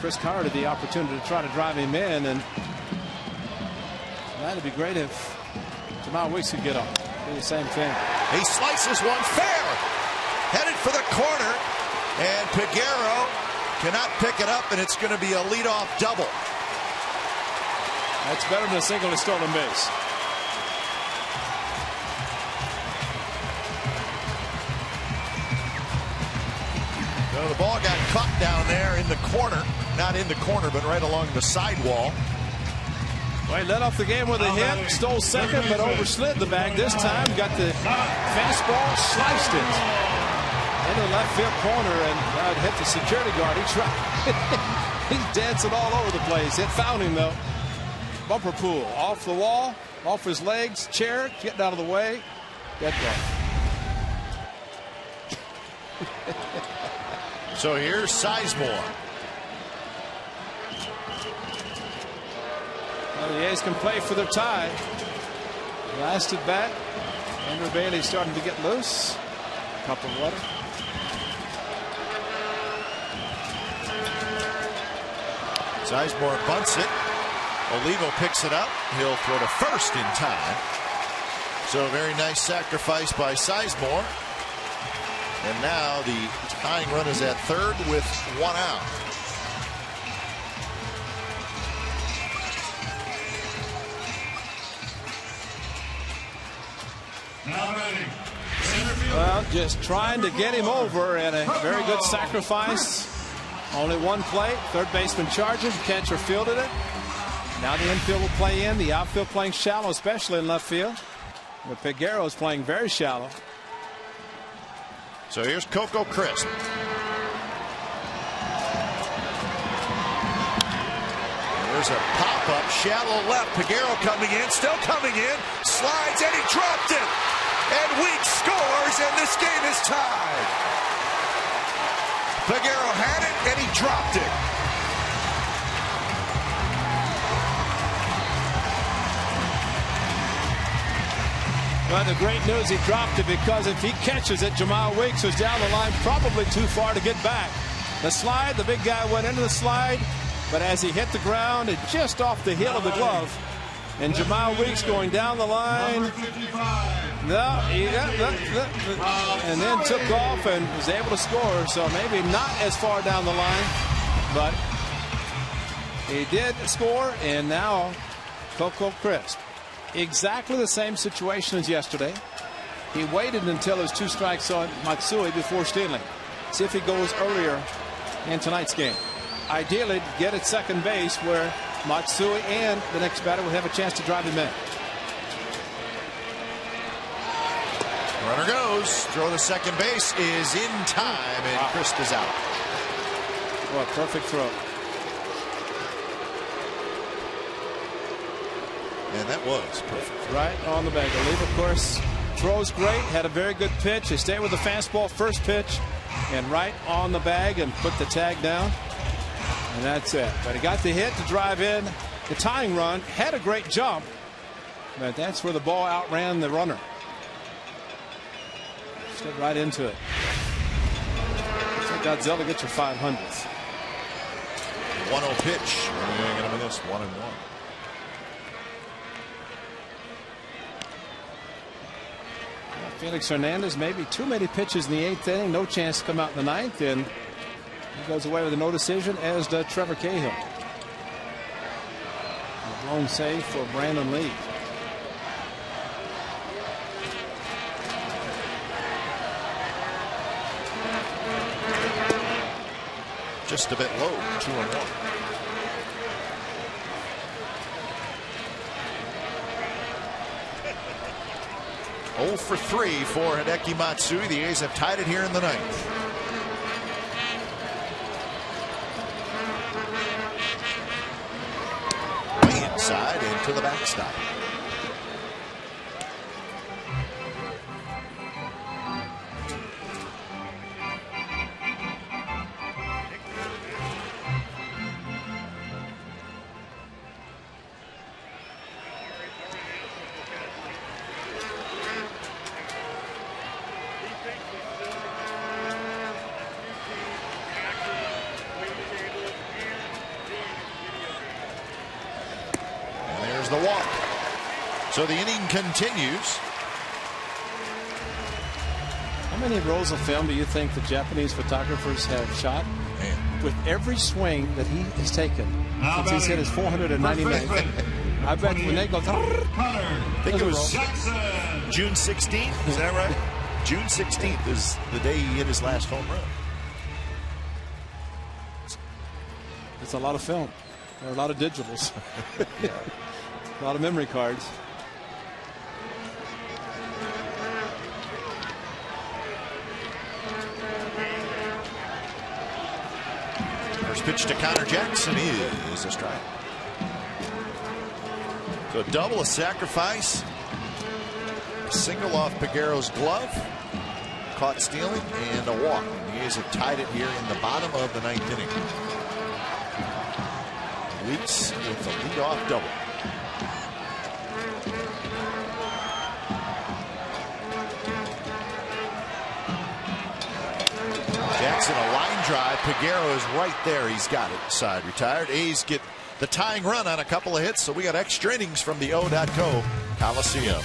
Chris Carter the opportunity to try to drive him in, and that'd be great if Jemile Weeks could get on. Do the same thing. He slices one fair, headed for the corner, and Peguero cannot pick it up, and it's going to be a leadoff double. That's better than a single and stolen base. So the ball got caught down there in the corner. Not in the corner, but right along the sidewall. Well, he led off the game with a hit, stole second, but overslid the bag this time. Got the fastball, sliced it into the left field corner, and it hit the security guard. He tried. He's dancing all over the place. It found him, though. Bumper pool, off the wall, off his legs, chair, getting out of the way. Dead ball. So here's Sizemore. Well, the A's can play for their tie. Last at bat, Andrew Bailey starting to get loose. Cup of water. Sizemore bunts it. Olivo picks it up. He'll throw to first in time. So a very nice sacrifice by Sizemore. And now the tying run is at third with 1 out. Well, just trying to get him over, and a very good sacrifice. Only one play. Third baseman charges. Catcher fielded it. Now the infield will play in. The outfield playing shallow, especially in left field. But Peguero is playing very shallow. So here's Coco Crisp. There's a pop-up, shallow left. Peguero coming in, still coming in. Slides, and he dropped it. And Weeks scores, and this game is tied. Peguero had it, and he dropped it. Well, the great news, he dropped it, because if he catches it, Jemile Weeks was down the line probably too far to get back. The slide, the big guy went into the slide, but as he hit the ground, it just off the heel of the glove. And Jemile Weeks going down the line. And then took off and was able to score. So maybe not as far down the line, but he did score. And now Coco Crisp. Exactly the same situation as yesterday. He waited until his 2 strikes on Matsui before stealing. See if he goes earlier in tonight's game. Ideally, get at second base where Matsui and the next batter would have a chance to drive him in. Runner goes. Throw to second base is in time, and Crisp is out. Well, perfect throw. And that was perfect. Right on the bag. Oliva, of course, throws great. Had a very good pitch. He stayed with the fastball first pitch and right on the bag and put the tag down. And that's it. But he got the hit to drive in the tying run. Had a great jump. But that's where the ball outran the runner. Stood right into it. So Godzilla gets your 500th. 1-0 pitch. We're going to miss 1-1. Felix Hernandez, maybe too many pitches in the 8th inning. No chance to come out in the 9th. And He goes away with a no decision, as does Trevor Cahill. A blown save for Brandon Lee. Just a bit low, 2-1. Oh for 3 for Hideki Matsui. The A's have tied it here in the ninth. Way inside into the backstop. The walk. So the inning continues. How many rolls of film do you think the Japanese photographers have shot? With every swing that he has taken since he's hit his 499th? I bet when they go, I think it was June 16th. Is that right? June 16th is the day he hit his last home run. It's a lot of film. There are a lot of digitals. Yeah. A lot of memory cards. First pitch to Connor Jackson is a strike. So a double, a sacrifice, a single off Peguero's glove, caught stealing, and a walk. And the A's have tied it here in the bottom of the ninth inning. Weeks with a leadoff double. Jackson, a line drive. Peguero is right there. He's got it. Side retired. A's get the tying run on a couple of hits. So we got extra innings from the O.co Coliseum.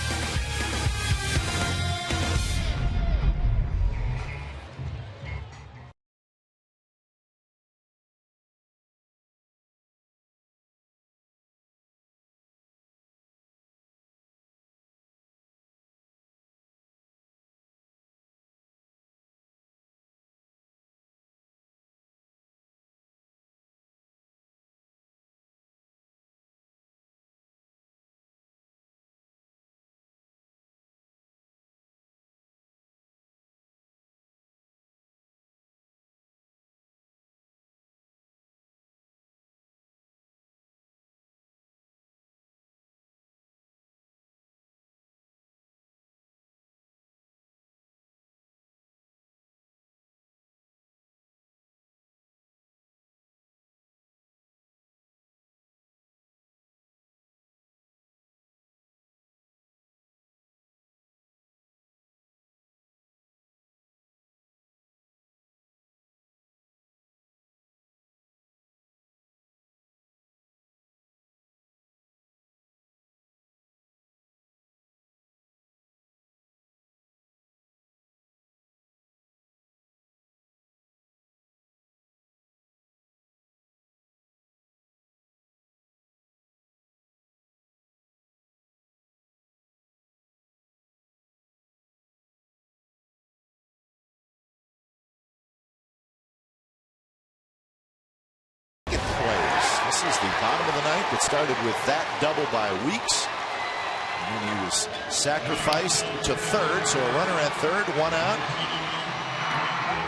This is the bottom of the ninth. It started with that double by Weeks. And then he was sacrificed to third, so a runner at third, one out.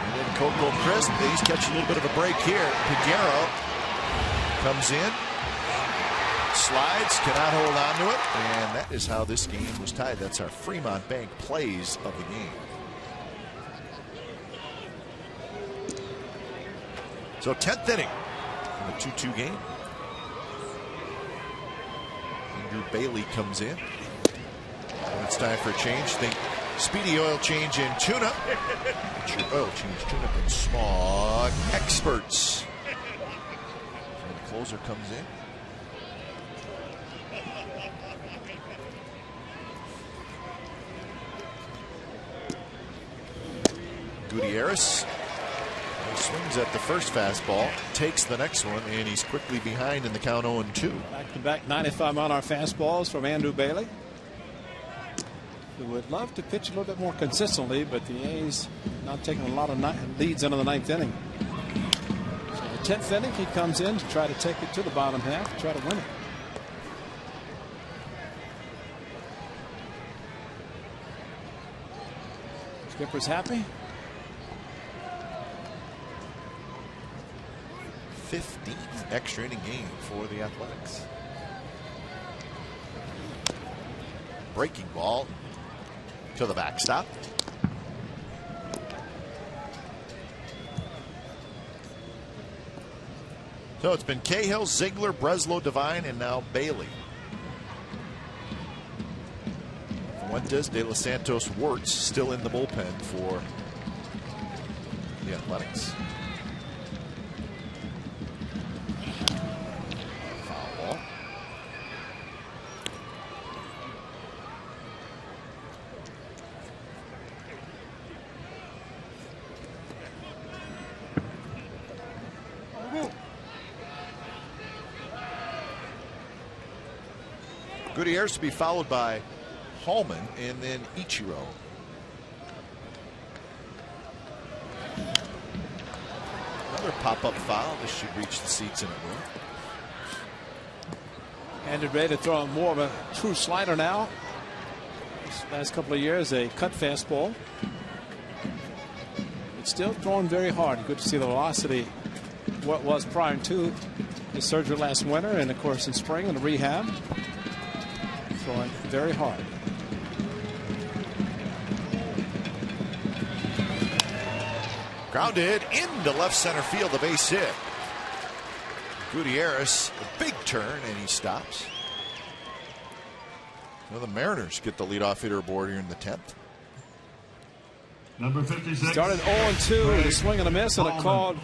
And then Coco Crisp, he's catching a little bit of a break here. Peguero comes in, slides, cannot hold on to it, and that is how this game was tied. That's our Fremont Bank plays of the game. So 10th inning in the 2-2 game. Andrew Bailey comes in. And it's time for a change. Think speedy oil change in tuna. It's your oil change tuna and Smog experts. And the closer comes in. Gutierrez. Nice swings at the first fastball, takes the next one, and he's quickly behind in the count 0-2. Back-to-back 95-mile-an-hour fastballs from Andrew Bailey, who would love to pitch a little bit more consistently, but the A's not taking a lot of leads into the ninth inning. So the 10th inning, he comes in to try to take it to the bottom half, try to win it. Skipper's happy. 15th extra inning game for the Athletics. Breaking ball to the backstop. So it's been Cahill, Ziegler, Breslow, Devine, and now Bailey. Fuentes, De Los Santos, Wirtz still in the bullpen for the Athletics. Foul ball. Gutierrez to be followed by Hallman and then Ichiro. Another pop-up foul. This should reach the seats in a room. Andrew Bailey throwing more of a true slider now. This last couple of years, a cut fastball. It's still throwing very hard. Good to see the velocity what was prior to his surgery last winter, and of course in spring in the rehab. Throwing very hard. Grounded into left center field, the base hit. Gutierrez, a big turn, and he stops. Well, the Mariners get the leadoff hitter aboard here in the 10th. Number 56. Started 0-2 with a swing and a miss and a called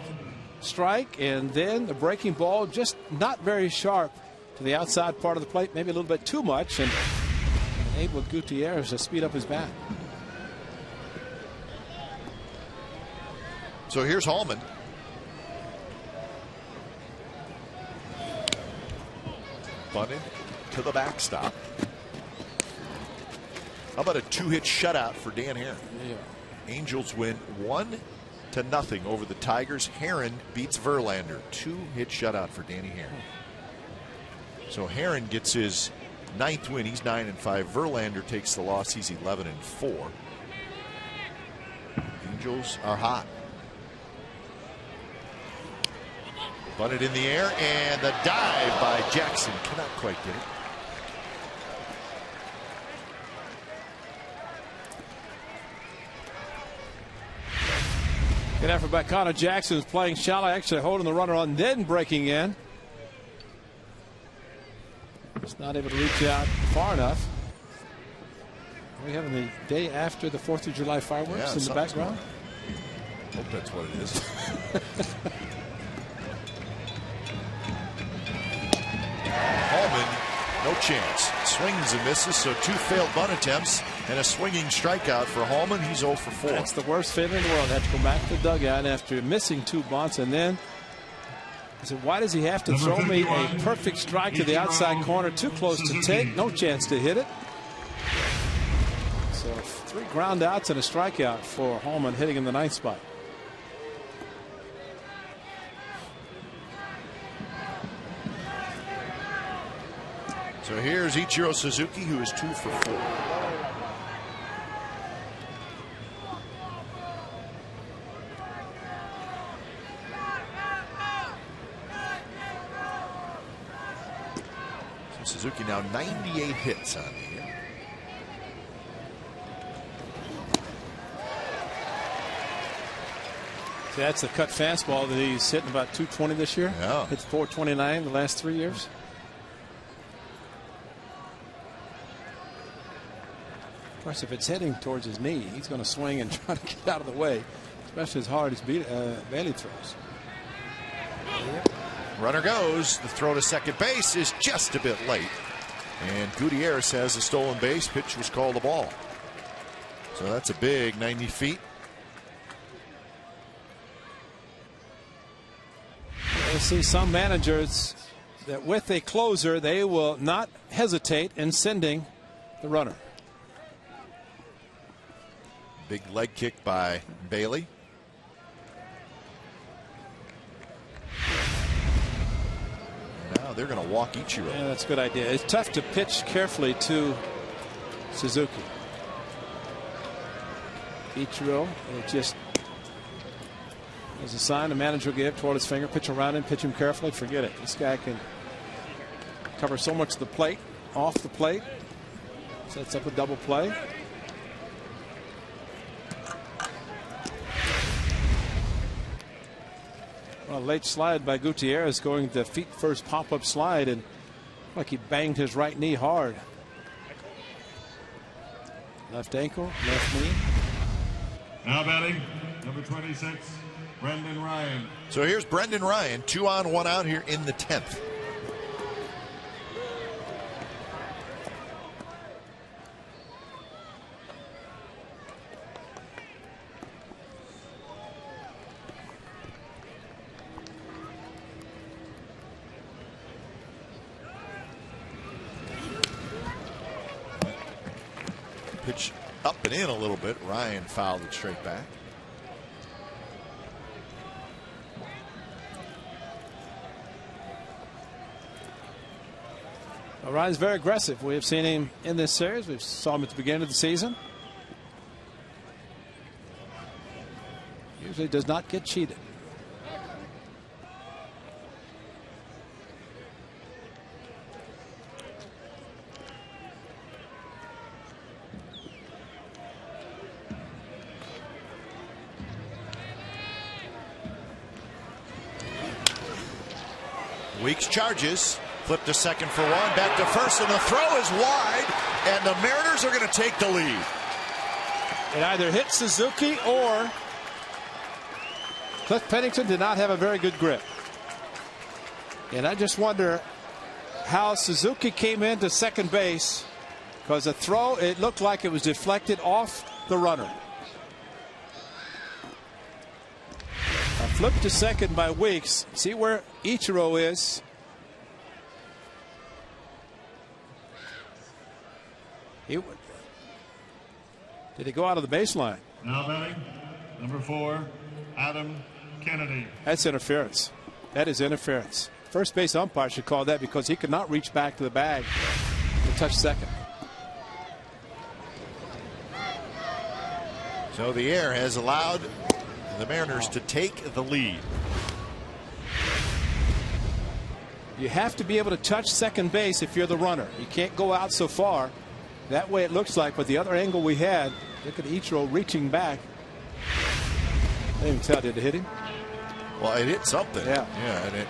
strike, and then the breaking ball just not very sharp to the outside part of the plate, maybe a little bit too much, and able Gutierrez to speed up his bat. So here's Hallman. Bunted to the backstop. How about a two-hit shutout for Dan Haren? Yeah. Angels win 1-0 over the Tigers. Haren beats Verlander. Two-hit shutout for Danny Haren. So Haren gets his 9th win. He's 9-5. Verlander takes the loss. He's 11-4. Angels are hot. Bunted in the air, and the dive by Jackson cannot quite get it. Good effort by Connor Jackson, who's playing shallow, actually holding the runner on, then breaking in. Just not able to reach out far enough. Are we having the day after the 4th of July fireworks in the background? Hope that's what it is. Hallman, no chance. Swings and misses, so 2 failed bunt attempts and a swinging strikeout for Hallman. He's 0 for 4. That's the worst feeling in the world. Had to go back to the dugout after missing 2 bunts, and then I said, why does he have to throw me a perfect strike to the outside corner, too close to take, no chance to hit it. So 3 ground outs and a strikeout for Hallman, hitting in the 9th spot. So here's Ichiro Suzuki, who is 2 for 4. So Suzuki now 98 hits on the year. See, that's the cut fastball that he's hitting about 220 this year. Yeah. Hit 429 the last 3 years. Of course, if it's heading towards his knee, he's going to swing and try to get out of the way, especially as hard as Bailey throws. Runner goes. The throw to second base is just a bit late. And Gutierrez has a stolen base. Pitch was called a ball. So that's a big 90 feet. to see some managers that with a closer, they will not hesitate in sending the runner. Big leg kick by Bailey. Now they're going to walk Ichiro. Yeah, that's a good idea. It's tough to pitch carefully to Suzuki. Ichiro, it just as a sign the manager will give toward his finger. Pitch around him, pitch him carefully. Forget it. This guy can cover so much of the plate, off the plate. Sets up a double play. Well, late slide by Gutierrez, going the feet first pop-up slide, and like he banged his right knee hard. Left ankle, left knee. Now batting, number 26, Brendan Ryan. So here's Brendan Ryan, 2 on, 1 out here in the 10th. Pitch up and in a little bit. Ryan fouled it straight back. Well, Ryan's very aggressive. We have seen him in this series. We saw him at the beginning of the season. Usually does not get cheated. Weeks charges. Flip to second for 1. Back to first, and the throw is wide, and the Mariners are going to take the lead. It either hit Suzuki or Cliff Pennington did not have a very good grip. And I just wonder how Suzuki came into second base, because the throw, it looked like it was deflected off the runner. A flip to second by Weeks. See where Ichiro is. Did he go out of the baseline? Now batting, number 4, Adam Kennedy. That's interference. That is interference. First base umpire should call that, because he could not reach back to the bag to touch second. So the air has allowed the Mariners to take the lead. You have to be able to touch second base if you're the runner. You can't go out so far. That way it looks like, but the other angle we had, look at Ichiro reaching back. I didn't even tell, did it hit him? Well, it hit something. Yeah. Yeah, and it.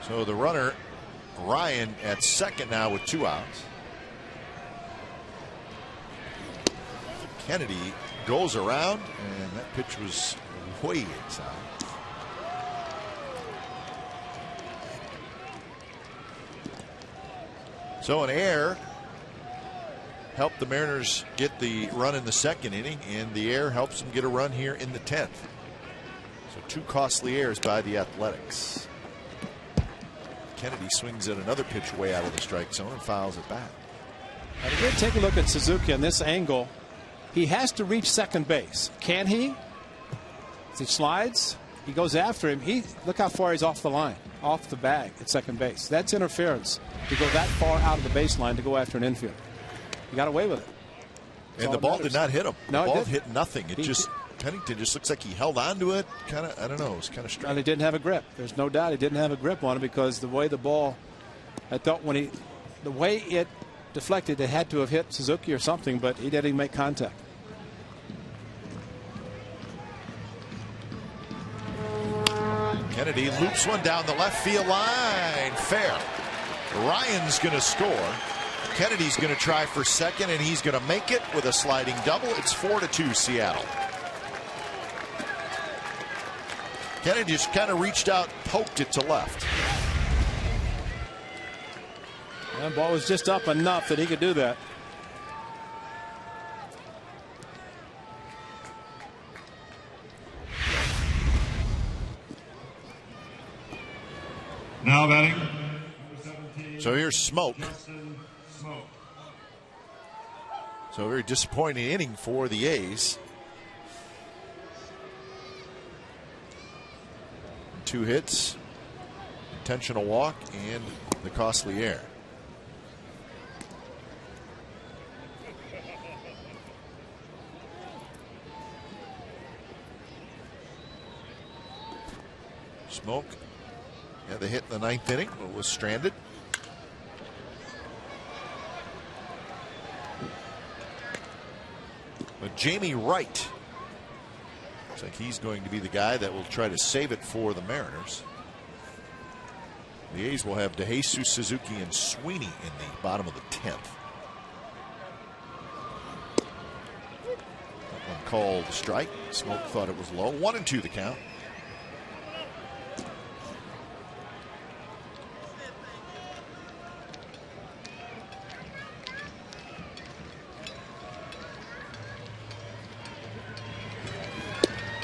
So the runner, Ryan, at second now with 2 outs. Kennedy goes around, and that pitch was way inside. So an error helped the Mariners get the run in the second inning, and the error helps them get a run here in the 10th. So 2 costly errors by the Athletics. Kennedy swings at another pitch way out of the strike zone and fouls it back. And again, take a look at Suzuki on this angle. He has to reach second base. Can he? As he slides, he goes after him. Look how far he's off the line, off the bag at second base. That's interference to go that far out of the baseline to go after an infield. He got away with it. And the ball did not hit him. No, the ball it hit nothing. Pennington just looks like he held on to it. Kind of, I don't know. It was kind of strange. And he didn't have a grip. There's no doubt he didn't have a grip on it, because the way the ball, I thought the way it deflected, it had to have hit Suzuki or something, but he didn't even make contact. Kennedy loops one down the left field line. Fair. Ryan's going to score. Kennedy's going to try for second, and he's going to make it with a sliding double. It's 4-2 Seattle. Kennedy just kind of reached out, poked it to left. That ball was just up enough that he could do that. Now batting. So here's Smoke. So a very disappointing inning for the A's. 2 hits, intentional walk, and the costly error. Smoke had the hit in the 9th inning, but was stranded. But Jamie Wright, looks like he's going to be the guy that will try to save it for the Mariners. The A's will have DeJesus, Suzuki, and Sweeney in the bottom of the 10th. That one called strike. Smoke thought it was low. 1-2 the count.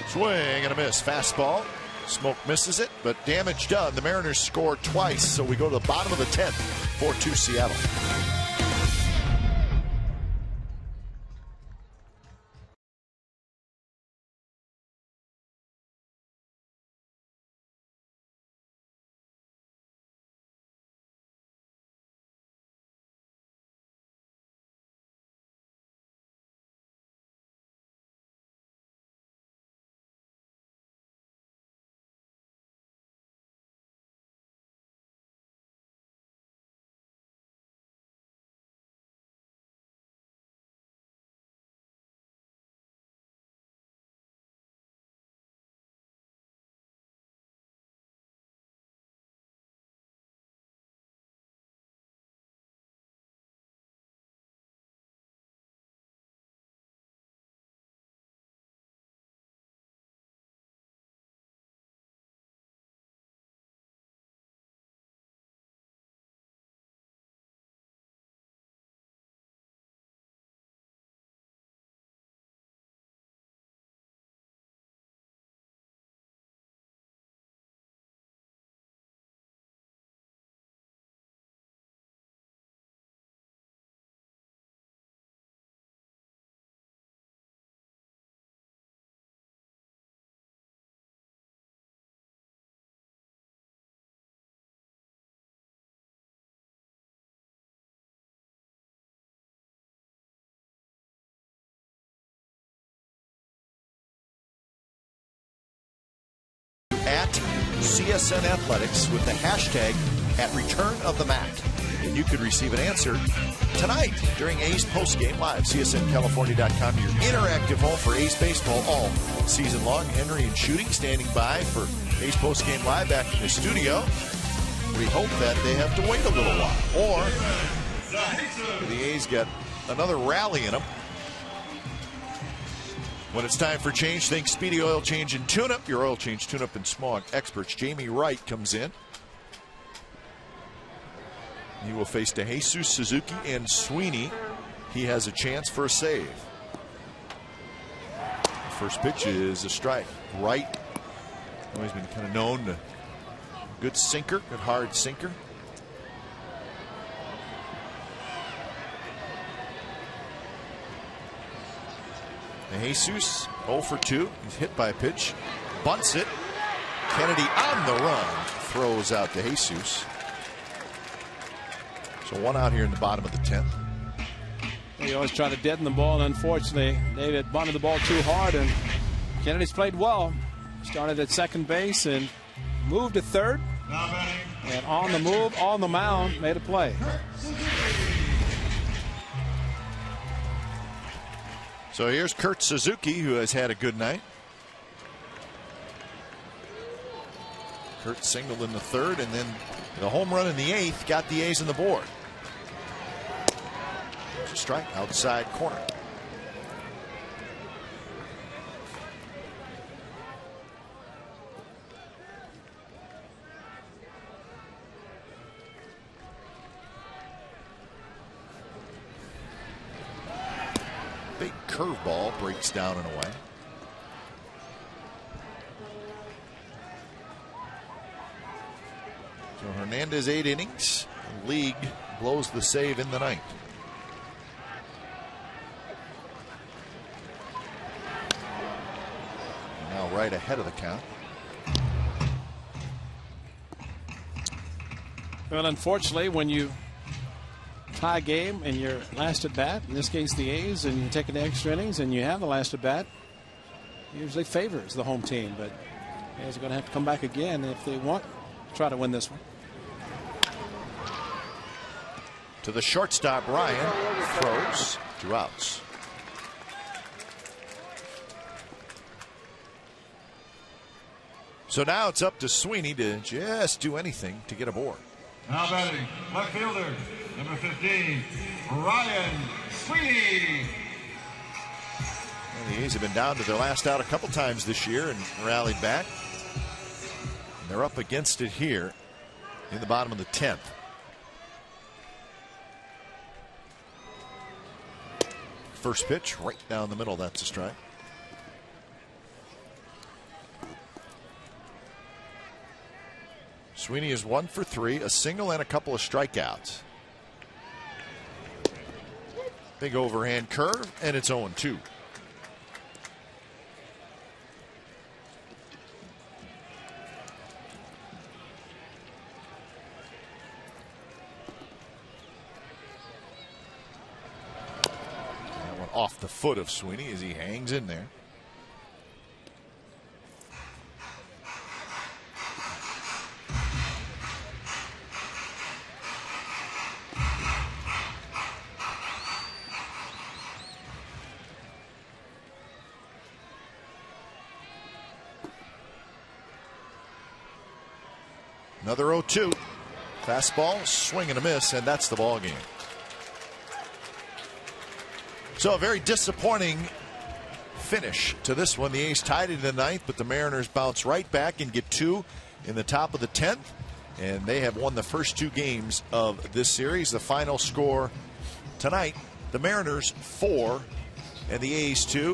Swing and a miss. Fastball. Smoke misses it, but damage done. The Mariners score twice, so we go to the bottom of the 10th. 4-2 Seattle. At CSN Athletics with the hashtag @ReturnOfTheMat. And you could receive an answer tonight during A's postgame live. CSNCalifornia.com, your interactive home for A's baseball all season long. Henry and Shooting standing by for A's postgame live back in the studio. We hope that they have to wait a little while, or the A's get another rally in them. When it's time for change, think Speedy Oil Change and Tune-Up. Your oil change, tune-up, and smog experts. Jamie Wright comes in. He will face DeJesus, Suzuki, and Sweeney. He has a chance for a save. The first pitch is a strike. Wright, always been kind of known to good sinker, good hard sinker. DeJesus 0 for 2. He's hit by a pitch. Bunts it. Kennedy on the run. Throws out DeJesus. So 1 out here in the bottom of the 10th. He always tried to deaden the ball, and unfortunately, David bunted the ball too hard, and Kennedy's played well. Started at second base and moved to third. And on the move, on the mound, made a play. So here's Kurt Suzuki, who has had a good night. Kurt singled in the 3rd, and then the home run in the 8th got the A's on the board. There's a strike outside corner. Big curveball breaks down and away. So Hernandez 8 innings. The league blows the save in the ninth. Now right ahead of the count. Well, unfortunately, when you tie game and your last at bat, in this case the A's, and you take an extra innings and you have the last at bat, usually favors the home team. But the A's are going to have to come back again if they want to try to win this one. To the shortstop, Ryan throws 2 outs. So now it's up to Sweeney to just do anything to get aboard. Now batting, left fielder, number 15, Ryan Sweeney. And the A's have been down to their last out a couple times this year and rallied back. And they're up against it here in the bottom of the 10th. First pitch right down the middle. That's a strike. Sweeney is 1 for 3, a single and a couple of strikeouts. Big overhand curve, and it's 0-2. That one off the foot of Sweeney as he hangs in there. Another 0-2. Fastball, swing and a miss, and that's the ball game. So a very disappointing finish to this one. The A's tied it in the ninth, but the Mariners bounce right back and get 2 in the top of the 10th. And they have won the first 2 games of this series. The final score tonight, the Mariners 4 and the A's 2.